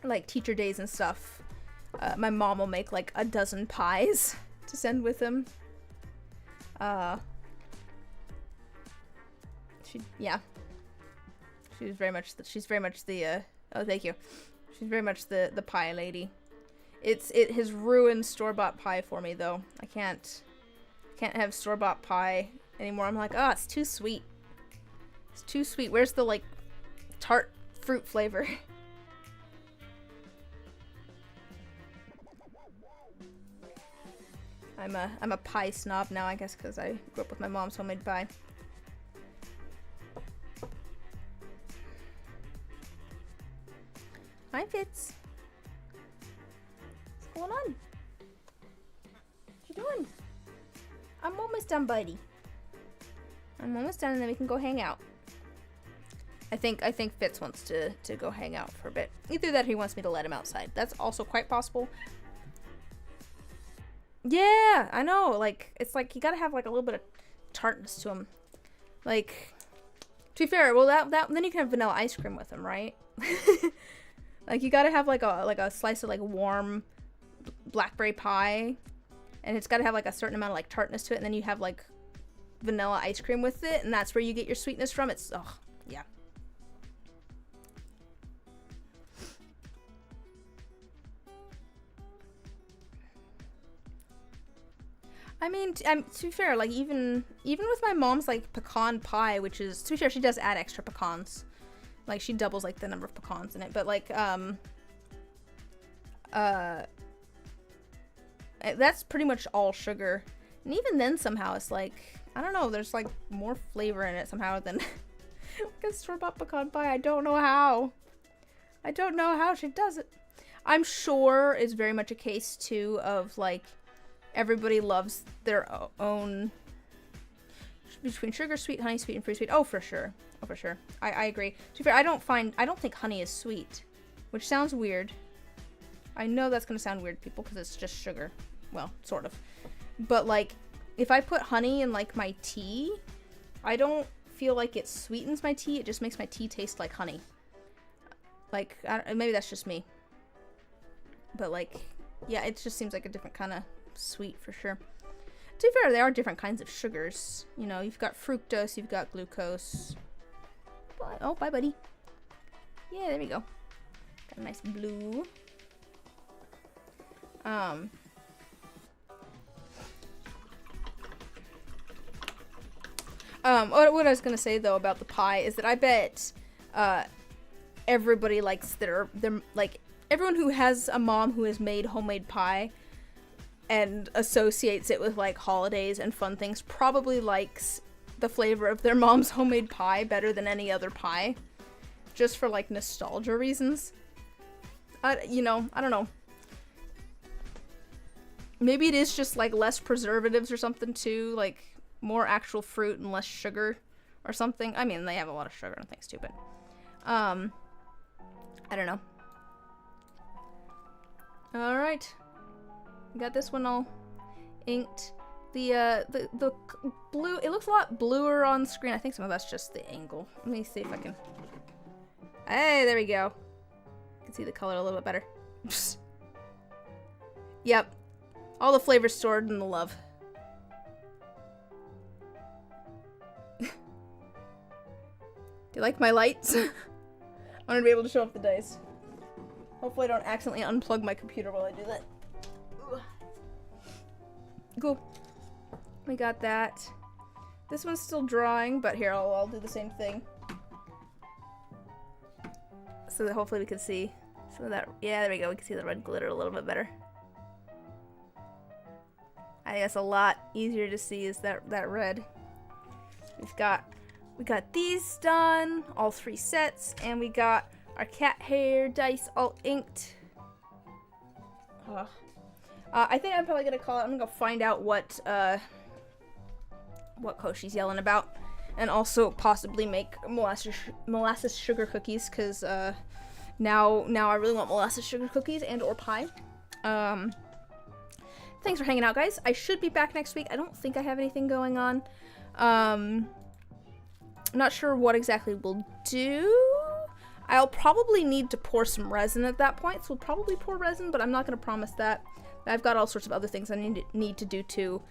like teacher days and stuff, my mom will make like a dozen pies to send with him. She's very much the oh, thank you. She's very much the pie lady. It has ruined store-bought pie for me though. I can't have store-bought pie anymore. I'm like, oh, it's too sweet. It's too sweet. Where's the like tart fruit flavor? I'm a pie snob now, I guess, because I grew up with my mom's homemade pie. Hi, Fitz. What's going on? What you doing? I'm almost done, buddy. I'm almost done, and then we can go hang out. I think Fitz wants to go hang out for a bit. Either that or he wants me to let him outside. That's also quite possible. Yeah, I know. Like, it's like you gotta have like a little bit of tartness to him. Like, to be fair, well that then you can have vanilla ice cream with him, right? Like, you gotta have like a slice of like warm blackberry pie, and it's gotta have like a certain amount of like tartness to it, and then you have like vanilla ice cream with it, and that's where you get your sweetness from. It's yeah. I mean, to be fair, like even with my mom's like pecan pie, which is, to be fair, she does add extra pecans. Like, she doubles like the number of pecans in it, but like that's pretty much all sugar. And even then somehow it's like, I don't know, there's like more flavor in it somehow than like a store-bought pecan pie. I don't know how. I don't know how she does it. I'm sure it's very much a case too of like everybody loves their own between sugar sweet, honey sweet, and fruit sweet. Oh, for sure. Oh, for sure. I agree. To be fair, I don't think honey is sweet, which sounds weird. I know that's gonna sound weird to people because it's just sugar. Well, sort of. But like, if I put honey in like my tea, I don't feel like it sweetens my tea. It just makes my tea taste like honey. Like, maybe that's just me. But like, yeah, it just seems like a different kind of sweet for sure. To be fair, there are different kinds of sugars. You know, you've got fructose, you've got glucose. Oh, bye, buddy. Yeah, there we go. Got a nice blue. What I was gonna say though about the pie is that I bet everybody likes their like, everyone who has a mom who has made homemade pie and associates it with like holidays and fun things probably likes the flavor of their mom's homemade pie better than any other pie, just for like nostalgia reasons. You know, I don't know. Maybe it is just like less preservatives or something too, like more actual fruit and less sugar or something. I mean, they have a lot of sugar and things too, but I don't know. All right, we got this one all inked. The blue, it looks a lot bluer on screen. I think some of that's just the angle. Let me see if I can. Hey, there we go. You can see the color a little bit better. Yep, all the flavors stored in the love. Do you like my lights? I'm gonna be able to show off the dice. Hopefully I don't accidentally unplug my computer while I do that. Cool. We got that. This one's still drawing, but here, I'll do the same thing. So that hopefully we can see some of that. Yeah, there we go. We can see the red glitter a little bit better. I think that's a lot easier to see is that red. We got these done, all 3 sets, and we got our cat hair dice all inked. I think I'm probably gonna call it. I'm gonna go find out what Koshi's yelling about, and also possibly make molasses sugar cookies, because now I really want molasses sugar cookies and or pie. Thanks for hanging out, guys. I should be back next week. I don't think I have anything going on. I'm not sure what exactly we'll do. I'll probably need to pour some resin at that point, so we'll probably pour resin, but I'm not going to promise that. I've got all sorts of other things I need to do too,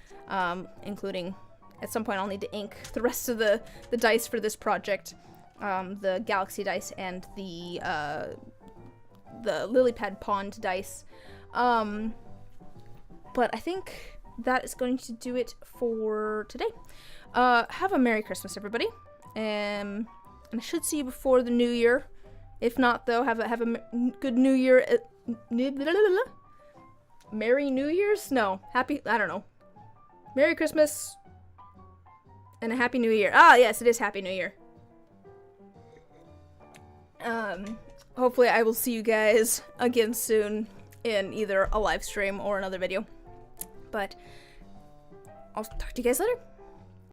including at some point I'll need to ink the rest of the dice for this project, the Galaxy dice and the Lily Pad Pond dice. But I think that is going to do it for today. Have a Merry Christmas, everybody. And I should see you before the New Year. If not, though, have a good New Year. Merry New Year's? No. Happy, I don't know. Merry Christmas and a Happy New Year. Ah, yes, it is Happy New Year. Hopefully I will see you guys again soon in either a live stream or another video. But I'll talk to you guys later.